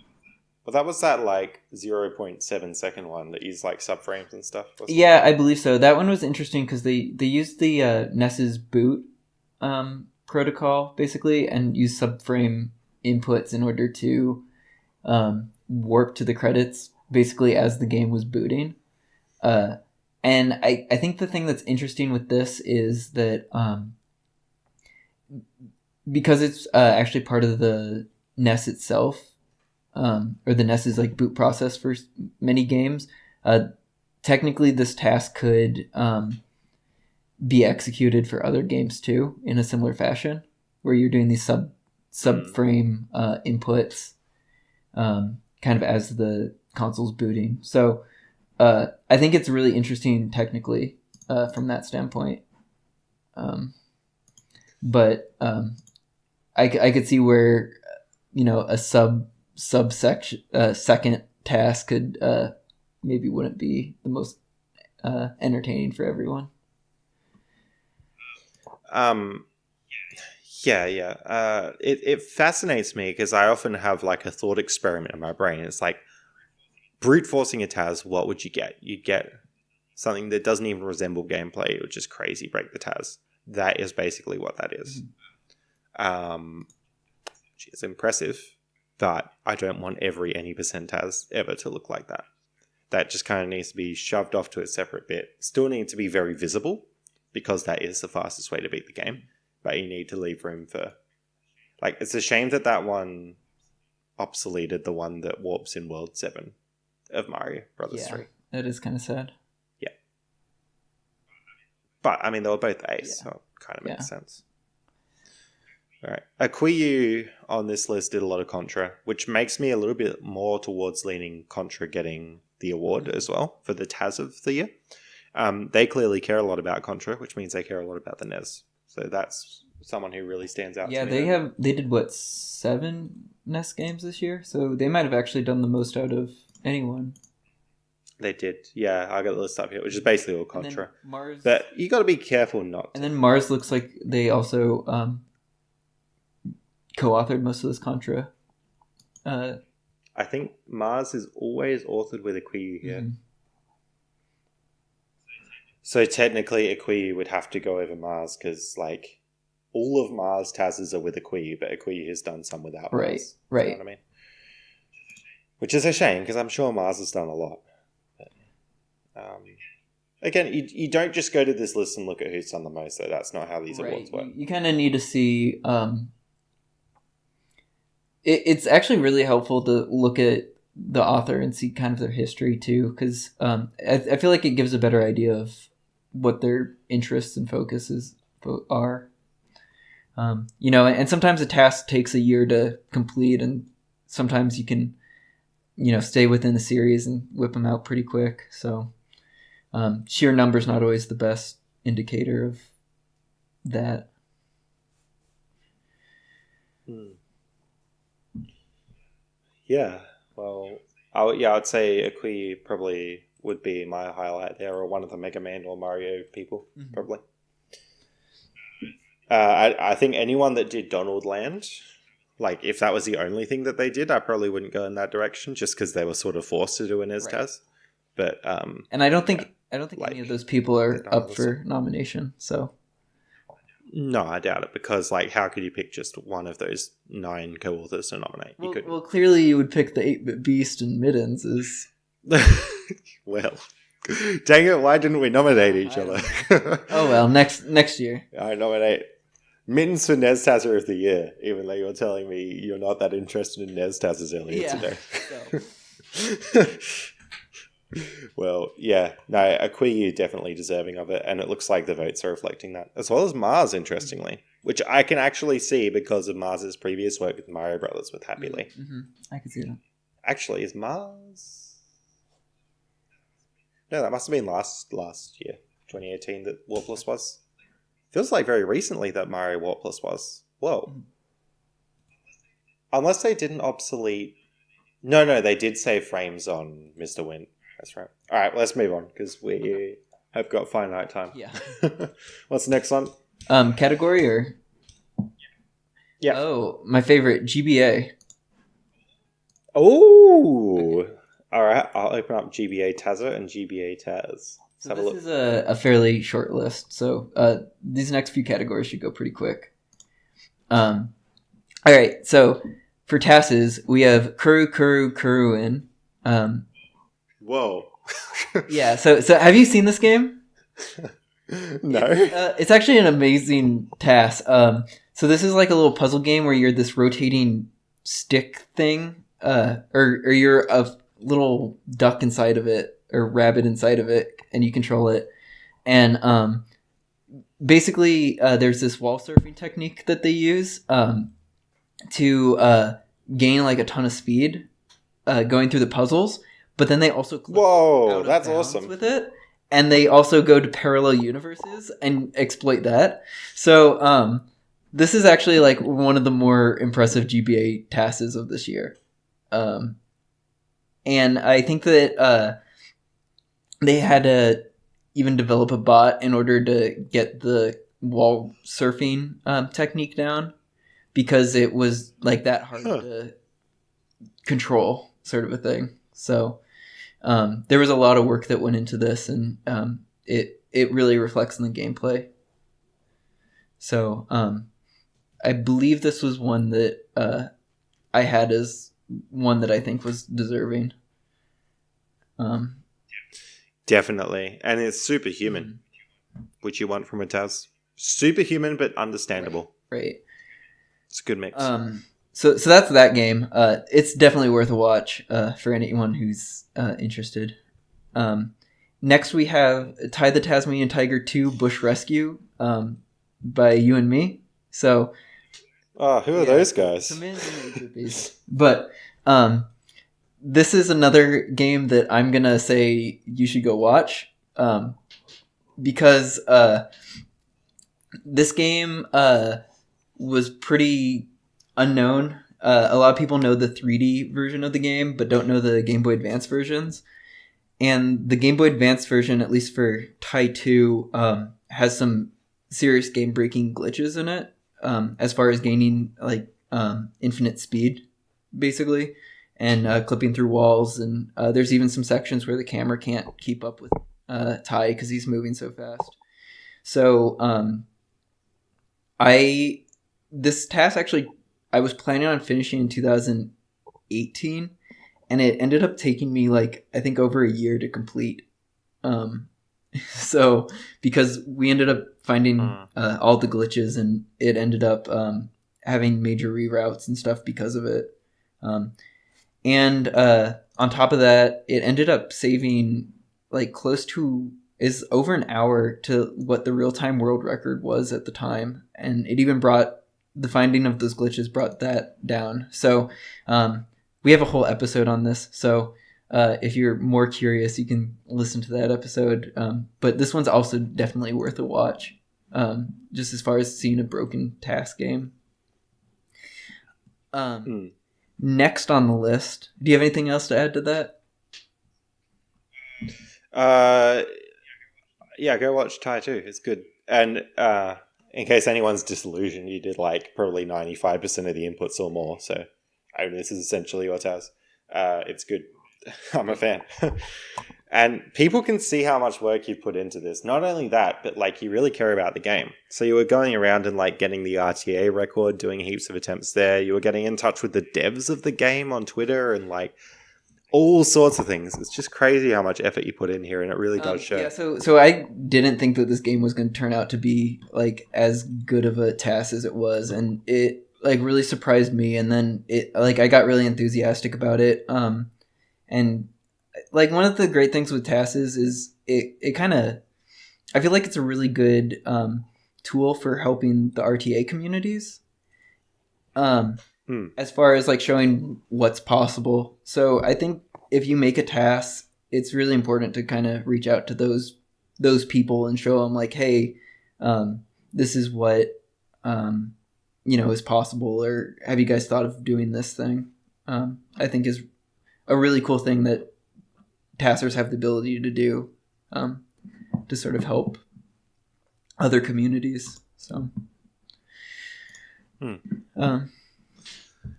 Well, that was that like 0.7 second one that used like subframes and stuff. Yeah, I believe so. That one was interesting because they used the NES's boot protocol basically, and used subframe inputs in order to warp to the credits basically as the game was booting. And I think the thing that's interesting with this is that because it's actually part of the NES itself, or the NES's like boot process for many games, technically this task could be executed for other games too in a similar fashion, where you're doing these subframe inputs kind of as the console's booting. So I think it's really interesting technically from that standpoint. But I could see where a second task could maybe wouldn't be the most entertaining for everyone. Yeah. It fascinates me because I often have like a thought experiment in my brain. It's like brute forcing a TAS. What would you get? You'd get something that doesn't even resemble gameplay, which is crazy. Break the TAS. That is basically what that is. Which is impressive, but I don't want every any percent TAS ever to look like that. That just kind of needs to be shoved off to a separate bit. Still need to be very visible because that is the fastest way to beat the game. But you need to leave room for... Like, it's a shame that that one obsoleted the one that warps in World 7 of Mario Brothers 3. That is kind of sad. Yeah. But, I mean, they were both Ace, so it kind of makes sense. Alright. Akuyu on this list did a lot of Contra, which makes me a little bit more towards leaning Contra getting the award as well for the TAS of the year. They clearly care a lot about Contra, which means they care a lot about the NES. So that's someone who really stands out. Yeah, to me they did what, 7 NES games this year, so they might have actually done the most out of anyone. They did, yeah. I got the list up here, which is basically all Contra. Mars, but you got to be careful not to. And then Mars looks like they also co-authored most of this Contra. I think Mars is always authored with Akuyu here. Mm-hmm. So technically, Akuyu would have to go over Mars because, like, all of Mars TASs are with Akuyu, but Akuyu has done some without Mars. Right. You know what I mean? Which is a shame because I'm sure Mars has done a lot. But, again, you don't just go to this list and look at who's done the most, though. That's not how these awards work. You kind of need to see... It's actually really helpful to look at the author and see kind of their history, too, because I feel like it gives a better idea of what their interests and focuses are. And sometimes a task takes a year to complete, and sometimes you can, stay within the series and whip them out pretty quick. So sheer number's not always the best indicator of that. Yeah, well, I'd say Akuyu probably would be my highlight there, or one of the Mega Man or Mario people, probably. I think anyone that did Donald Land, like, if that was the only thing that they did, I probably wouldn't go in that direction, just because they were sort of forced to do an NES TAS. But and I don't think any of those people are up for nomination. So no, I doubt it, because like, how could you pick just one of those 9 co-authors to nominate? Well, clearly you would pick the 8-Bit Beast and Mittenz as... Well, dang it! Why didn't we nominate each other? Oh well, next year. I nominate Mittenz for NES TASer of the year, even though you're telling me you're not that interested in NES TASers earlier today. Well, yeah, no, Akuyu definitely deserving of it, and it looks like the votes are reflecting that, as well as Mars, interestingly, which I can actually see because of Mars's previous work with Mario Brothers with Happy Lee. Mm-hmm. I can see that. Actually, is Mars? No, that must have been last year, 2018, that Warpless was. Feels like very recently that Mario Warpless was. Whoa. Mm-hmm. Unless they didn't obsolete... No, they did save frames on Mr. Wind. That's right. All right, let's move on because we have got finite time. Yeah. What's the next one? Category or? Yeah. Oh, my favorite, GBA. Oh. Okay. All right, I'll open up GBA TASer and GBA TAS. So this is a fairly short list, so these next few categories should go pretty quick. All right, so for TASes, we have Kuruin. Whoa. Yeah, so have you seen this game? No. It's actually an amazing TAS. So this is like a little puzzle game where you're this rotating stick thing, or you're a little duck inside of it, or rabbit inside of it, and you control it. And basically, there's this wall surfing technique that they use to gain like a ton of speed going through the puzzles. But then they also whoa, that's awesome with it, and they also go to parallel universes and exploit that. So this is actually like one of the more impressive GBA TASes of this year, and I think that they had to even develop a bot in order to get the wall surfing technique down because it was like that hard to control, sort of a thing. So there was a lot of work that went into this, and it really reflects in the gameplay. So I believe this was one that I had as one that I think was deserving. Definitely. And it's superhuman, which you want from a TAS. Superhuman, but understandable. Right. It's a good mix. So that's that game. It's definitely worth a watch for anyone who's interested. Next we have Ty the Tasmanian Tiger 2 Bush Rescue by you and me. So who are those guys? But this is another game that I'm going to say you should go watch because this game was pretty unknown. A lot of people know the 3D version of the game, but don't know the Game Boy Advance versions. And the Game Boy Advance version, at least for Ty 2, has some serious game-breaking glitches in it, as far as gaining like infinite speed, basically, and clipping through walls. And there's even some sections where the camera can't keep up with Ty because he's moving so fast. So this task actually, I was planning on finishing in 2018, and it ended up taking me like I think over a year to complete. So because we ended up finding all the glitches, and it ended up having major reroutes and stuff because of it. And on top of that, it ended up saving like close to is over an hour to what the real-time world record was at the time, and it even brought the finding of those glitches brought that down. So we have a whole episode on this, so if you're more curious, you can listen to that episode. But this one's also definitely worth a watch, just as far as seeing a broken task game. Next on the list, do you have anything else to add to that? Yeah, go watch Ty 2. It's good. And in case anyone's disillusioned, you did like probably 95% of the inputs or more. So this is essentially your TAS. It's good. I'm a fan. And people can see how much work you put into this. Not only that, but like you really care about the game. So you were going around and like getting the RTA record, doing heaps of attempts there. You were getting in touch with the devs of the game on Twitter and like all sorts of things. It's just crazy how much effort you put in here, and it really does show. Yeah, so I didn't think that this game was going to turn out to be like as good of a TAS as it was, and it like really surprised me. And then it like I got really enthusiastic about it. And like one of the great things with TASes is it kind of, I feel like it's a really good tool for helping the RTA communities. As far as like showing what's possible. So I think if you make a TAS, it's really important to kind of reach out to those people and show them like, hey, this is what is possible, or have you guys thought of doing this thing? I think is a really cool thing that TASers have the ability to do, to sort of help other communities. So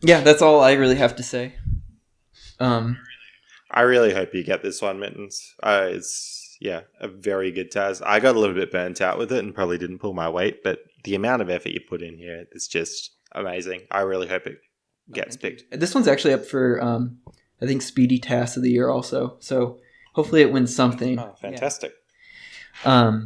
yeah, that's all I really have to say. I really hope you get this one, Mittenz. It's a very good TAS. I got a little bit burnt out with it and probably didn't pull my weight, but the amount of effort you put in here is just amazing. I really hope it gets picked. This one's actually up for I think Speedy TAS of the year also. So hopefully it wins something. Oh, fantastic. Yeah.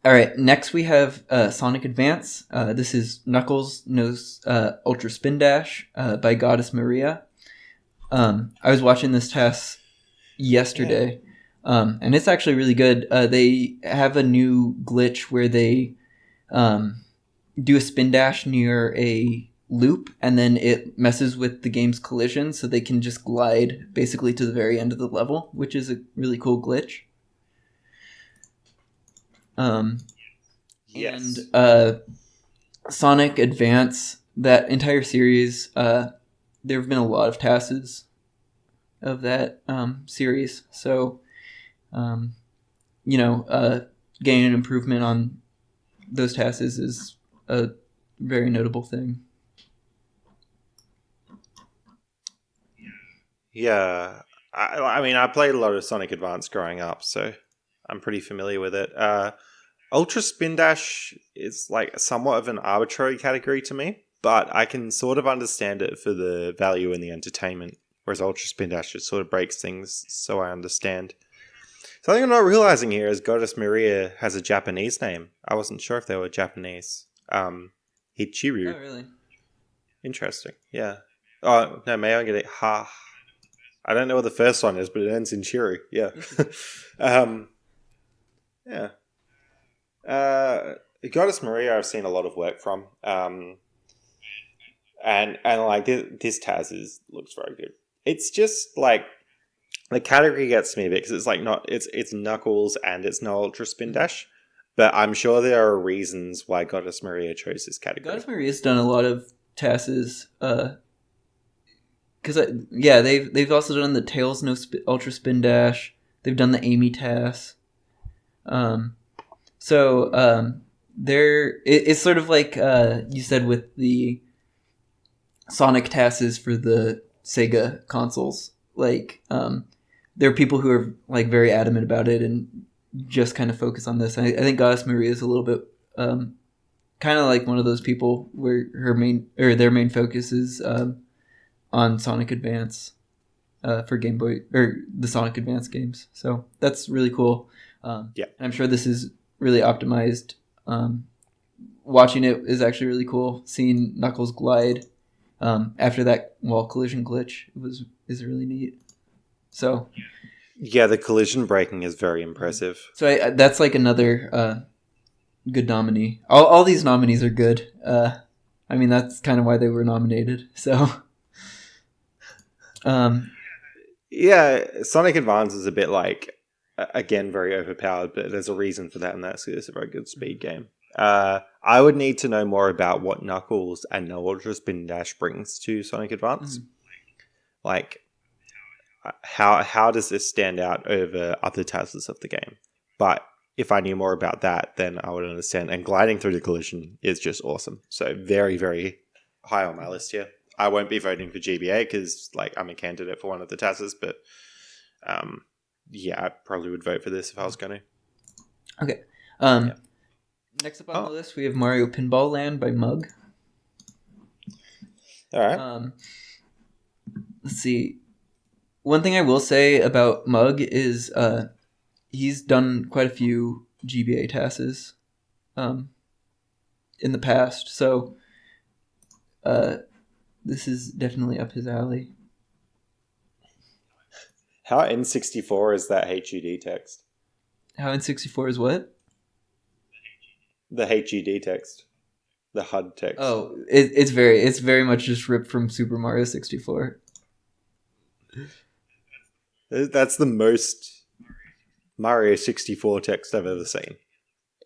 All right, next we have Sonic Advance. This is Knuckles knows Ultra Spin Dash by Goddess Maria. I was watching this TAS yesterday, and it's actually really good. They have a new glitch where they do a spin dash near a loop, and then it messes with the game's collision, so they can just glide basically to the very end of the level, which is a really cool glitch. Yes. And Sonic Advance, that entire series, there have been a lot of TASes of that series. So, getting an improvement those TASes is a very notable thing. Yeah, I mean, I played a lot of Sonic Advance growing up, so I'm pretty familiar with it. Ultra Spin Dash is like somewhat of an arbitrary category to me, but I can sort of understand it for the value in the entertainment, whereas Ultra Spin Dash just sort of breaks things, so I understand. Something I'm not realizing here is Goddess Maria has a Japanese name. I wasn't sure if they were Japanese. Hichiru. Oh, really? Interesting. Yeah. Oh, no, may I get it? Ha. I don't know what the first one is, but it ends in Chiru. Yeah. Yeah. Goddess Maria, I've seen a lot of work from. And like this TAS looks very good. It's just like the category gets me a bit because it's like not it's Knuckles and it's no Ultra Spin Dash, but I'm sure there are reasons why Goddess Maria chose this category. Goddess Maria's done a lot of TASes, because they've also done the Tails Ultra Spin Dash. They've done the Amy TAS. It's sort of like you said with the Sonic TASes for the Sega consoles. Like, there are people who are like very adamant about it and just kind of focus on this. I think Goddess Maria is a little bit kind of like one of those people where their main focus is on Sonic Advance for Game Boy or the Sonic Advance games. So that's really cool. Yeah, I'm sure this is really optimized. Watching it is actually really cool. Seeing Knuckles glide after that wall collision glitch is really neat. So yeah, the collision breaking is very impressive. So that's like another good nominee. All these nominees are good. I mean, that's kind of why they were nominated. So, yeah, Sonic Advance is a bit like, again, very overpowered, but there's a reason for that, and that's it's a very good speed game. I would need to know more about what Knuckles and no Ultra Spin Dash brings to Sonic Advance. Like, how does this stand out over other TASes of the game? But if I knew more about that, then I would understand. And gliding through the collision is just awesome. So very, very high on my list here. I won't be voting for GBA because like I'm a candidate for one of the TASes, but yeah, I probably would vote for this if I was going to. Okay. Next up on the list, we have Mario Pinball Land by Mug. All right. Let's see. One thing I will say about Mug is he's done quite a few GBA TASes in the past, so this is definitely up his alley. How N64 is that HUD text? How N64 is what? The HUD text. The HUD text. Oh, it's very much just ripped from Super Mario 64. That's the most Mario 64 text I've ever seen.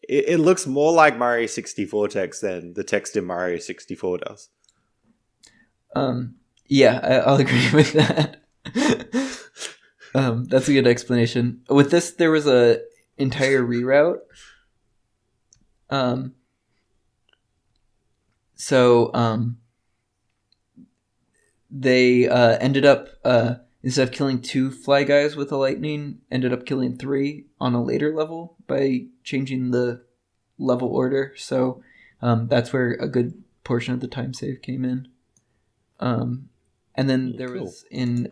It looks more like Mario 64 text than the text in Mario 64 does. Yeah, I'll agree with that. That's a good explanation. With this, there was a entire reroute. They ended up instead of killing 2 fly guys with a lightning, ended up killing 3 on a later level by changing the level order. So that's where a good portion of the time save came in. And then there was in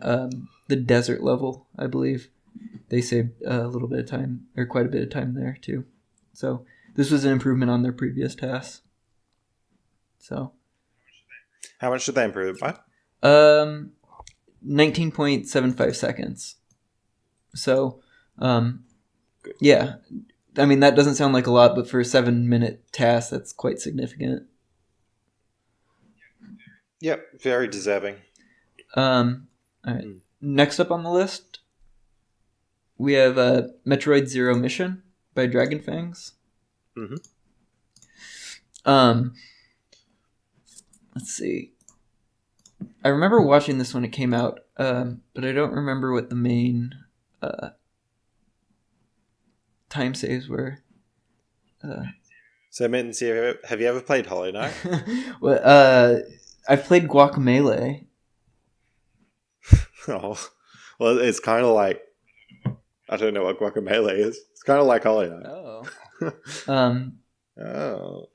the desert level, I believe, they saved a little bit of time, or quite a bit of time there too. So this was an improvement on their previous TAS. So, how much did they improve it by? 19.75 seconds. So, yeah, I mean that doesn't sound like a lot, but for a 7-minute TAS, that's quite significant. Yep, very deserving. All right. Next up on the list, we have Metroid Zero Mission by Dragon Fangs. Mm-hmm. Let's see. I remember watching this when it came out, but I don't remember what the main time saves were. So, Mittens, have you ever played Hollow Knight? Well, I've played Guacamelee. Oh, well, it's kind of like, I don't know what Guacamelee is. It's kind of like Hollow Knight. Oh. Oh.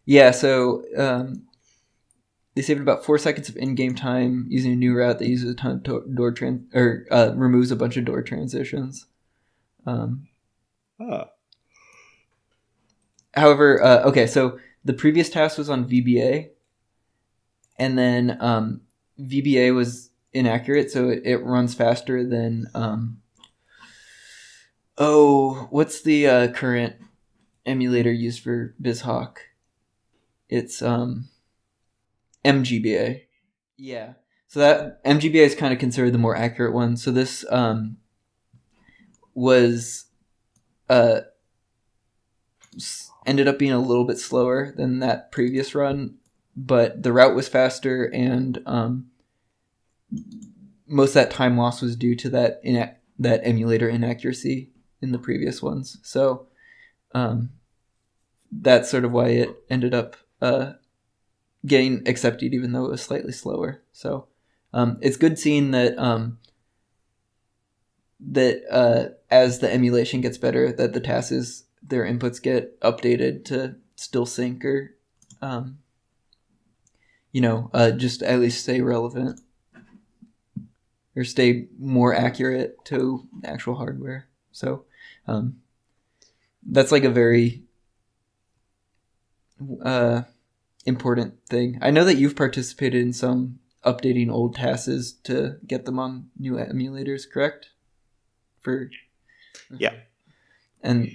Yeah, so they saved about 4 seconds of in-game time using a new route that uses a ton of removes a bunch of door transitions. However, okay, so the previous task was on VBA, and then VBA was inaccurate, so it runs faster than what's the current emulator used for BizHawk? It's MGBA. Yeah. So that MGBA is kind of considered the more accurate one. So this was ended up being a little bit slower than that previous run, but the route was faster, and most of that time loss was due to that emulator inaccuracy in the previous ones. So that's sort of why it ended up getting accepted, even though it was slightly slower. So it's good seeing that as the emulation gets better, that the TASes, their inputs get updated to still sync or just at least stay relevant or stay more accurate to actual hardware. So that's like a very important thing. I know that you've participated in some updating old TASes to get them on new emulators, correct? Yeah. And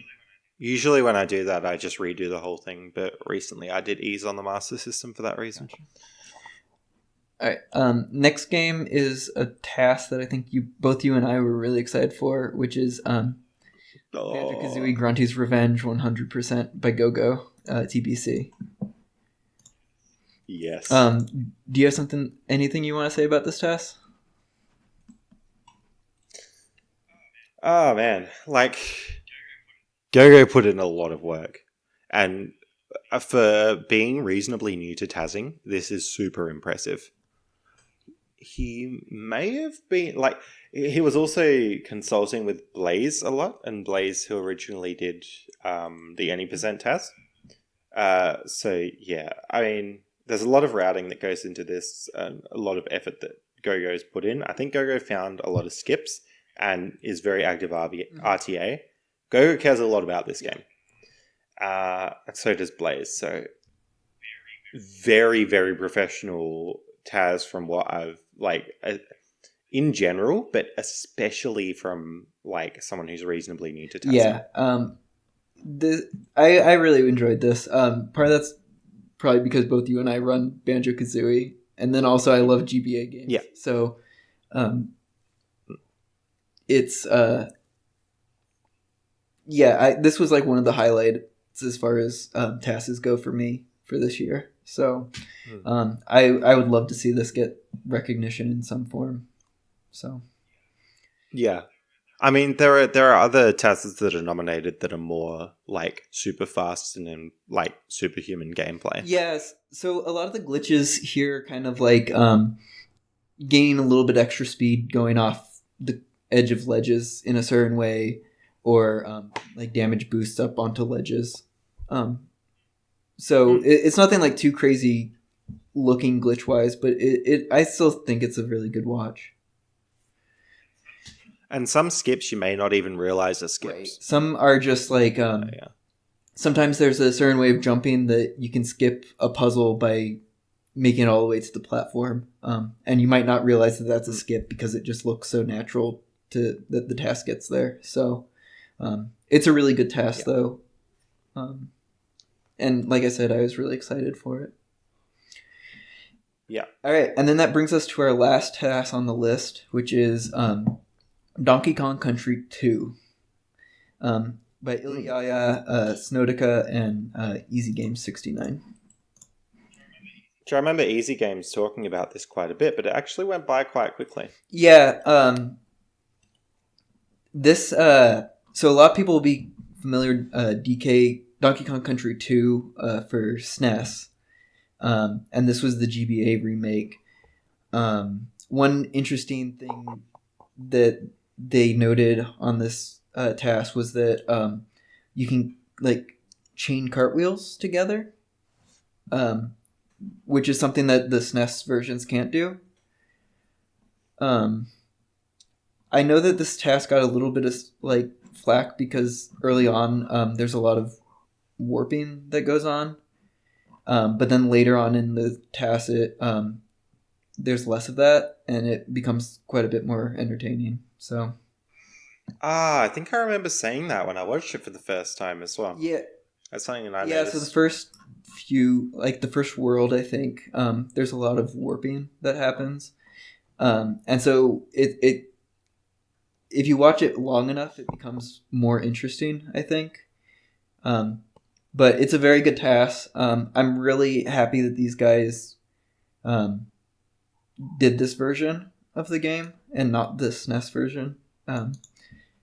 usually when I do that, I just redo the whole thing. But recently, I did ease on the Master System for that reason. Gotcha. All right. Next game is a TAS that I think both you and I were really excited for, which is Banjo-Kazooie Grunty's Revenge 100% by Go-Go TBC. Yes. Do you have anything you want to say about this TAS? Oh man, like Go-Go put in a lot of work, and for being reasonably new to TASing, this is super impressive. He may have been he was also consulting with Blaze a lot, and Blaze, who originally did the Any Percent TAS. So yeah, I mean, there's a lot of routing that goes into this, and a lot of effort that Go-Go's put in. I think Go-Go found a lot of skips and is very active RTA. Go-Go cares a lot about this game. And so does Blaze. So very, very professional TAS from what I've in general, but especially from someone who's reasonably new to TAS. Yeah. I really enjoyed this. Part of that's probably because both you and I run Banjo-Kazooie, and then also I love GBA games. Yeah. So it's this was one of the highlights as far as TASes go for me for this year. So I would love to see this get recognition in some form. So yeah. I mean, there are other TASes that are nominated that are more super fast and in superhuman gameplay. Yes, so a lot of the glitches here kind of gaining a little bit extra speed going off the edge of ledges in a certain way, or damage boosts up onto ledges. So it's nothing too crazy looking glitch wise, but I still think it's a really good watch. And some skips you may not even realize are skips. Right. Some are just sometimes there's a certain way of jumping that you can skip a puzzle by making it all the way to the platform. And you might not realize that that's a skip because it just looks so natural that the task gets there. So it's a really good task though. And like I said, I was really excited for it. Yeah. All right. And then that brings us to our last task on the list, which is Donkey Kong Country 2 by Ilyaya Snodica and Easy Games 69. I remember Easy Games talking about this quite a bit, but it actually went by quite quickly. Yeah. This So a lot of people will be familiar Donkey Kong Country 2 for SNES. And this was the GBA remake. One interesting thing that they noted on this task was that you can like chain cartwheels together, which is something that the SNES versions can't do. I know that this task got a little bit of like flack because early on there's a lot of warping that goes on, but then later on in the task there's less of that and it becomes quite a bit more entertaining. So I think I remember saying that when I watched it for the first time as well. yeah, That's something that I yeah. noticed. So the first few, like the first world, I think there's a lot of warping that happens, and so it if you watch it long enough, it becomes more interesting, I think. But it's a very good task. I'm really happy that these guys did this version of the game and not the SNES version,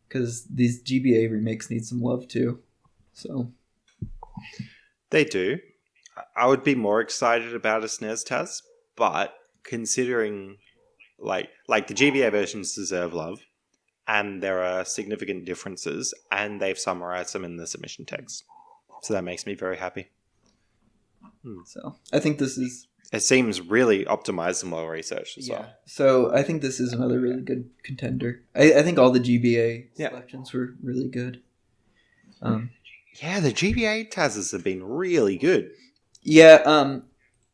because these GBA remakes need some love too. So They do. I would be more excited about a SNES TAS, but considering like the GBA versions deserve love, and there are significant differences, and they've summarized them in the submission text, so that makes me very happy. So I think this is. It seems really optimized and well researched as well. So I think this is another really good contender. I think all the GBA selections were really good. Yeah, the GBA TASs have been really good. Yeah,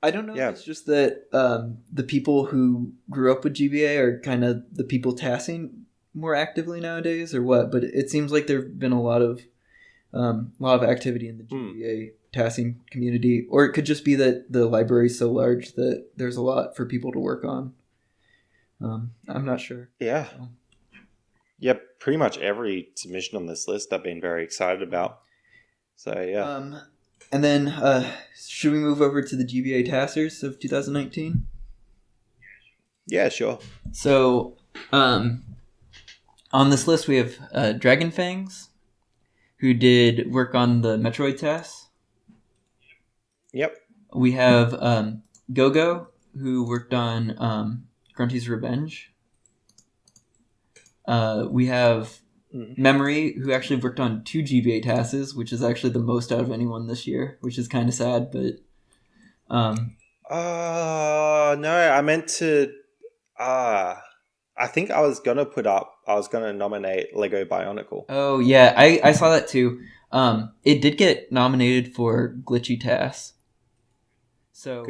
I don't know if it's just that the people who grew up with GBA are kind of the people tassing more actively nowadays, or what. But it seems like there've been a lot of activity in the GBA tassing community, or it could just be that the library is so large that there's a lot for people to work on. I'm not sure. Yeah. So. Yep, pretty much every submission on this list I've been very excited about. So, yeah. And then, should we move over to the GBA TASers of 2019? Yeah, sure. So, on this list we have Dragon Fangs, who did work on the Metroid TAS. Yep. We have Go-Go, who worked on Grunty's Revenge. We have Memory, who actually worked on 2 GBA TASes, which is actually the most out of anyone this year, which is kind of sad, but... no, I meant to... I think I was going to nominate Lego Bionicle. Oh, yeah, I saw that too. It did get nominated for Glitchy TAS. So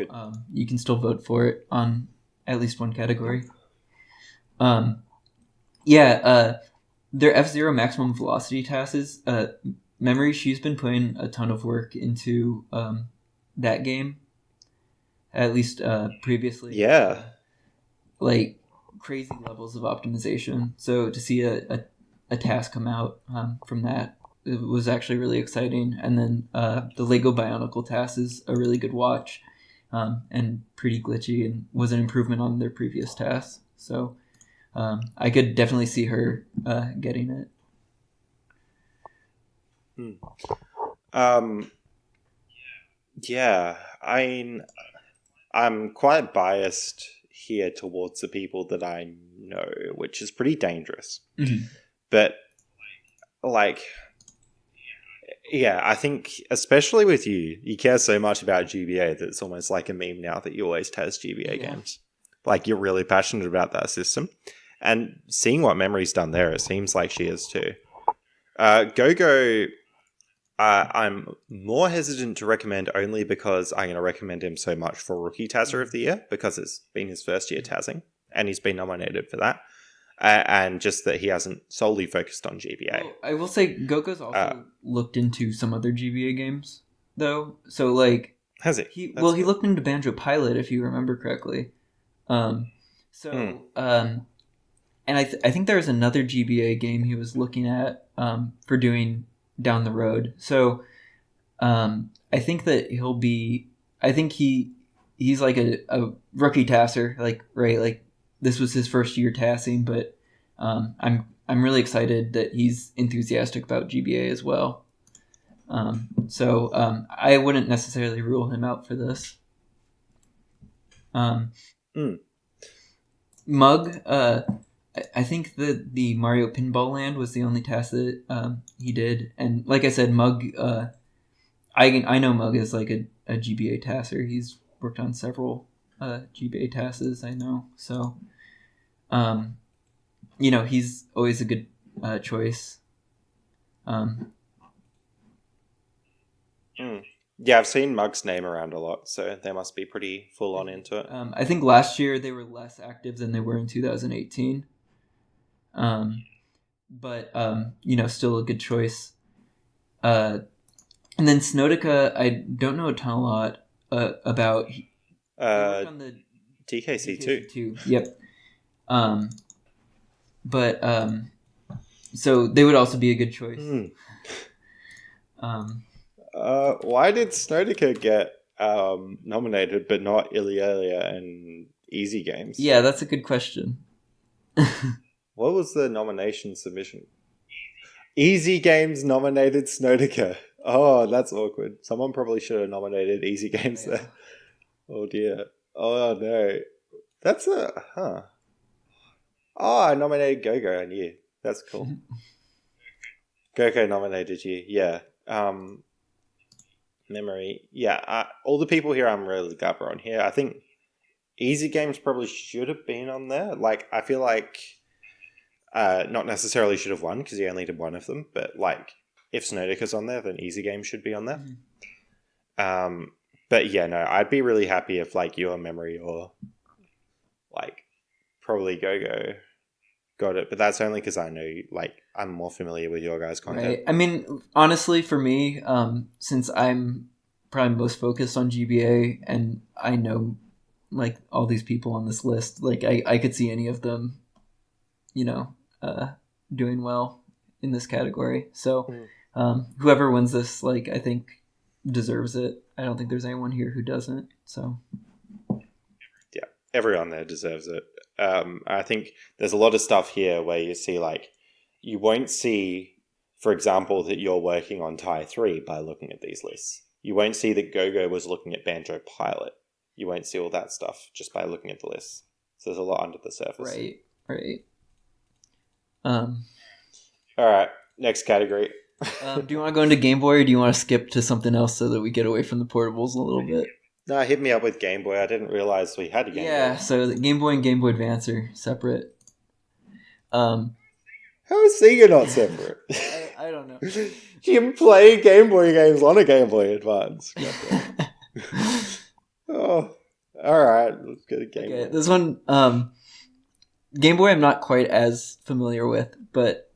you can still vote for it on at least one category. Their F-Zero Maximum Velocity TASes, Memory, she's been putting a ton of work into that game, at least previously. Yeah. Like, crazy levels of optimization. So to see a task come out from that, it was actually really exciting. And then the Lego Bionicle TAS is a really good watch and pretty glitchy and was an improvement on their previous TAS. So I could definitely see her getting it. Yeah, I'm quite biased here towards the people that I know, which is pretty dangerous. Mm-hmm. But, I think, especially with you care so much about GBA that it's almost like a meme now that you always TAS GBA games. Like, you're really passionate about that system. And seeing what Memory's done there, it seems like she is too. Go-Go, I'm more hesitant to recommend only because I'm going to recommend him so much for Rookie TASer of the Year, because it's been his first year TASing, and he's been nominated for that. And just that he hasn't solely focused on GBA. Well, I will say Go-Go's also looked into some other GBA games, though. So, like... Has he? He looked into Banjo Pilot, if you remember correctly. And I think there was another GBA game he was looking at for doing down the road. So I think that he'll be... I think he's like a rookie TASer, like, right? Like, this was his first year TASing, but I'm I'm really excited that he's enthusiastic about GBA as well. So I wouldn't necessarily rule him out for this. Mug, I think that the Mario Pinball Land was the only task that he did, and like I said, Mug, I know Mug is like a GBA TASer. He's worked on several GBA TASes, I know. So, he's always a good choice. Yeah, I've seen Mug's name around a lot, so they must be pretty full on into it. I think last year they were less active than they were in 2018. But still a good choice. And then Snowdica, I don't know a lot about. He worked on the TKC2. Yep. So they would also be a good choice. Why did Snowdica get nominated but not Ilialia and Easy Games? Yeah, that's a good question. What was the nomination submission? Easy Games nominated Snowdica. Oh, that's awkward. Someone probably should have nominated Easy Games there. Oh dear. Oh no. That's Oh, I nominated Go-Go and you. That's cool. Go-Go nominated you. Yeah. Memory. Yeah. All the people here I'm really gabber on here. I think Easy Games probably should have been on there. Like, I feel like not necessarily should have won because he only did one of them, but like if Snowdica's on there, then Easy Games should be on there. But yeah, no, I'd be really happy if like your Memory or like probably Go-Go got it, but that's only because I know like I'm more familiar with your guys' content. Right. I mean, honestly, for me, since I'm probably most focused on GBA and I know like all these people on this list, like I could see any of them, doing well in this category. So whoever wins this, like, I think deserves it. I don't think there's anyone here who doesn't. So yeah, everyone there deserves it. I think there's a lot of stuff here where you see like you won't see, for example, that you're working on TIE 3 by looking at these lists. You won't see that Go-Go was looking at Banjo Pilot. You won't see all that stuff just by looking at the lists. So there's a lot under the surface. Right. All right, next category. Do you want to go into Game Boy or do you want to skip to something else so that we get away from the portables a little bit? No, hit me up with Game Boy. I didn't realize we had a Game Boy. Yeah, so the Game Boy and Game Boy Advance are separate. How is Sega not separate? I don't know. You can play Game Boy games on a Game Boy Advance. Oh, all right. Let's go to Game Boy. This one, Game Boy I'm not quite as familiar with, but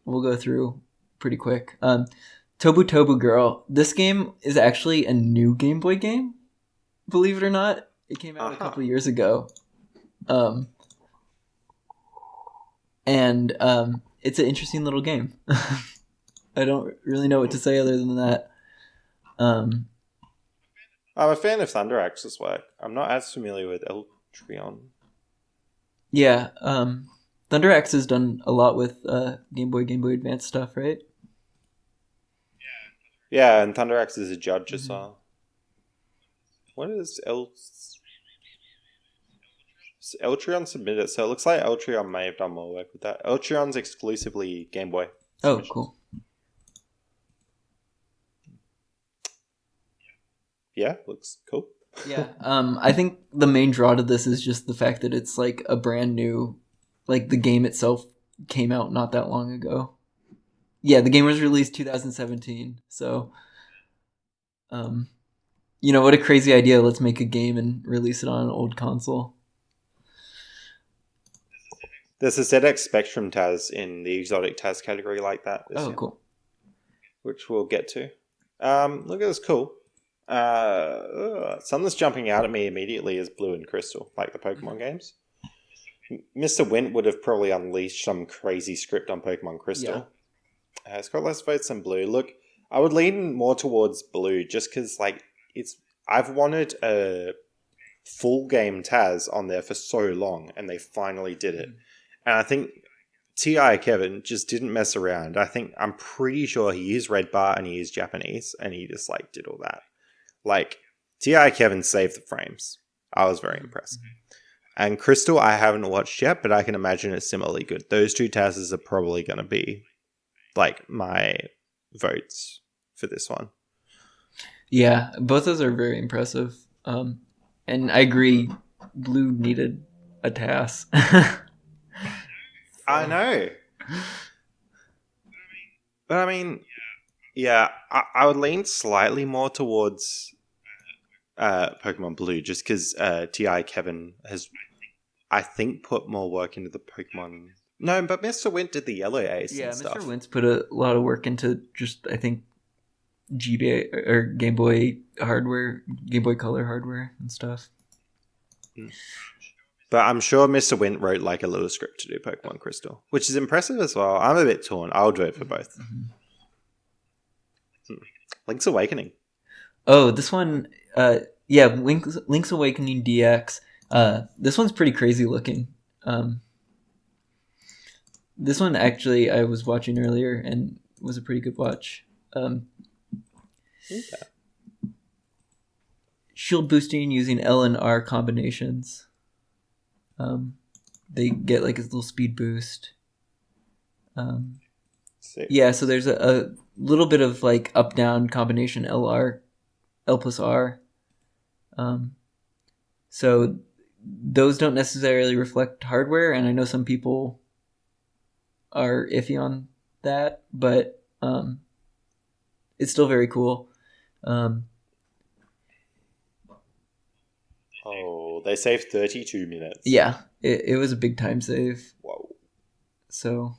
we'll go through pretty quick. Tobu Tobu Girl. This game is actually a new Game Boy game, believe it or not. It came out a couple years ago. And it's an interesting little game. I don't really know what to say other than that. I'm a fan of Thunder Axe's work. I'm not as familiar with Eltrion. Yeah, Thunder X has done a lot with Game Boy Advance stuff, right? Yeah, and Thunder X is a judge as well. What is Eltrion submitted? So it looks like Eltrion may have done more work with that. Eltrion's exclusively Game Boy. Oh, cool. Yeah, looks cool. Yeah, I think the main draw to this is just the fact that it's like a brand new, like the game itself came out not that long ago. Yeah, the game was released 2017, so, what a crazy idea. Let's make a game and release it on an old console. There's a ZX Spectrum TAS in the exotic TAS category like that. Oh, cool. Which we'll get to. Look at this, cool. Something that's jumping out at me immediately is Blue and Crystal, like the Pokemon games. Mr. Wint would have probably unleashed some crazy script on Pokemon Crystal. Yeah. It's got less votes than Blue. Look, I would lean more towards Blue just because, like, I've wanted a full game TAS on there for so long, and they finally did it. And I think T.I. Kevin just didn't mess around. I'm pretty sure he used red bar and he used Japanese, and he just like did all that. Like T.I. Kevin saved the frames. I was very impressed. And Crystal, I haven't watched yet, but I can imagine it's similarly good. Those two TASs are probably going to be like my votes for this one. Yeah, both those are very impressive. And I agree, Blue needed a TAS. I know. But I mean, yeah, I would lean slightly more towards Pokemon Blue just because T.I. Kevin has, I think, put more work into the Pokemon. No, but Mr. Wint did the Yellow Ace and stuff. Mr. Wint's put a lot of work into just, I think, GBA or Game Boy hardware, Game Boy Color hardware and stuff. But I'm sure Mr. Wint wrote like a little script to do Pokemon Crystal, which is impressive as well. I'm a bit torn. I'll vote for both. Link's Awakening. Oh, this one, Link's Awakening DX. This one's pretty crazy looking. This one actually I was watching earlier and was a pretty good watch. Shield boosting using L and R combinations. They get like a little speed boost. So there's a little bit of like up down combination L plus R. So those don't necessarily reflect hardware, and I know some people are iffy on that, but it's still very cool. They saved 32 minutes. Yeah, it was a big time save. Whoa. So,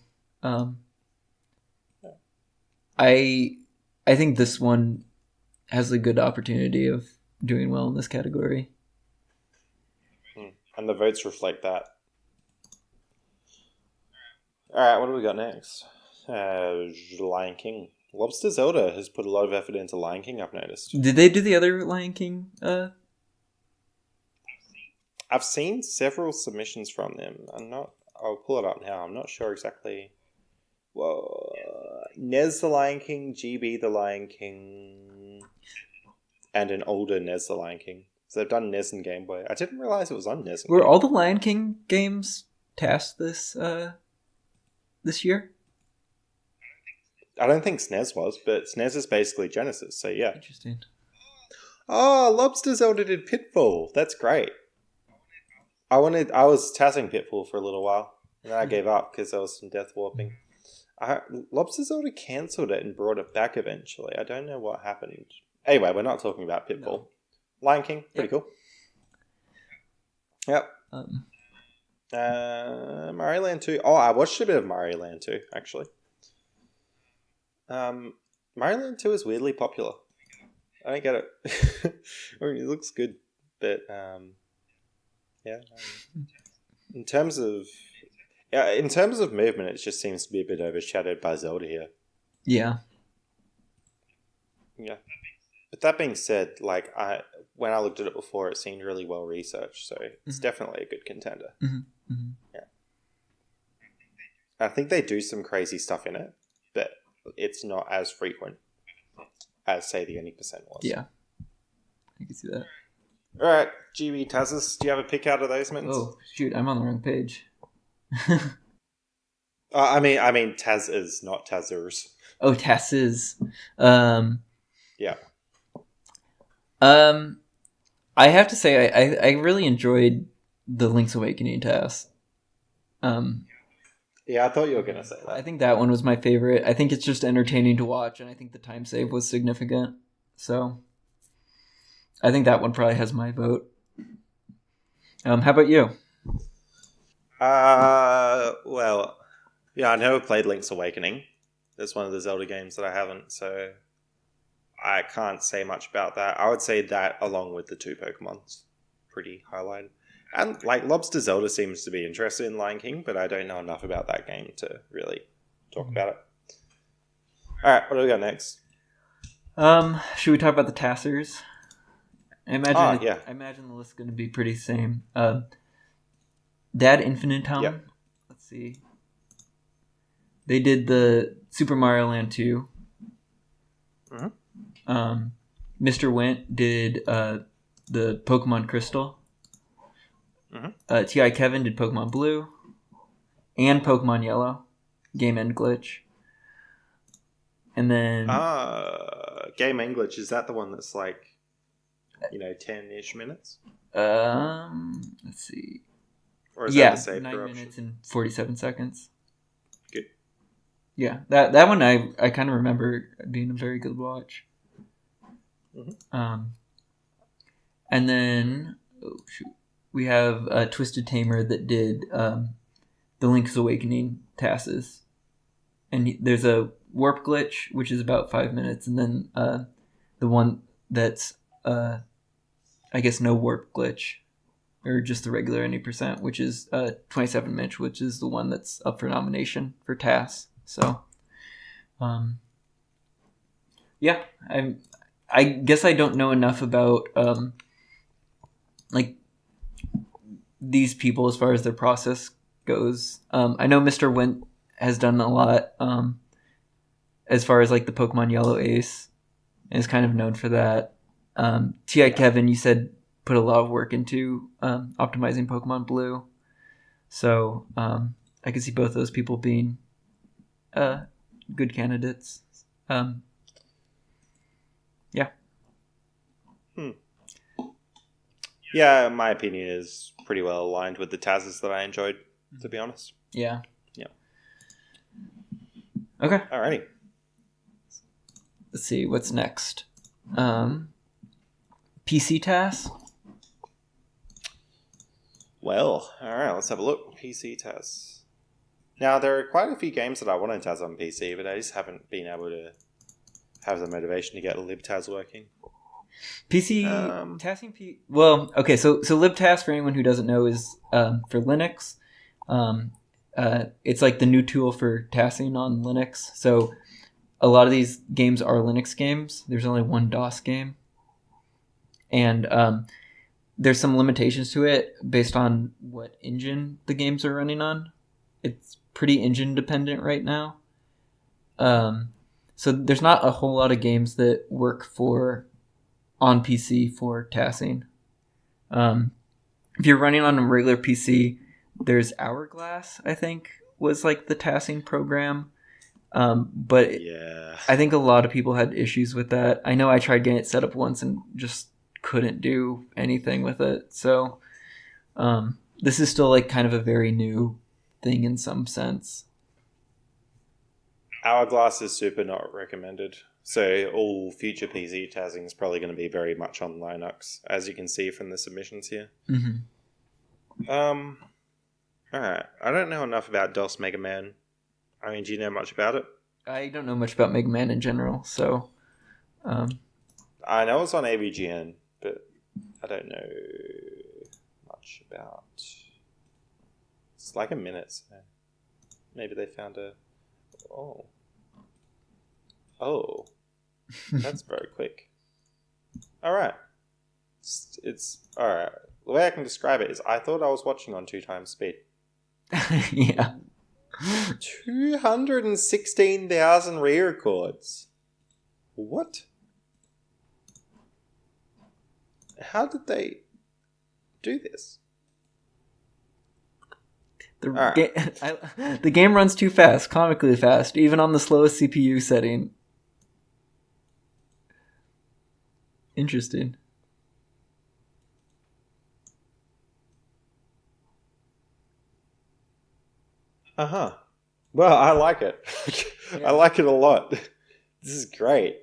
I think this one has a good opportunity of doing well in this category. And the votes reflect that. Alright, what do we got next? Lion King. Lobster Zelda has put a lot of effort into Lion King, I've noticed. Did they do the other Lion King? I've seen several submissions from them. I'll pull it up now. I'm not sure exactly. Well, NES the Lion King, GB the Lion King, and an older NES the Lion King. So they've done NES and Game Boy. I didn't realize it was on NES. Were all the Lion King games tasked this year? I don't think SNES was, but SNES is basically Genesis, so yeah. Interesting. Oh, Lobster Zelda did Pitfall. That's great. I was tassing Pitfall for a little while, and then I gave up because there was some death warping. Lobster Zelda cancelled it and brought it back eventually. I don't know what happened. Anyway, we're not talking about Pitfall. No. Lion King, pretty cool. Yep. Mario Land 2. Oh, I watched a bit of Mario Land 2, actually. Mario Land 2 is weirdly popular. I don't get it. I mean, it looks good, but yeah. In terms of movement, it just seems to be a bit overshadowed by Zelda here. Yeah. Yeah. But that being said, like when I looked at it before, it seemed really well researched, so it's definitely a good contender. Mm-hmm. Mm-hmm. Yeah. I think they do some crazy stuff in it, but it's not as frequent as, say, the Any% was. Yeah. I can see that. Alright, GB TASers, do you have a pick out of those, Mittenz? Oh, shoot, I'm on the wrong page. I mean TASers, not TASers. Oh, TASes. Yeah. I have to say, I really enjoyed the Link's Awakening TAS. Yeah, I thought you were going to say that. I think that one was my favorite. I think it's just entertaining to watch, and I think the time save was significant. So, I think that one probably has my vote. How about you? Well, yeah, I never played Link's Awakening. It's one of the Zelda games that I haven't, so I can't say much about that. I would say that along with the two Pokemons, pretty highlighted. And like Lobster Zelda seems to be interested in Lion King, but I don't know enough about that game to really talk about it. Alright, what do we got next? Should we talk about the TASers? I imagine the list's going to be pretty same. Dad Infinitome. Yep. Let's see. They did the Super Mario Land 2. Mm-hmm. Mr. Went did the Pokemon Crystal. Mm-hmm. T.I. Kevin did Pokemon Blue and Pokemon Yellow. Game End Glitch. And then... Game End Glitch, is that the one that's like, 10-ish minutes? Let's see. Or is that the save 9 corruption? minutes and 47 seconds. Good. Yeah, that one I kind of remember being a very good watch. Mm-hmm. And then we have Twisted Tamer that did the Link's Awakening TASes. And there's a warp glitch, which is about 5 minutes, and then the one that's I guess no warp glitch, or just the regular 90%, which is 27 minutes, which is the one that's up for nomination for TAS. So, yeah, I guess I don't know enough about like these people as far as their process goes. I know Mr. Went has done a lot as far as like the Pokemon Yellow Ace, and is kind of known for that. T.I. Kevin, you said, put a lot of work into optimizing Pokemon Blue. So I could see both those people being good candidates. Yeah. Yeah, my opinion is pretty well aligned with the TASs that I enjoyed, to be honest. Yeah. Yeah. Okay. Alrighty. Let's see, what's next? PC TAS? Well, alright, let's have a look. PC TAS. Now, there are quite a few games that I want to TAS on PC, but I just haven't been able to have the motivation to get LibTAS working. PC TASing well, okay, so LibTAS, for anyone who doesn't know, is for Linux. It's like the new tool for TASing on Linux. So a lot of these games are Linux games. There's only one DOS game. And there's some limitations to it based on what engine the games are running on. It's pretty engine dependent right now. So there's not a whole lot of games that work on PC for TASing. If you're running on a regular PC, there's Hourglass, I think, was like the TASing program. But yeah. I think a lot of people had issues with that. I know I tried getting it set up once and just couldn't do anything with it. So this is still like kind of a very new thing in some sense. Hourglass is super not recommended. So all future PC TASing is probably going to be very much on Linux, as you can see from the submissions here. Mm-hmm. Alright. I don't know enough about DOS Mega Man. I mean, do you know much about it? I don't know much about Mega Man in general, so... I know it's on AVGN, but I don't know much about... It's like a minute, so maybe they found a... Oh. That's very quick. Alright. It's alright. The way I can describe it is I thought I was watching on 2x speed. Yeah. 216,000 re-records. What? How did they do this? The game runs too fast, comically fast, even on the slowest CPU setting. Interesting. Uh-huh. Well, I like it. Yeah. I like it a lot. This is great.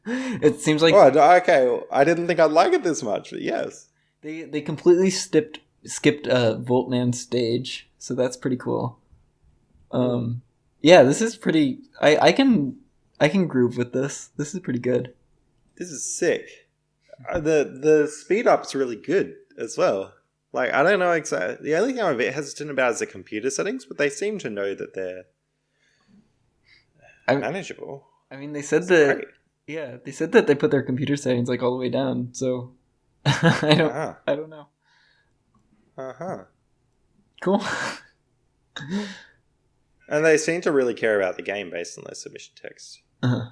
It seems like... Oh, okay. I didn't think I'd like it this much, but yes. They completely skipped Voltman stage, so that's pretty cool. Yeah, this is pretty... I can groove with this. This is pretty good. This is sick. The speed up's really good as well. Like, I don't know exactly... The only thing I'm a bit hesitant about is the computer settings, but they seem to know that they're manageable. I mean, they said that... Great. Yeah, they said that they put their computer settings, like, all the way down, so... I don't know. Uh-huh. Cool. And they seem to really care about the game based on their submission text. Uh-huh.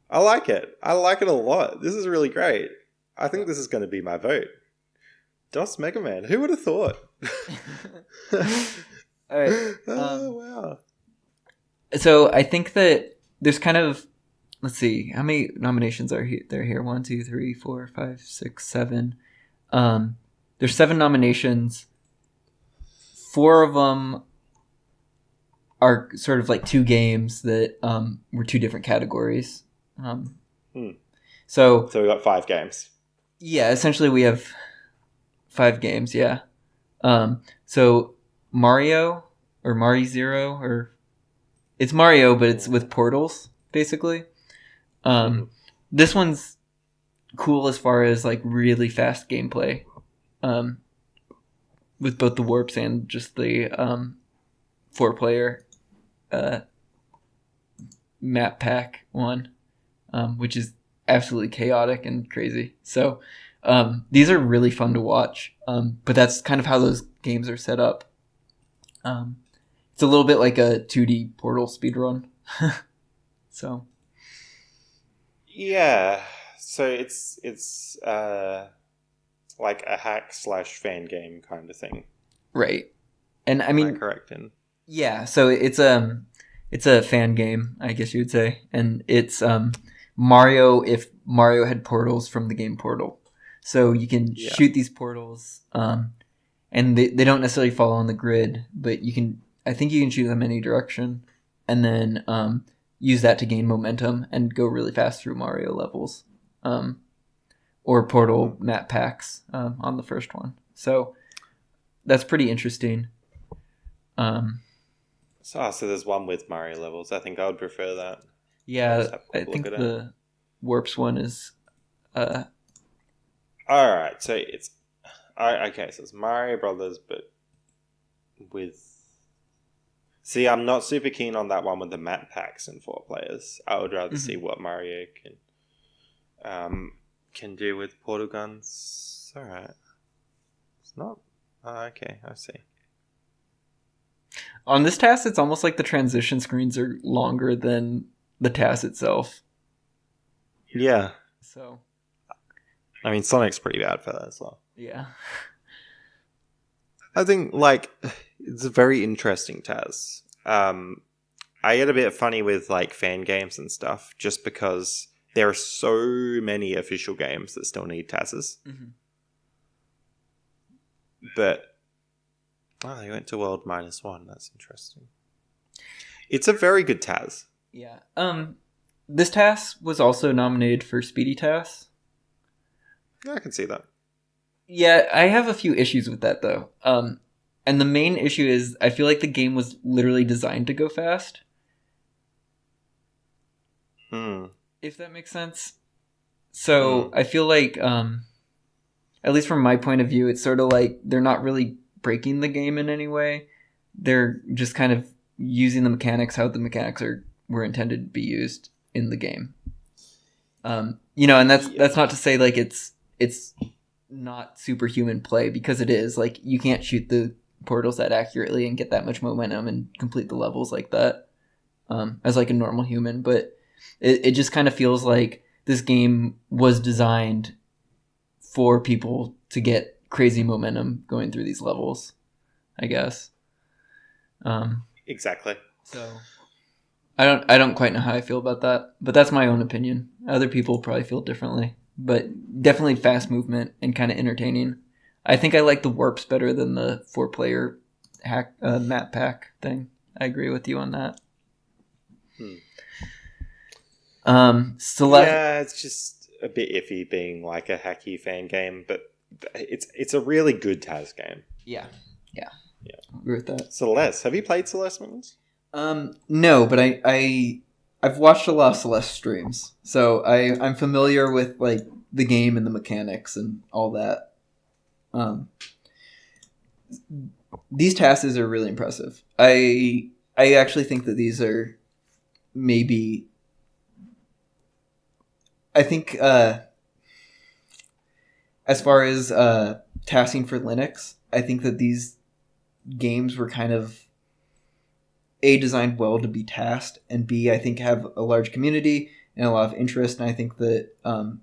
I like it. I like it a lot. This is really great. I think this is going to be my vote. DOS Mega Man. Who would have thought? All right. Oh, wow. So I think that there's kind of, let's see, how many nominations are there here? 1, 2, 3, 4, 5, 6, 7. There's 7 nominations. 4 of them are sort of like 2 games that were 2 different categories. So we got 5 games. Yeah, essentially we have 5 games. Yeah. So Mario or Mario Zero, or it's Mario, but it's with portals basically. This one's cool as far as like really fast gameplay, with both the warps and just the 4-player map pack one, which is absolutely chaotic and crazy. So these are really fun to watch, but that's kind of how those games are set up. It's a little bit like a 2D Portal speedrun. So yeah, so it's like a hack / fan game kind of thing, right? And I mean, am I correct in? Yeah, so it's a fan game, I guess you would say, and it's Mario if Mario had portals from the game Portal. So you can shoot these portals, and they don't necessarily follow on the grid, but I think you can shoot them any direction, and then use that to gain momentum and go really fast through Mario levels, or Portal map packs on the first one. So that's pretty interesting. So there's one with Mario levels. I think I would prefer that. Yeah, I think the Warps one is. All right, so it's okay. So it's Mario Brothers, but with. See, I'm not super keen on that one with the map packs and 4 players. I would rather see what Mario can do with portal guns. All right, it's not. Okay, I see. On this TAS, it's almost like the transition screens are longer than the TAS itself. Yeah. So. I mean, Sonic's pretty bad for that as well. Yeah. I think, like, it's a very interesting TAS. I get a bit funny with, like, fan games and stuff, just because there are so many official games that still need TASes. Mm-hmm. But... Oh, they went to World -1. That's interesting. It's a very good TAS. Yeah. This TAS was also nominated for Speedy TAS. Yeah, I can see that. Yeah, I have a few issues with that, though. And the main issue is I feel like the game was literally designed to go fast. If that makes sense. So I feel like, at least from my point of view, it's sort of like they're not really breaking the game in any way. They're just kind of using the mechanics how the mechanics were intended to be used in the game. And that's not to say like it's not superhuman play, because it is. Like, you can't shoot the portals that accurately and get that much momentum and complete the levels like that as like a normal human, but it just kind of feels like this game was designed for people to get crazy momentum going through these levels, I guess. Exactly. So I don't quite know how I feel about that, but that's my own opinion. Other people probably feel differently, but definitely fast movement and kind of entertaining. I think I like the warps better than the 4-player hack map pack thing. I agree with you on that. Yeah, it's just a bit iffy being like a hacky fan game, but it's a really good TAS game. Yeah. I agree with that. Celeste, have you played Celeste, Mittenz? No, but I've watched a lot of Celeste streams, so I'm familiar with like the game and the mechanics and all that. These TASes are really impressive. I actually think that these are maybe. I think as far as TASing for Linux, I think that these games were kind of A, designed well to be tasked, and B, I think have a large community and a lot of interest. And I think that I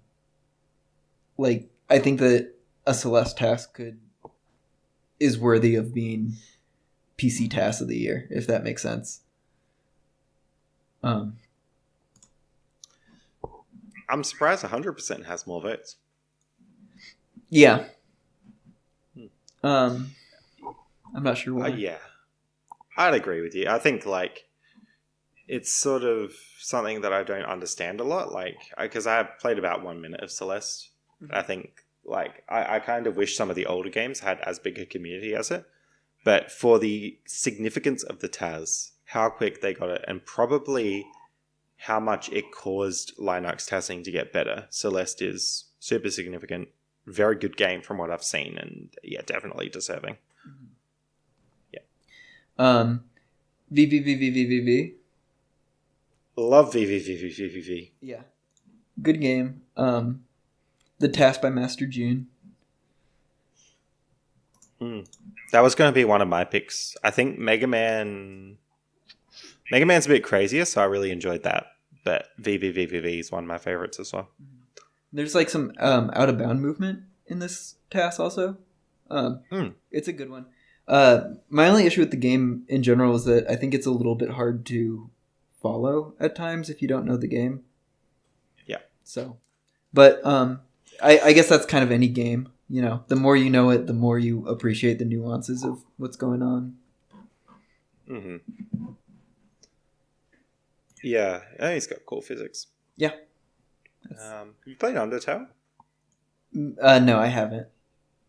think that a Celeste task is worthy of being PC TAS of the year, if that makes sense. I'm surprised 100% has more votes. Yeah. I'm not sure why. Yeah. I'd agree with you. I think, it's sort of something that I don't understand a lot. Because I played about 1 minute of Celeste. Mm-hmm. I think, I kind of wish some of the older games had as big a community as it. But for the significance of the TAS, how quick they got it, and probably how much it caused Linux TASing to get better, Celeste is super significant. Very good game from what I've seen, and yeah, definitely deserving. Yeah. VVVVVVV. Love VVVVVV. Yeah. Good game. The TAS by Master June. That was going to be one of my picks. I think Mega Man's a bit crazier, so I really enjoyed that. But VVVVV is one of my favorites as well. There's some out of bound movement in this TAS also. It's a good one. My only issue with the game in general is that I think it's a little bit hard to follow at times if you don't know the game. Yeah. So, but I guess that's kind of any game. The more you know it, the more you appreciate the nuances of what's going on. Mm-hmm. Yeah, he's got cool physics. Yeah. Have you played Undertale? No, I haven't.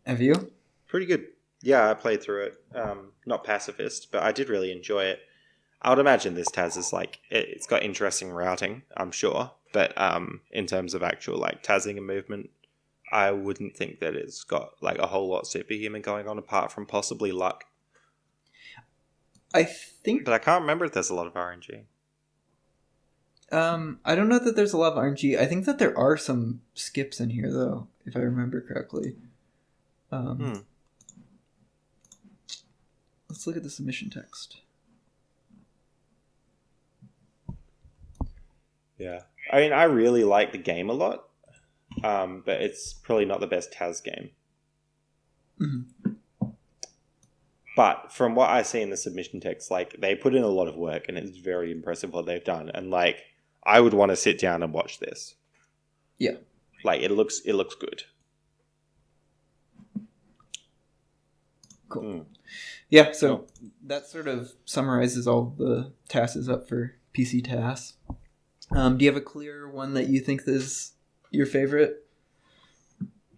Have you? Pretty good. Yeah, I played through it. Not pacifist, but I did really enjoy it. I would imagine this TAS is it's got interesting routing, I'm sure. But in terms of actual TASing and movement, I wouldn't think that it's got a whole lot superhuman going on apart from possibly luck. I think... But I can't remember if there's a lot of RNG. I don't know that there's a lot of RNG. I think that there are some skips in here, though, if I remember correctly. Let's look at the submission text. Yeah. I mean, I really like the game a lot, but it's probably not the best TAS game. Mm-hmm. But from what I see in the submission text, they put in a lot of work, and it's very impressive what they've done. And I would want to sit down and watch this. Yeah. It looks good. Cool. Yeah, so that sort of summarizes all the TASes up for PC TAS. Do you have a clear one that you think is your favorite?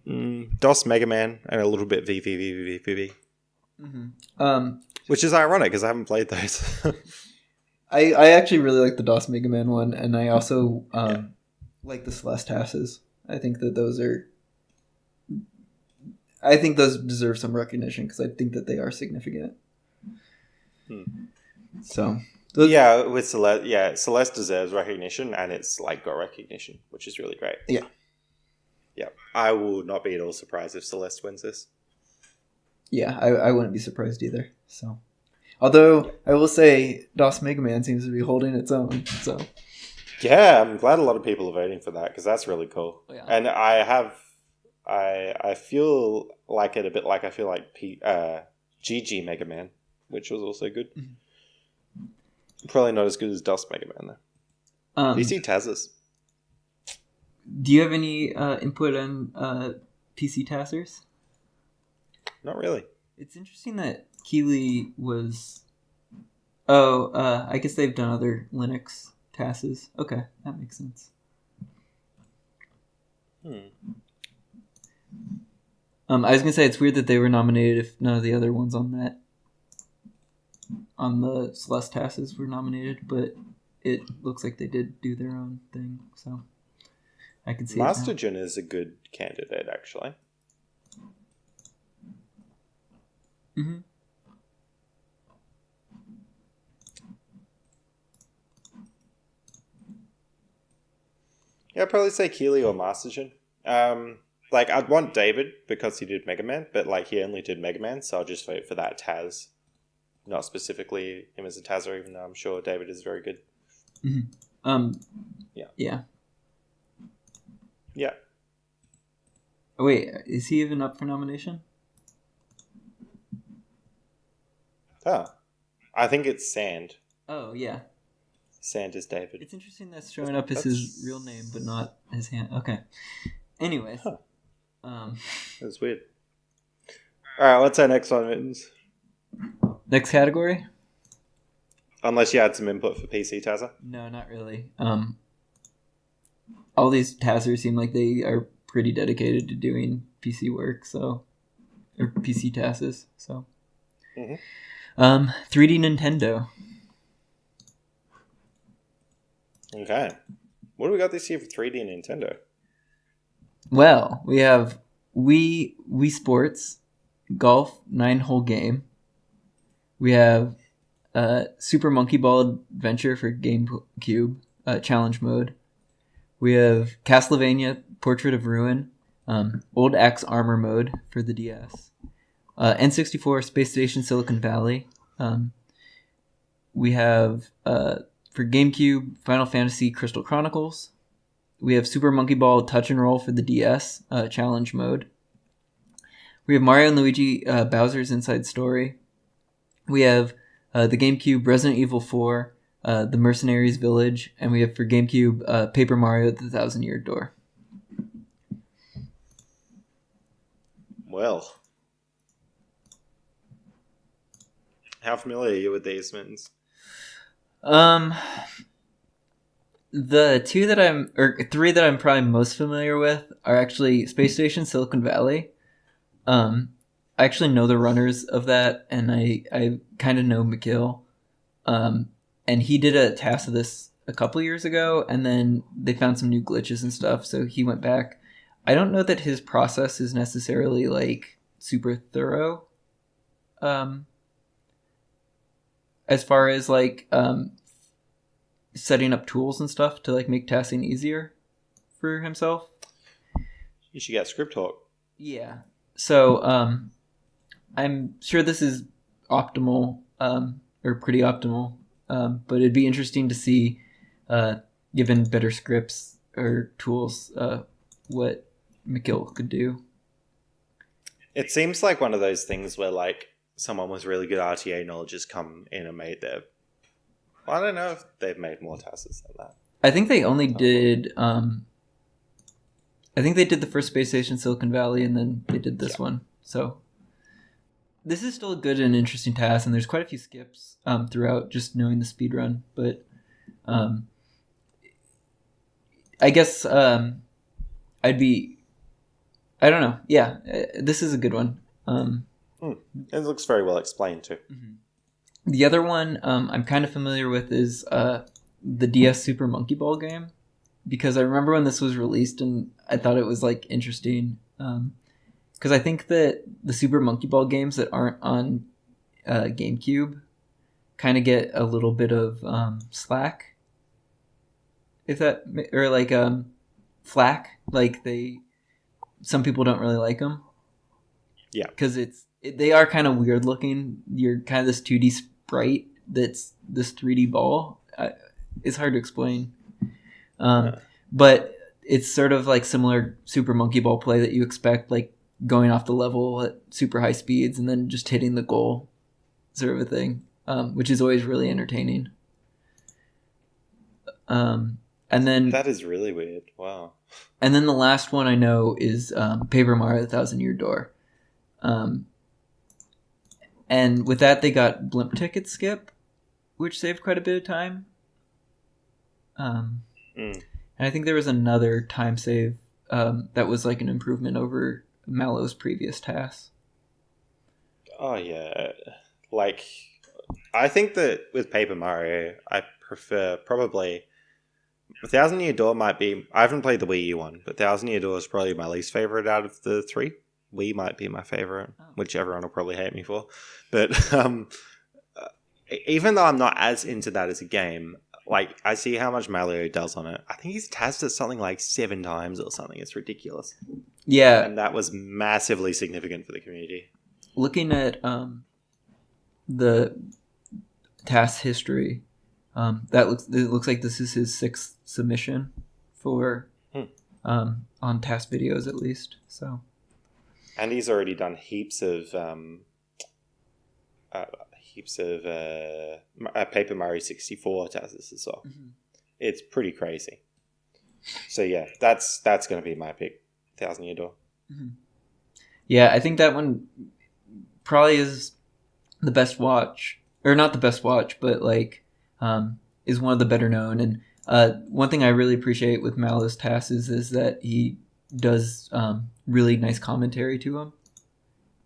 DOS Mega Man and a little bit VVVVVV. Mm-hmm. Which is ironic because I haven't played those. I actually really like the DOS Mega Man one, and I also like the Celeste TASes. I think that those deserve some recognition because I think that they are significant. So with Celeste, Celeste deserves recognition, and it's got recognition, which is really great. Yeah. I will not be at all surprised if Celeste wins this. Yeah, I wouldn't be surprised either. So, although I will say DOS Mega Man seems to be holding its own. So, yeah, I'm glad a lot of people are voting for that because that's really cool. Yeah. And I feel like it a bit like I feel like GG Mega Man, which was also good. Mm-hmm. Probably not as good as DOS Mega Man though. PC TASers. Do you have any input on PC TASers? Not really. It's interesting that Keeley was... I guess they've done other Linux TASes. Okay, that makes sense. I was going to say it's weird that they were nominated if none of the other ones on the Celeste TASes were nominated, but it looks like they did do their own thing, so I can see Mastergen is a good candidate, actually. Mm-hmm. Yeah, I'd probably say Keeley or Mastergen. I'd want David because he did Mega Man, but he only did Mega Man, so I'll just vote for that TAS. not specifically him as a TASer, even though I'm sure David is very good. Mm-hmm. Yeah. Yeah. Oh, wait, is he even up for nomination? Oh, I think it's Sand. Oh, yeah. Sand is David. It's interesting that's showing up as his real name, but not his hand. Okay. Anyways. Huh. That's weird. All right, what's our next one, Mittens? Next category? Unless you had some input for PC TASer. No, not really. All these TASers seem like they are pretty dedicated to doing PC work, or PC TASes. So, 3D Nintendo. Okay, what do we got this year for 3D Nintendo? Well, we have Wii Sports, Golf 9-hole game. We have Super Monkey Ball Adventure for GameCube, challenge mode. We have Castlevania Portrait of Ruin, Old Axe Armor mode for the DS. N64 Space Station Silicon Valley. We have for GameCube Final Fantasy Crystal Chronicles. We have Super Monkey Ball Touch and Roll for the DS, challenge mode. We have Mario and Luigi Bowser's Inside Story. We have the GameCube Resident Evil 4, The Mercenaries Village, and we have for GameCube Paper Mario The Thousand Year Door. Well, how familiar are you with these, Mittens? The three that I'm probably most familiar with are actually Space Station Silicon Valley. I actually know the runners of that, and I kind of know McGill. And he did a task of this a couple years ago, and then they found some new glitches and stuff, so he went back. I don't know that his process is necessarily like super thorough. As far as like setting up tools and stuff to like make tasking easier for himself. You should get Script Talk. Yeah. So I'm sure this is optimal or pretty optimal, but it'd be interesting to see, given better scripts or tools, what McGill could do. It seems like one of those things where like someone with really good RTA knowledge has come in and made their... Well, I don't know if they've made more tasks than that. I think they only did... I think they did the first Space Station Silicon Valley, and then they did this one. So this is still a good and interesting task, and there's quite a few skips throughout just knowing the speed run. But I guess I'd be... I don't know. Yeah, this is a good one. It looks very well explained too. Mm-hmm. The other one I'm kind of familiar with is the DS Super Monkey Ball game, because I remember when this was released and I thought it was like interesting, because I think that the Super Monkey Ball games that aren't on GameCube kind of get a little bit of slack, if that, or like flack, like some people don't really like them. Yeah, because they are kind of weird looking. You're kind of this 2D sprite that's this 3D ball. It's hard to explain. But it's sort of like similar Super Monkey Ball play that you expect, like going off the level at super high speeds and then just hitting the goal sort of a thing, which is always really entertaining. And then... That is really weird. Wow. And then the last one I know is Paper Mario The Thousand Year Door. And with that, they got blimp ticket skip, which saved quite a bit of time. And I think there was another time save that was like an improvement over Mallow's previous task. Oh yeah, like I think that with Paper Mario, I prefer probably Thousand Year Door might be... I haven't played the Wii U one, but Thousand Year Door is probably my least favorite out of the three. Wii might be my favorite, which everyone will probably hate me for. But even though I'm not as into that as a game, like I see how much Mallow does on it. I think he's tasked it something like 7 times or something. It's ridiculous. Yeah. And that was massively significant for the community. Looking at the TAS history. It looks like this is his 6th submission for on TASvideos at least. So, and he's already done heaps of Paper Mario 64 TASs as well. Mm-hmm. It's pretty crazy. So yeah, that's going to be my pick. $1,000 Year Door. Mm-hmm. Yeah, I think that one probably is the best watch, or not the best watch, but like is one of the better known. And one thing I really appreciate with Malice TAS is that he does really nice commentary to him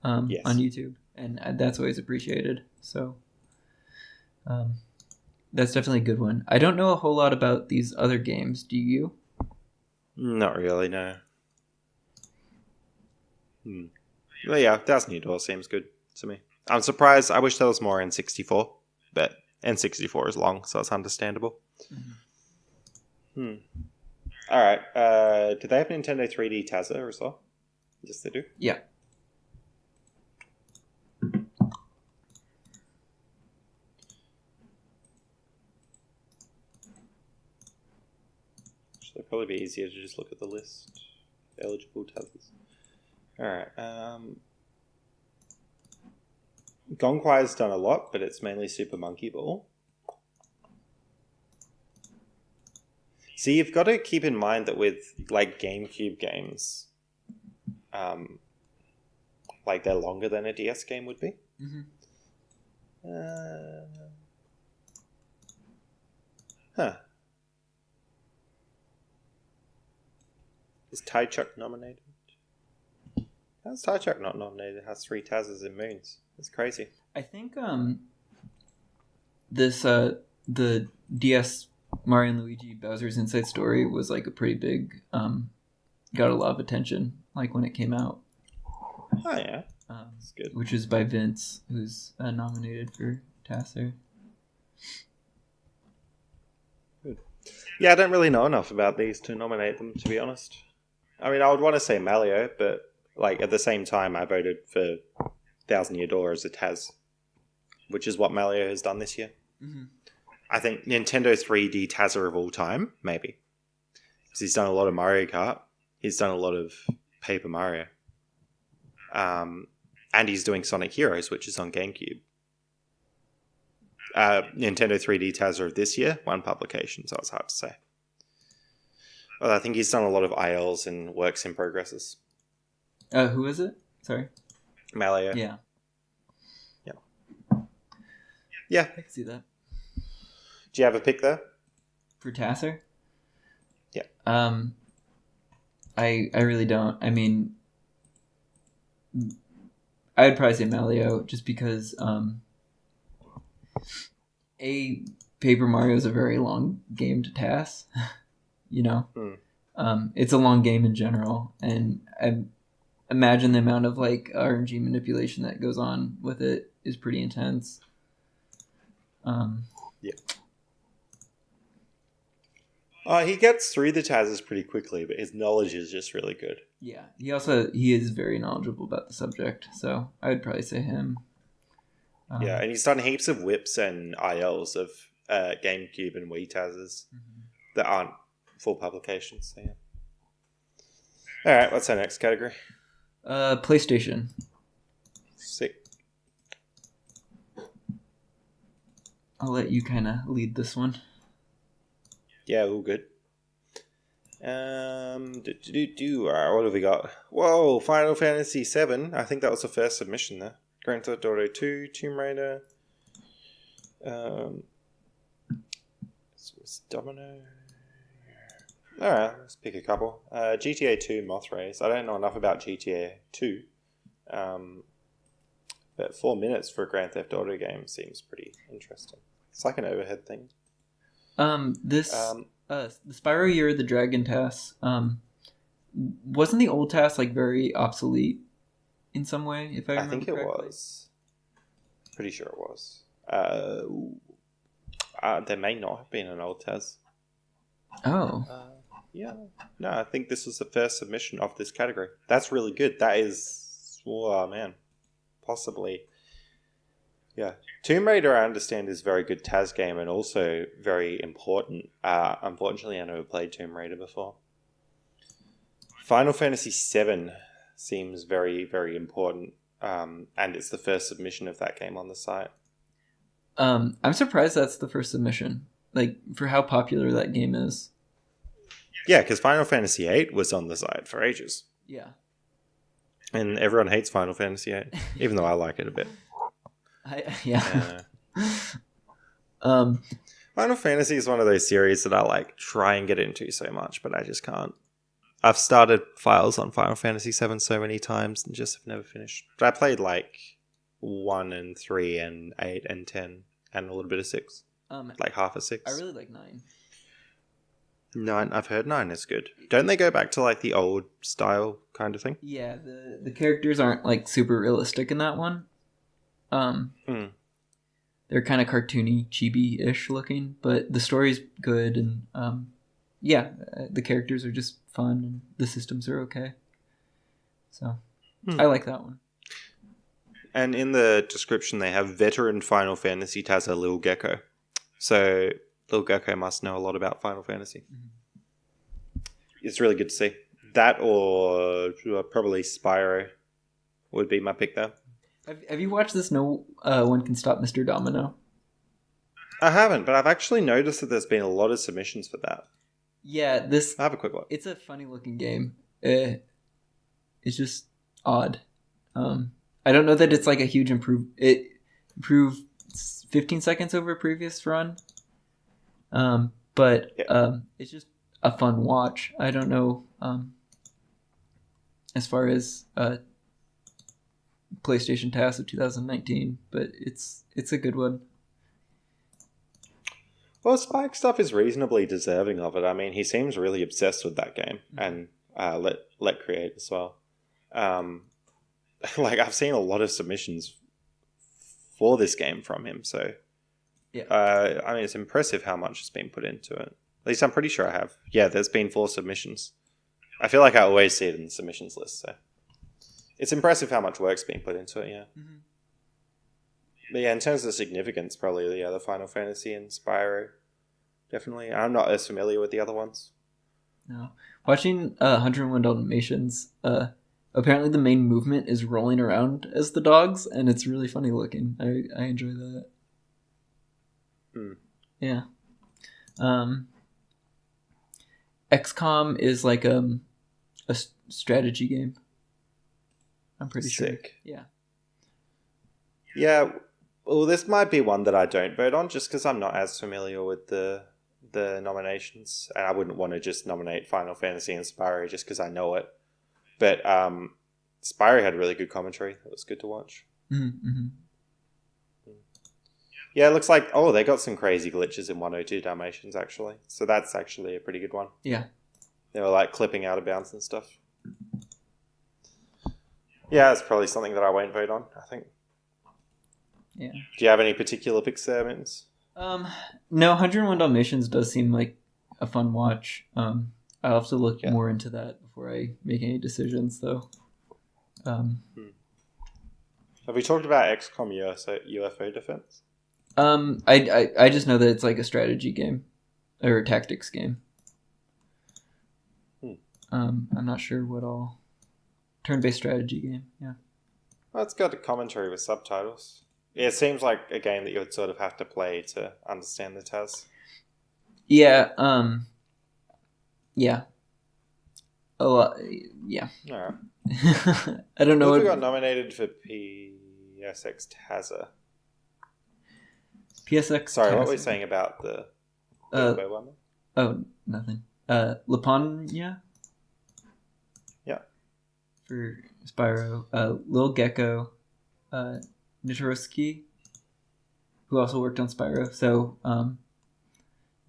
on YouTube, and that's always appreciated. So that's definitely a good one. I don't know a whole lot about these other games. Do you? Not really, no. Well, yeah, $1,000 Year Door seems good to me. I'm surprised. I wish there was more N64, but N64 is long, so it's understandable. Mm-hmm. All right. Do they have Nintendo 3D TASer as well? Yes, they do. Yeah. It'll probably be easier to just look at the list. Eligible TASers. Alright. Gonkwai's done a lot, but it's mainly Super Monkey Ball. See, you've got to keep in mind that with like GameCube games, like they're longer than a DS game would be. Mm-hmm. Is Ty Chuck nominated? How's Ty Chuck not nominated? It has 3 TASers in Moons. That's crazy. I think this the DS Mario and Luigi Bowser's Inside Story was like a pretty big got a lot of attention like when it came out. Oh yeah, that's good. Which is by Vince, who's nominated for TASer. Good. Yeah, I don't really know enough about these to nominate them, to be honest. I mean, I would want to say Malio, but like at the same time, I voted for $1,000 Year Door as a TAS, which is what Malio has done this year. Mm-hmm. I think Nintendo 3D TASer of all time, maybe, because he's done a lot of Mario Kart. He's done a lot of Paper Mario, and he's doing Sonic Heroes, which is on GameCube. Nintendo 3D TASer of this year, one publication, so it's hard to say. Well, I think he's done a lot of ILs and works in progresses. Who is it? Sorry. Malio. Yeah. Yeah. I can see that. Do you have a pick there? For TASer? Yeah. I really don't. I mean, I would probably say Malio just because Paper Mario is a very long game to TAS. You know? It's a long game in general, and I imagine the amount of like RNG manipulation that goes on with it is pretty intense. Yeah. He gets through the TASs pretty quickly, but his knowledge is just really good. Yeah, he is very knowledgeable about the subject, so I would probably say him. Yeah, and he's done heaps of whips and ILs of GameCube and Wii TASs that aren't full publications. So yeah. All right, what's our next category? PlayStation. Sick. I'll let you kind of lead this one. Yeah, all good. What have we got? Whoa, Final Fantasy VII. I think that was the first submission there. Grand Theft Auto 2, Tomb Raider. Domino. Alright, let's pick a couple. GTA 2 Moth Race. I don't know enough about GTA 2. But 4 minutes for a Grand Theft Auto game seems pretty interesting. It's like an overhead thing. The Spyro Year of the Dragon TAS, wasn't the old TAS like very obsolete in some way, if I remember think correctly? It was. Pretty sure it was. There may not have been an old TAS. Oh. Yeah. No, I think this was the first submission of this category. That's really good. That is... Oh, man. Possibly Yeah. Tomb Raider, I understand, is a very good TAS game and also very important. Unfortunately, I never played Tomb Raider before. Final Fantasy VII seems very, very important, and it's the first submission of that game on the site. I'm surprised that's the first submission, like, for how popular that game is. Yeah, because Final Fantasy VIII was on the site for ages. Yeah. And everyone hates Final Fantasy VIII, even though I like it a bit. Yeah. Final Fantasy is one of those series that I like try and get into so much, but I just can't. I've started files on Final Fantasy VII so many times and just have never finished. But I played like 1 and 3 and 8 and 10 and a little bit of 6. Like half of 6. I really like 9. 9, I've heard 9 is good. Don't they go back to like the old style kind of thing? Yeah, the characters aren't like super realistic in that one. They're kind of cartoony, chibi-ish looking, but the story's good, and the characters are just fun, and the systems are okay. So, I like that one. And in the description, they have veteran Final Fantasy TASer Lil Gecko. So Lil Gecko must know a lot about Final Fantasy. Mm-hmm. It's really good to see. That or probably Spyro would be my pick there. Have you watched this No One Can Stop Mr. Domino? I haven't, but I've actually noticed that there's been a lot of submissions for that. Yeah, I'll have a quick look. It's a funny looking game. It's just odd. I don't know that it's like a huge It improved 15 seconds over a previous run. But it's just a fun watch. I don't know as far as PlayStation TAS of 2019, but it's a good one. Well, Spike Stuff is reasonably deserving of it. I mean, he seems really obsessed with that game, and let create as well. Like, I've seen a lot of submissions for this game from him, so yeah. I mean, it's impressive how much has been put into it. At least I'm pretty sure I have. Yeah, there's been 4 submissions. I feel like I always see it in the submissions list, so it's impressive how much work's been put into it, yeah. Mm-hmm. But yeah, in terms of significance, probably the Final Fantasy and Spyro. Definitely. I'm not as familiar with the other ones. No. Watching 101 Dalmatians, apparently the main movement is rolling around as the dogs, and it's really funny looking. I enjoy that. Yeah. XCOM is like a strategy game. I'm pretty sure. Yeah. Yeah. Well, this might be one that I don't vote on just because I'm not as familiar with the nominations, and I wouldn't want to just nominate Final Fantasy and Spyro just because I know it. But Spyro had really good commentary. It was good to watch. Mm-hmm. Yeah, it looks like they got some crazy glitches in 102 Dalmatians actually. So that's actually a pretty good one. Yeah, they were like clipping out of bounds and stuff. Yeah, it's probably something that I won't vote on, I think. Yeah. Do you have any particular picks there, Mittens? No, 101 Dalmatians does seem like a fun watch. I'll have to look more into that before I make any decisions, though. Have we talked about XCOM UFO Defense? I just know that it's like a strategy game or a tactics game. I'm not sure what all. Turn-based strategy game, yeah. Well, it's got a commentary with subtitles. Yeah, it seems like a game that you would sort of have to play to understand the TAS. Yeah, yeah. Yeah. All right. I don't know. Who got nominated for PSX TASer? PSX Sorry, TASer. what were we saying about the one? Oh, nothing. Lapanya? Yeah. For Spyro. Lil Gecko. Nitrovsky, who also worked on Spyro. So,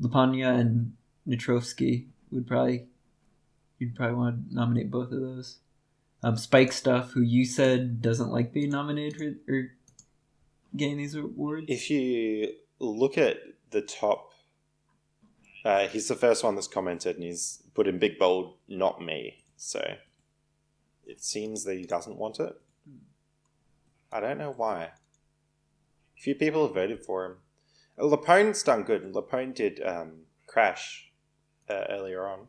Lapanya and Nitrovsky you'd probably want to nominate both of those. Spike Stuff, who you said doesn't like being nominated or getting these awards. If you look at the top, he's the first one that's commented, and he's put in big bold, "Not me." So it seems that he doesn't want it. I don't know why. A few people have voted for him. Lapone's done good. Lapone did Crash earlier on.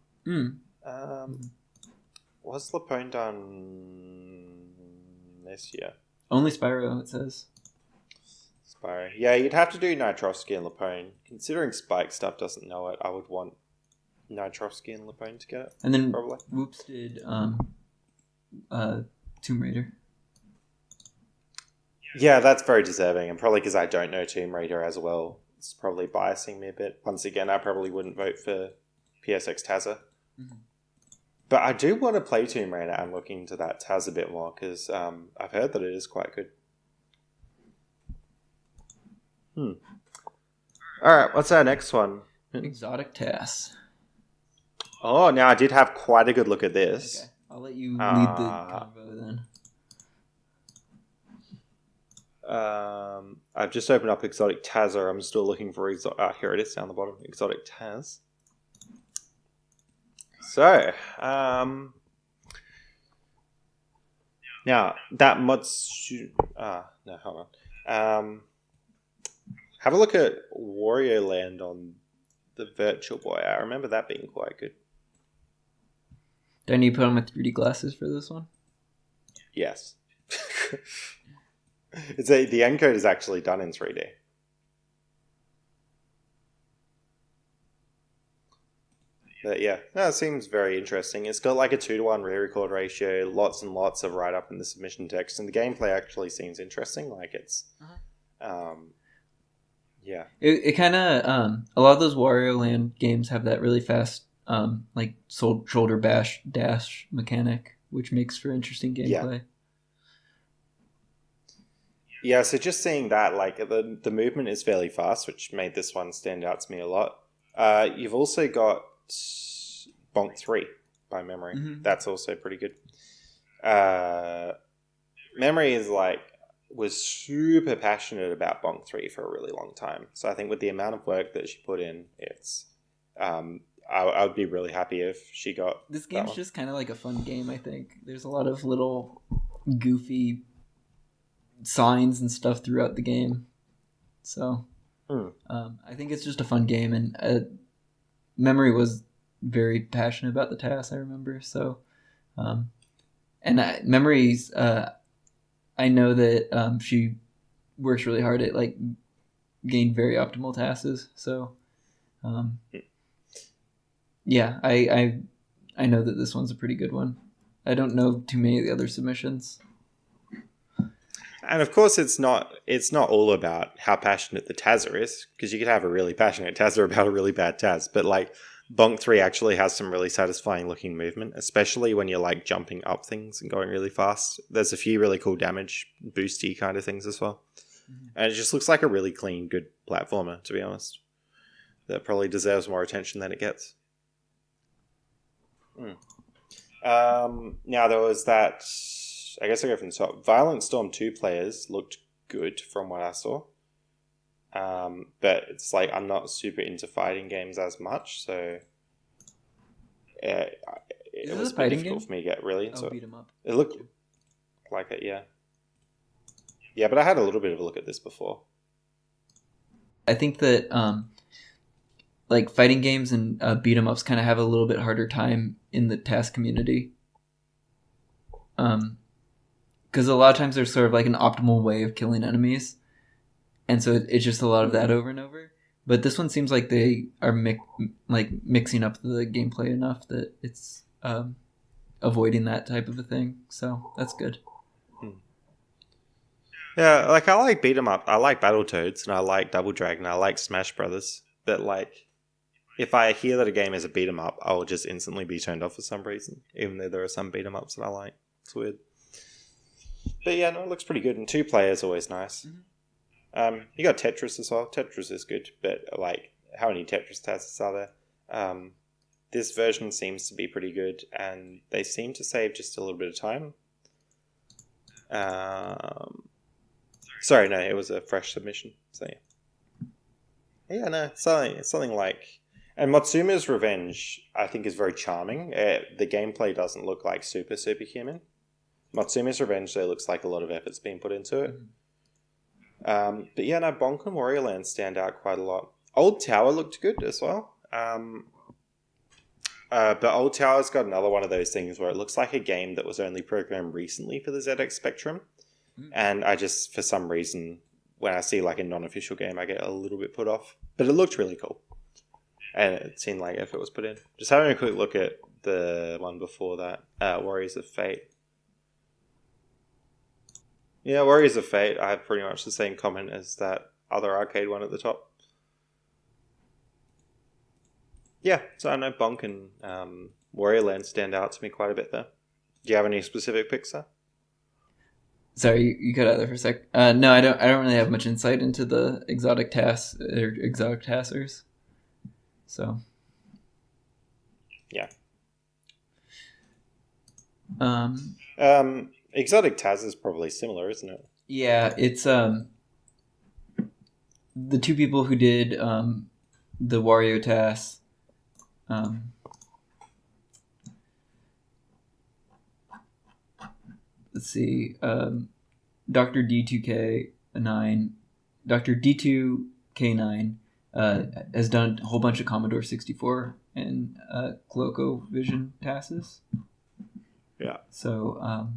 Was Lapone done this year? Only Spyro, it says. Spyro. Yeah, you'd have to do Nitrovsky and Lapone. Considering Spike stuff doesn't know it, I would want Nitrovsky and Lapone to get it. And then probably. Whoops did Tomb Raider. Yeah, that's very deserving, and probably because I don't know Tomb Raider as well, it's probably biasing me a bit. Once again, I probably wouldn't vote for PSX TASer. Mm-hmm. But I do want to play Tomb Raider and look into that TAS a bit more, because I've heard that it is quite good. Alright, what's our next one? Exotic TAS. Oh, now I did have quite a good look at this. Okay, I'll let you lead the convo then. I've just opened up Exotic TASer. I'm still looking for here it is down the bottom. Exotic TAS. So, now that no, hold on. Have a look at Wario Land on the Virtual Boy. I remember that being quite good. Do I need to put on my 3D glasses for this one? Yes. The encode is actually done in 3D. But yeah, no, it seems very interesting. It's got like a 2-to-1 re-record ratio, lots and lots of write-up in the submission text, and the gameplay actually seems interesting. Like it's, yeah. It kind of a lot of those Wario Land games have that really fast like shoulder dash mechanic, which makes for interesting gameplay. Yeah, so just seeing that, like the movement is fairly fast, which made this one stand out to me a lot. You've also got Bonk 3 by Memory. Mm-hmm. That's also pretty good. Memory was super passionate about Bonk 3 for a really long time. So I think with the amount of work that she put in, it's I would be really happy if she got this game's just kind of like a fun game. I think there's a lot of little goofy signs and stuff throughout the game, so I think it's just a fun game, and Memory was very passionate about the TAS, I remember. So Memory's I know that she works really hard at like gain very optimal TASes, so yeah, I know that this one's a pretty good one. I don't know too many of the other submissions. And of course, it's not all about how passionate the TASer is, because you could have a really passionate TASer about a really bad TAS. But like Bonk 3 actually has some really satisfying looking movement, especially when you're like jumping up things and going really fast. There's a few really cool damage boosty kind of things as well. Mm-hmm. And it just looks like a really clean, good platformer, to be honest. That probably deserves more attention than it gets. Now there was that, I guess I'll go from the top. Violent Storm 2 players looked good from what I saw. But it's like I'm not super into fighting games as much, so it was a difficult for me to get really into it. Beat 'em up. It looked like it, yeah. Yeah, but I had a little bit of a look at this before. I think that like fighting games and beat 'em ups kind of have a little bit harder time in the TAS community. Because a lot of times there's sort of like an optimal way of killing enemies. And so it's just a lot of that over and over. But this one seems like they are mixing up the gameplay enough that it's avoiding that type of a thing. So that's good. Yeah, like I like beat 'em up. I like Battletoads and I like Double Dragon. I like Smash Brothers. But like, if I hear that a game is a beat 'em up, I will just instantly be turned off for some reason. Even though there are some beat 'em ups that I like. It's weird. But yeah, no, it looks pretty good. And 2 players always nice. Mm-hmm. You got Tetris as well. Tetris is good, but like, how many Tetris TASs are there? This version seems to be pretty good, and they seem to save just a little bit of time. Sorry, no, it was a fresh submission. So yeah, no, it's something like. And Matsuma's Revenge, I think, is very charming. The gameplay doesn't look like super human. Matsuma's Revenge, though, looks like a lot of effort's been put into it. But yeah, no, Bonk and Warrior Land stand out quite a lot. Old Tower looked good as well. But Old Tower's got another one of those things where it looks like a game that was only programmed recently for the ZX Spectrum. And I just, for some reason, when I see like a non-official game, I get a little bit put off. But it looked really cool. And it seemed like effort was put in. Just having a quick look at the one before that, Warriors of Fate. Yeah, Warriors of Fate, I have pretty much the same comment as that other arcade one at the top. Yeah, so I know Bonk and Warrior Land stand out to me quite a bit there. Do you have any specific picks there? Sorry, you cut out there for a sec. No, I don't. I don't really have much insight into the exotic TAS or exotic TASers. So, yeah. Exotic TAS is probably similar, isn't it? Yeah, it's the two people who did the Wario TAS. Let's see, Dr. D2K9, Dr. D2K9 has done a whole bunch of Commodore 64 and ColecoVision TASes. Yeah. So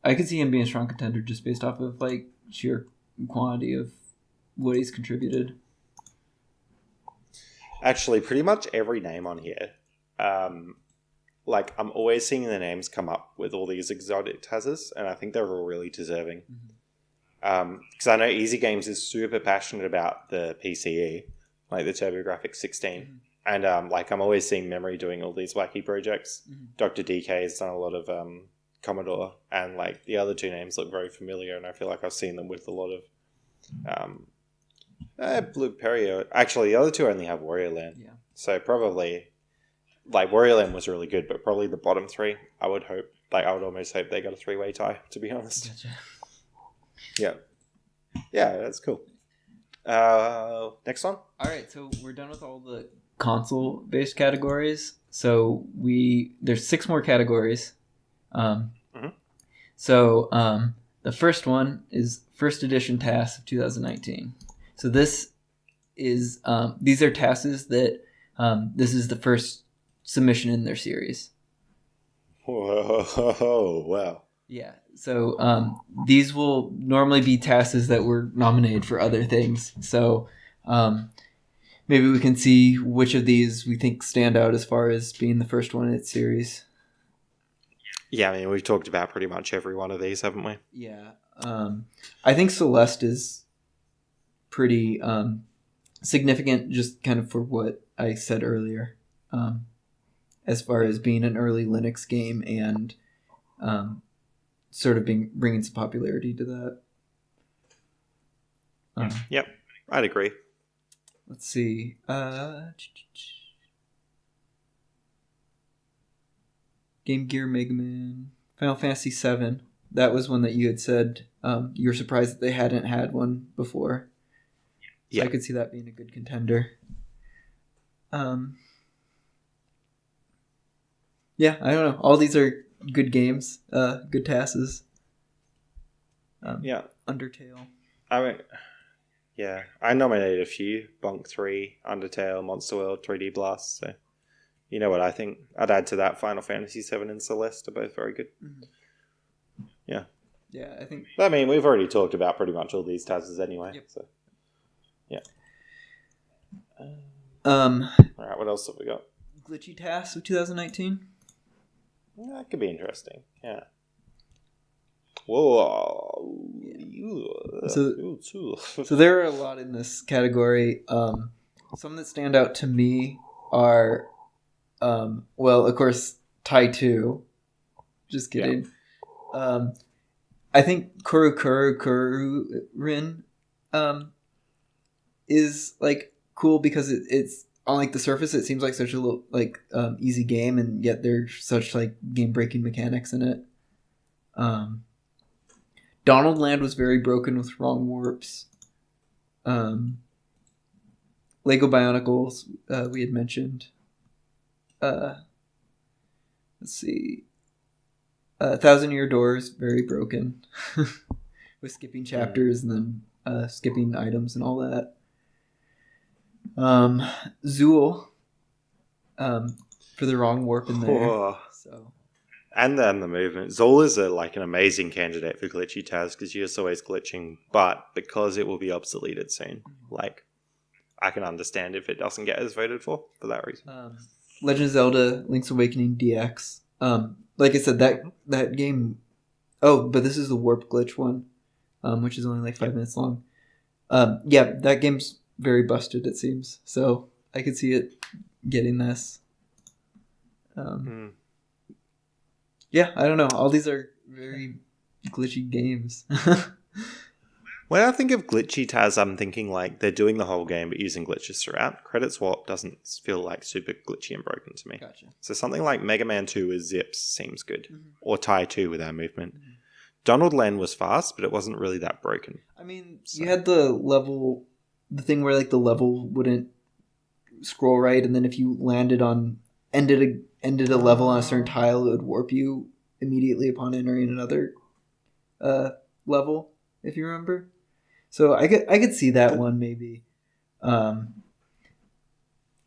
I could see him being a strong contender just based off of like sheer quantity of what he's contributed. Actually, pretty much every name on here, like I'm always seeing the names come up with all these exotic TASes, and I think they're all really deserving. Because I know Easy Games is super passionate about the PCE, like the TurboGrafx 16, and like I'm always seeing Memory doing all these wacky projects. Dr. DK has done a lot of Commodore, and like the other two names look very familiar, and I feel like I've seen them with a lot of Blue Perio. Actually, the other two only have Warrior Land, so probably. Like, Warrior Land was really good, but probably the bottom three, I would hope. Like, I would almost hope they got a three-way tie, to be honest. Gotcha. Yeah. Yeah, that's cool. Next one? Alright, so we're done with all the console-based categories. So there's 6 more categories. So the first one is First Edition TAS of 2019. So this is, these are TASes that, this is the first submission in their series. Whoa, wow. Yeah, so these will normally be TASes that were nominated for other things. So maybe we can see which of these we think stand out as far as being the first one in its series. Yeah, I mean, we've talked about pretty much every one of these, haven't we? Yeah. I think Celeste is pretty significant just kind of for what I said earlier. As far as being an early Linux game and sort of bringing some popularity to that. Yep, I'd agree. Let's see. Game Gear, Mega Man, Final Fantasy VII. That was one that you had said you were surprised that they hadn't had one before. So I could see that being a good contender. Yeah, I don't know. All these are good games, good TASes. Undertale. I mean, yeah, I nominated a few. Bonk 3, Undertale, Monster World, 3D Blast. So, you know what I think. I'd add to that Final Fantasy VII and Celeste are both very good. Yeah. Yeah, I think... I mean, we've already talked about pretty much all these TASes anyway. Yep. So, yeah. Alright, what else have we got? Glitchy TAS of 2019. That could be interesting. Yeah. Whoa. So there are a lot in this category. Some that stand out to me are, well, of course, Tai 2. Just kidding. Yeah. I think Kururin is like cool because it's on like the surface it seems like such a little like easy game, and yet there's such like game breaking mechanics in it. Donald Land was very broken with wrong warps. Lego Bionicles we had mentioned. Let's see. 1,000 Year Doors, very broken with skipping chapters and then skipping items and all that. Zool, for the wrong warp in there. Oh. So. And then the movement. Zool is an amazing candidate for Glitchy TAS because you're just always glitching, but because it will be obsoleted soon, I can understand if it doesn't get as voted for that reason. Legend of Zelda: Link's Awakening DX. Like I said, that game. Oh, but this is the warp glitch one, which is only like 5 minutes long. Yeah, that game's very busted, it seems. So I could see it getting this. Yeah, I don't know. All these are very glitchy games. When I think of Glitchy TAS, I'm thinking they're doing the whole game but using glitches throughout. Credit Swap doesn't feel super glitchy and broken to me. Gotcha. So something like Mega Man 2 with zips seems good. Mm-hmm. Or Tai 2 with our movement. Mm-hmm. Donald Land was fast, but it wasn't really that broken. I mean, you had the thing where the level wouldn't scroll right, and then if you landed on ended a level on a certain tile, it would warp you immediately upon entering another level, if you remember. So I could see that one maybe.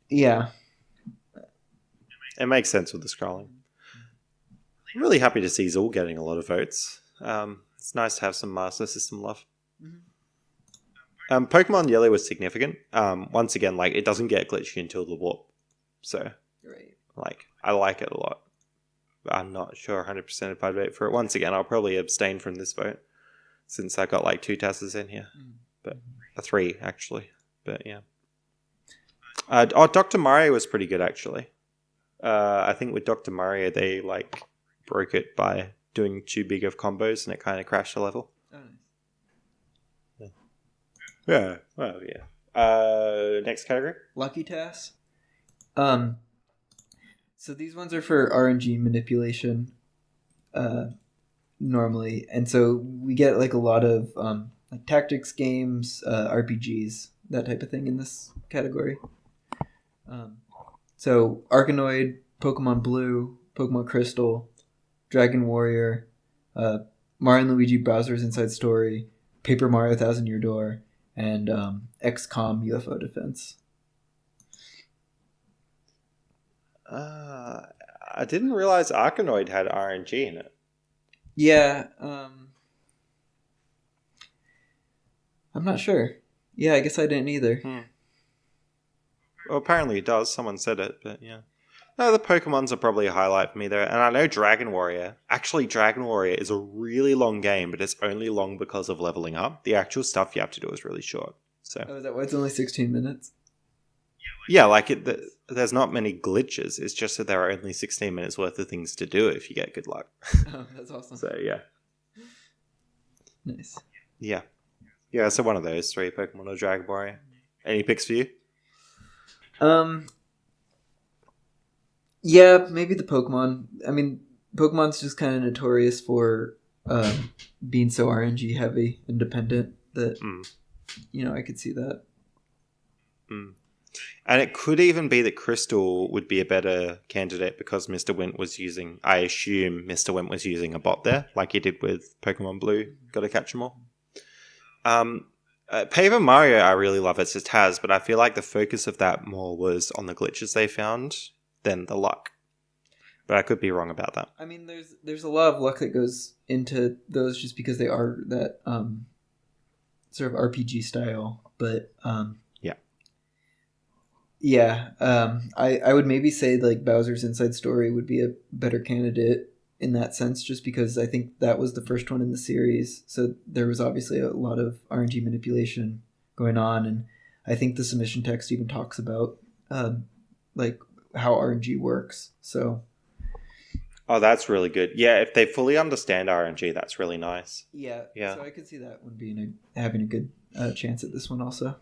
Yeah. It makes sense with the scrolling. I'm really happy to see Zool getting a lot of votes. It's nice to have some Master System love. Mm-hmm. Pokemon Yellow was significant. Once again, it doesn't get glitchy until the warp. So, right. I like it a lot. I'm not sure 100% if I'd vote for it. Once again, I'll probably abstain from this vote since I got 2 TASers in here. But 3, actually. But yeah. Dr. Mario was pretty good, actually. I think with Dr. Mario, they broke it by doing too big of combos and it kind of crashed the level. Oh, nice. Yeah. Well, yeah. Next category? Lucky TAS. So these ones are for RNG manipulation, normally, and so we get a lot of tactics games, RPGs, that type of thing in this category. So Arkanoid, Pokemon Blue, Pokemon Crystal, Dragon Warrior, Mario and Luigi Bowser's Inside Story, Paper Mario Thousand Year Door, and XCOM UFO Defense. I didn't realize Arkanoid had RNG in it. Yeah, I'm not sure. Yeah, I guess I didn't either. Well, apparently it does. Someone said it, but yeah. No, the Pokemons are probably a highlight for me there. And I know Dragon Warrior. Actually, Dragon Warrior is a really long game, but it's only long because of leveling up. The actual stuff you have to do is really short. So. Oh, is that why it's only 16 minutes? Yeah, there's not many glitches. It's just that there are only 16 minutes worth of things to do if you get good luck. Oh, that's awesome. So, yeah. Nice. Yeah. Yeah, so one of those 3, Pokemon or Dragon Warrior. Any picks for you? Yeah, maybe the Pokemon. I mean, Pokemon's just kind of notorious for being so RNG heavy and dependent that, I could see that. And it could even be that Crystal would be a better candidate because Mr. Wint was using, I assume Mr. Wint was using a bot there, like he did with Pokemon Blue. Gotta catch them all. Paper Mario, I really love as a TAS, but I feel like the focus of that more was on the glitches they found than the luck. But I could be wrong about that. I mean, there's a lot of luck that goes into those just because they are that sort of RPG style. But I would maybe say Bowser's Inside Story would be a better candidate in that sense, just because I think that was the first one in the series. So there was obviously a lot of RNG manipulation going on, and I think the submission text even talks about how RNG works. So. Oh, that's really good. Yeah, if they fully understand RNG, that's really nice. Yeah. So I could see that one having a good chance at this one also.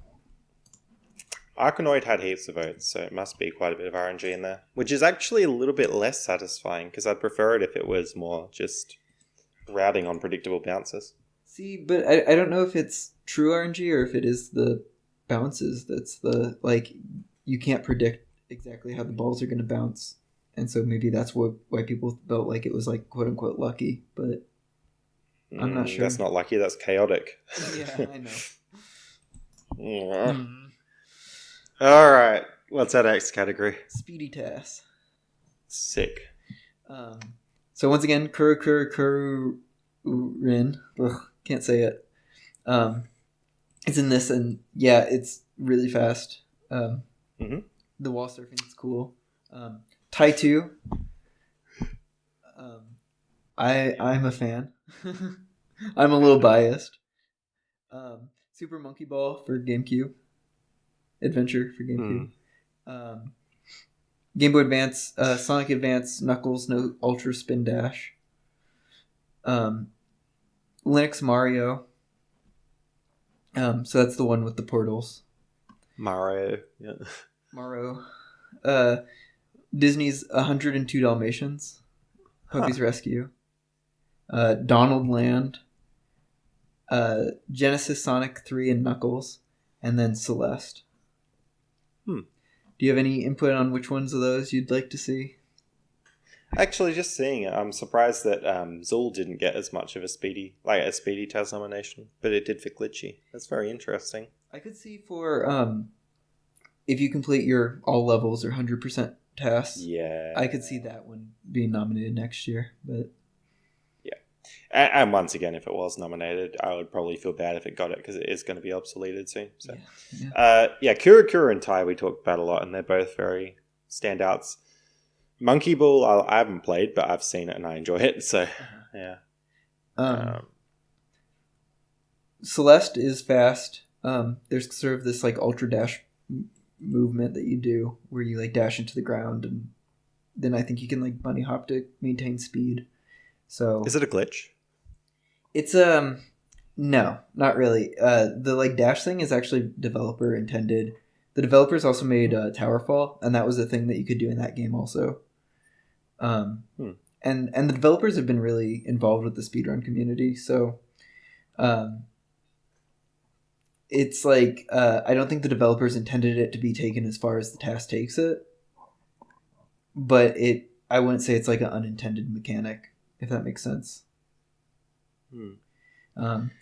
Arkanoid had heaps of votes, so it must be quite a bit of RNG in there, which is actually a little bit less satisfying because I'd prefer it if it was more just routing on predictable bounces. See, but I don't know if it's true RNG or if it is the bounces that's the you can't predict exactly how the balls are going to bounce. And so maybe that's why people felt like it was quote unquote lucky, but I'm not sure. That's not lucky, that's chaotic. Yeah, I know. Yeah. All right. What's our next category? Speedy TAS. Sick. So once again, Kurin. Ugh, can't say it. It's in this, and yeah, it's really fast. The wall surfing is cool. Tai 2. I'm a fan. I'm a little biased. Super Monkey Ball for GameCube. Adventure for GameCube. Game Boy Advance, Sonic Advance, Knuckles, no Ultra Spin Dash. Linux Mario. So that's the one with the portals. Mario. Yeah. Mario. Disney's 102 Dalmatians. Puppy's Rescue. Donald Land. Genesis Sonic 3 and Knuckles. And then Celeste. Do you have any input on which ones of those you'd like to see? Actually, just seeing it, I'm surprised that Zool didn't get as much of a Speedy TAS nomination, but it did for Glitchy. That's very interesting. I could see for if you complete your all levels or 100% tasks. Yeah, I could see that one being nominated next year, but yeah. And once again, if it was nominated, I would probably feel bad if it got it because it is going to be obsoleted soon. So, Kura and Tai we talked about a lot, and they're both very standouts. Monkey Ball, I haven't played, but I've seen it and I enjoy it. So, yeah. Celeste is fast. There's sort of this like ultra dash movement that you do where you like dash into the ground, and then I think you can like bunny hop to maintain speed. So is it a glitch? It's no, not really. The like dash thing is actually developer intended. The developers also made Towerfall, and that was a thing that you could do in that game also. And the developers have been really involved with the speedrun community, so it's like I don't think the developers intended it to be taken as far as the TAS takes it, but I wouldn't say it's like an unintended mechanic, if that makes sense.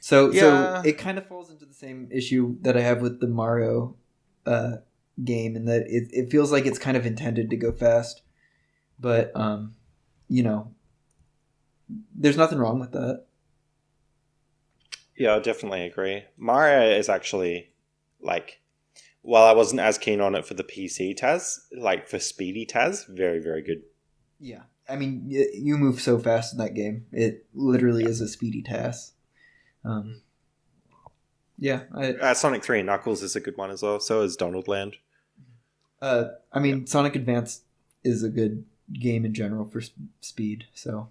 So it kind of falls into the same issue that I have with the Mario game, in that it feels like it's kind of intended to go fast, but there's nothing wrong with that. Yeah, I definitely agree. Mario is actually like, while I wasn't as keen on it for the PC TAS, like for Speedy TAS, very, very good. Yeah, I mean, you move so fast in that game. It literally is a Speedy TAS. Sonic 3 and Knuckles is a good one as well. So is Donald Land. Sonic Advance is a good game in general for speed. So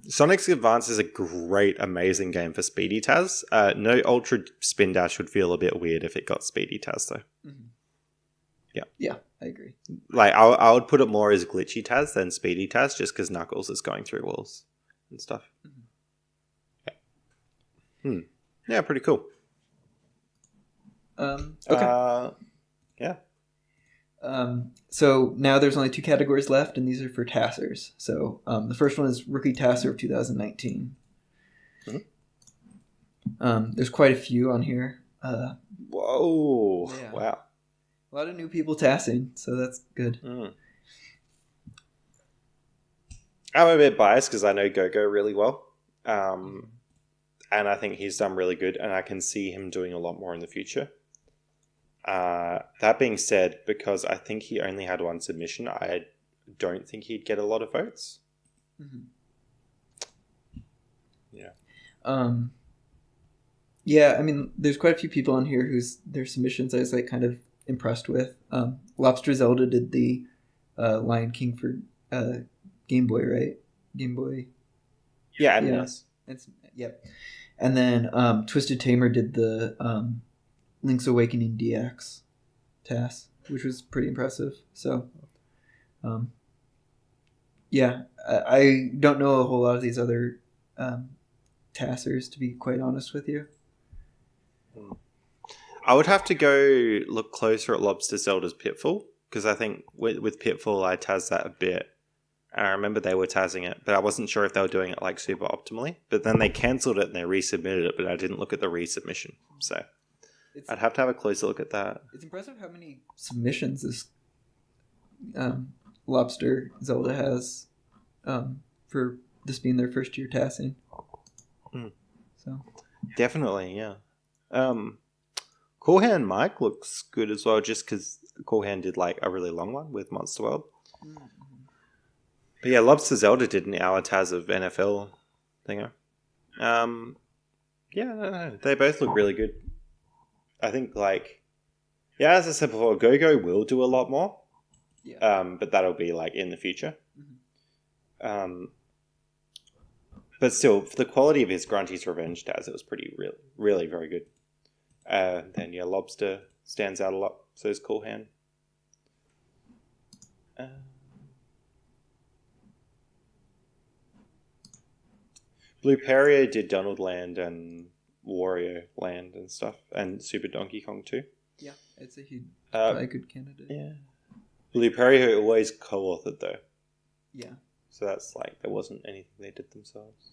Sonic's Advance is a great, amazing game for Speedy TAS. No Ultra Spin Dash would feel a bit weird if it got Speedy TAS though. Yeah, I agree. Like I would put it more as Glitchy TAS than Speedy TAS, just because Knuckles is going through walls and stuff. Yeah, pretty cool. Okay. Yeah. So now there's only 2 categories left, and these are for TASers. So the first one is Rookie TASer of 2019. There's quite a few on here. Whoa! Yeah. Wow. A lot of new people TASing, so that's good. I'm a bit biased because I know Go-Go really well. And I think he's done really good, and I can see him doing a lot more in the future. That being said, because I think he only had 1 submission, I don't think he'd get a lot of votes. Yeah. Yeah, I mean, there's quite a few people on here their submissions I was like kind of impressed with. Lobster Zelda did the Lion King for Game Boy, right? Game Boy. Yeah, and NES. Yep. And then Twisted Tamer did the Link's Awakening DX TAS, which was pretty impressive. So, I don't know a whole lot of these other TASers, to be quite honest with you. I would have to go look closer at Lobster Zelda's Pitfall, because I think with Pitfall I TAS that a bit. And I remember they were TASing it, but I wasn't sure if they were doing it like super optimally. But then they cancelled it and they resubmitted it, but I didn't look at the resubmission. So I'd have to have a closer look at that. It's impressive how many submissions this Lobster Zelda has for this being their first year tasing. So definitely, yeah. Cool Hand Mike looks good as well, just because Cool Hand did like a really long one with Monster World. But yeah, Lobster Zelda did an hour TAS of NFL thinger. Yeah, no, they both look really good. I think as I said before, Go-Go will do a lot more. yeah. But that'll be like in the future. But still, for the quality of his Grunty's Revenge TAS, it was really very good. Then yeah, Lobster stands out a lot. So is Cool Hand. Blue Perrier did Donald Land and Wario Land and stuff, and Super Donkey Kong too. Yeah, it's a good candidate. Yeah. Blue Perrier always co-authored though. Yeah. So that's there wasn't anything they did themselves.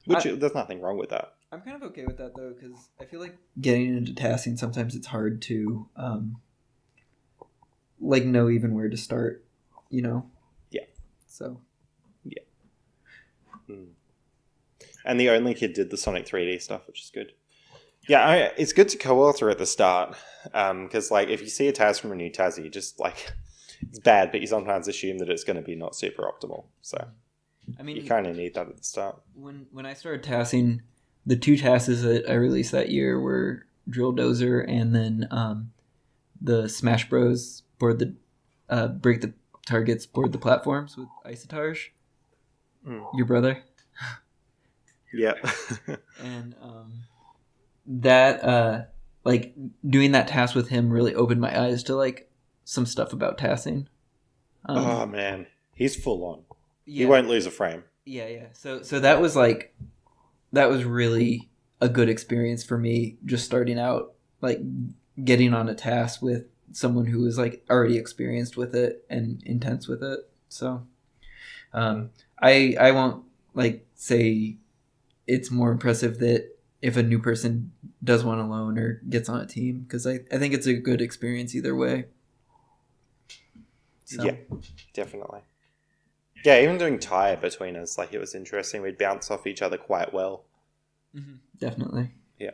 Which there's nothing wrong with that. I'm kind of okay with that though, because I feel like getting into tasking sometimes it's hard to know even where to start, Yeah. So. Yeah. And the Only Kid did the Sonic 3D stuff, which is good. Yeah, it's good to co-author at the start, because if you see a TAS from a new TASer, you just it's bad, but you sometimes assume that it's going to be not super optimal. So, I mean, you kind of need that at the start. When I started tasing, the two TASes that I released that year were Drill Dozer and then the Smash Bros. Break the targets, board the platforms with Isotarge. Your brother. Yeah. And that doing that TAS with him really opened my eyes to some stuff about tasing. Oh man, he's full on. Yeah. He won't lose a frame. Yeah. So that was really a good experience for me, just starting out, getting on a TAS with someone who was already experienced with it and intense with it. So I won't say it's more impressive that if a new person does one alone or gets on a team, because I think it's a good experience either way. So. Yeah, definitely. Yeah, even doing tie between us, it was interesting. We'd bounce off each other quite well. Mm-hmm. Definitely. Yeah.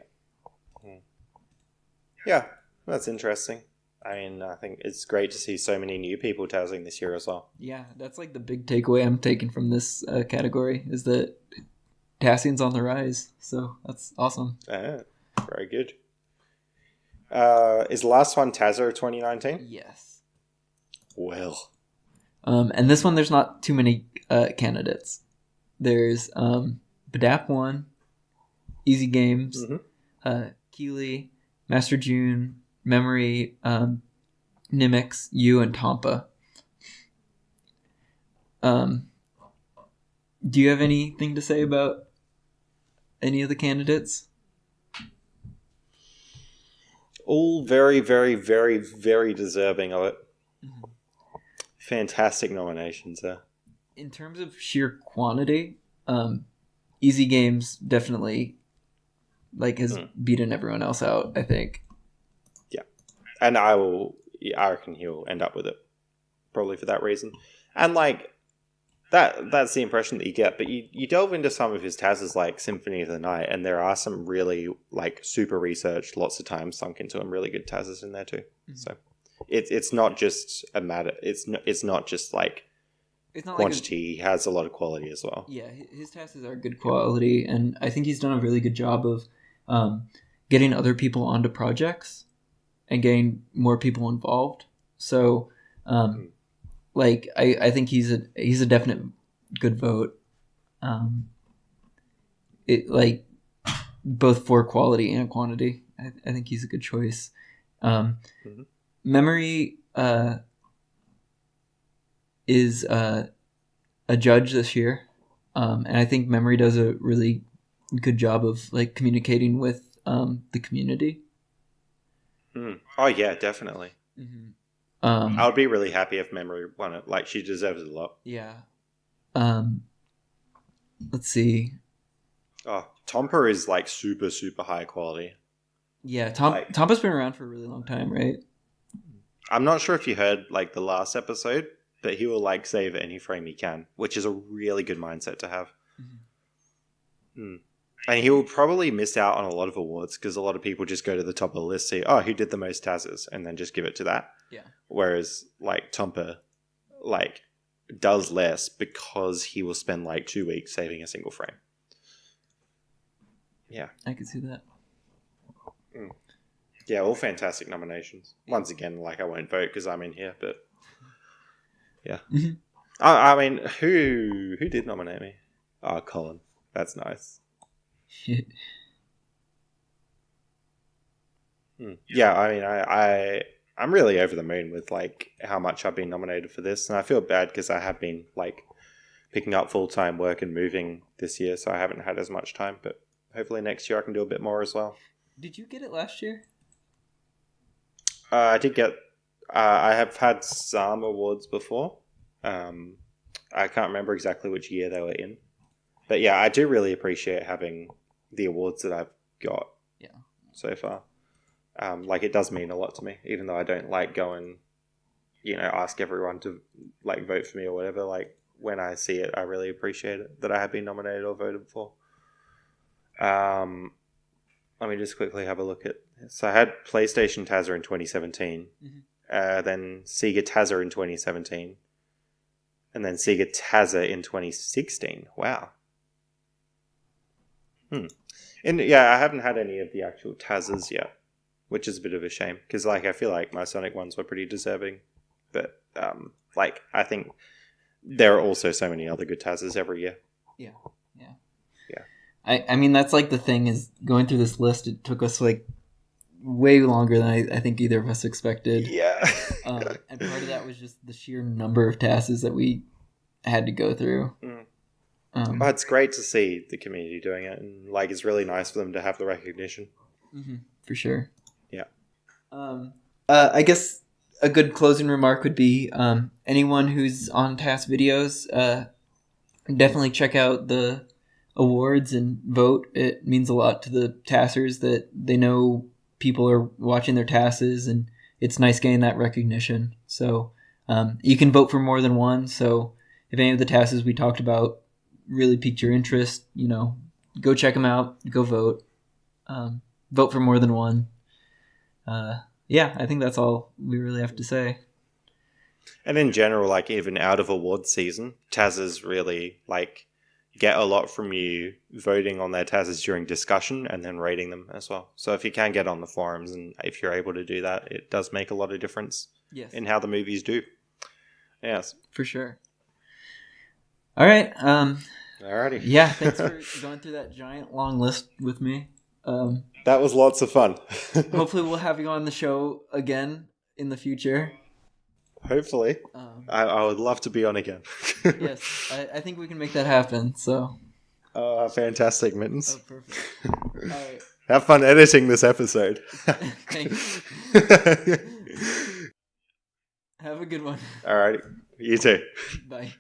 Yeah, that's interesting. I mean, I think it's great to see so many new people tasing this year as well. Yeah, that's the big takeaway I'm taking from this category is that tasing's on the rise. So that's awesome. Very good. Is the last one TASer 2019? Yes. Well. And this one, there's not too many candidates. There's Badap 1, Easy Games, Keeley, Master June, Memory, Nimix, You, and Tampa. Do you have anything to say about any of the candidates? All very, very, very, very deserving of it. Mm-hmm. Fantastic nominations there. In terms of sheer quantity, Easy Games definitely has beaten everyone else out, I think. Yeah. And I reckon he'll end up with it. Probably for that reason. And that's the impression that you get, but you delve into some of his TASes like Symphony of the Night, and there are some really super researched, lots of time sunk into them, really good TASes in there too. Mm-hmm. So it's not just a matter. It's not just it's not quantity. He has a lot of quality as well. Yeah, his TASes are good quality, and I think he's done a really good job of getting other people onto projects and getting more people involved. So. I think he's a definite good vote. Both for quality and quantity. I think he's a good choice. Memory is a judge this year, and I think Memory does a really good job of communicating with the community. Oh yeah, definitely. Mm-hmm. I would be really happy if Memory won it. She deserves it a lot. Yeah. Let's see. Oh, Tomper is super, super high quality. Yeah, Like- Tampa's been around for a really long time, right? I'm not sure if you heard like the last episode, but he will like save any frame he can, which is a really good mindset to have. And he will probably miss out on a lot of awards because a lot of people just go to the top of the list, see, oh, who did the most TASers, and then just give it to that. Yeah. Whereas like Tompa, like does less because he will spend like 2 weeks saving a single frame. Yeah. I can see that. Yeah, all fantastic nominations. Once again, like I won't vote because I'm in here, but yeah. I mean, who did nominate me? Oh, Colin. That's nice. Yeah, I mean, I'm really over the moon with like how much I've been nominated for this, and I feel bad because I have been like picking up full-time work and moving this year, so I haven't had as much time, but hopefully next year I can do a bit more as well. Did you get it last year? I did get. I have had some awards before. I can't remember exactly which year they were in, but yeah, I do really appreciate having the awards that I've got. Yeah. So far, like it does mean a lot to me, even though I don't like go and ask everyone to like vote for me or whatever. Like when I see it, I really appreciate it that I have been nominated or voted for. Let me just quickly have a look at. So I had PlayStation TASer in 2017, then Sega TASer in 2017, and then Sega TASer in 2016. Wow. And yeah, I haven't had any of the actual TASers yet, which is a bit of a shame because like I feel like my Sonic ones were pretty deserving, but like I think there are also so many other good TASers every year. Yeah. Yeah. I mean, that's like the thing is going through this list. It took us like way longer than I think either of us expected. Yeah. And part of that was just the sheer number of TASes that we had to go through. Oh, it's great to see the community doing it, and like it's really nice for them to have the recognition. For sure. Yeah. I guess a good closing remark would be anyone who's on TASvideos, definitely check out the awards and vote. It means a lot to the TASers that they know people are watching their TASes, and it's nice getting that recognition. So you can vote for more than one. So if any of the TASes we talked about really piqued your interest, go check them out, go vote. Vote for more than one. Yeah, I think that's all we really have to say. And in general, like even out of award season, TASers really like get a lot from you voting on their TASers during discussion and then rating them as well. So if you can get on the forums and if you're able to do that, it does make a lot of difference in how the movies do. Yes. For sure. All right. Alrighty. Yeah, thanks for going through that giant long list with me. That was lots of fun. Hopefully we'll have you on the show again in the future. Hopefully. I would love to be on again. Yes, I think we can make that happen. So. Fantastic, Mittens. Oh, perfect. All right. Have fun editing this episode. Thanks. Have a good one. Alrighty. You too. Bye.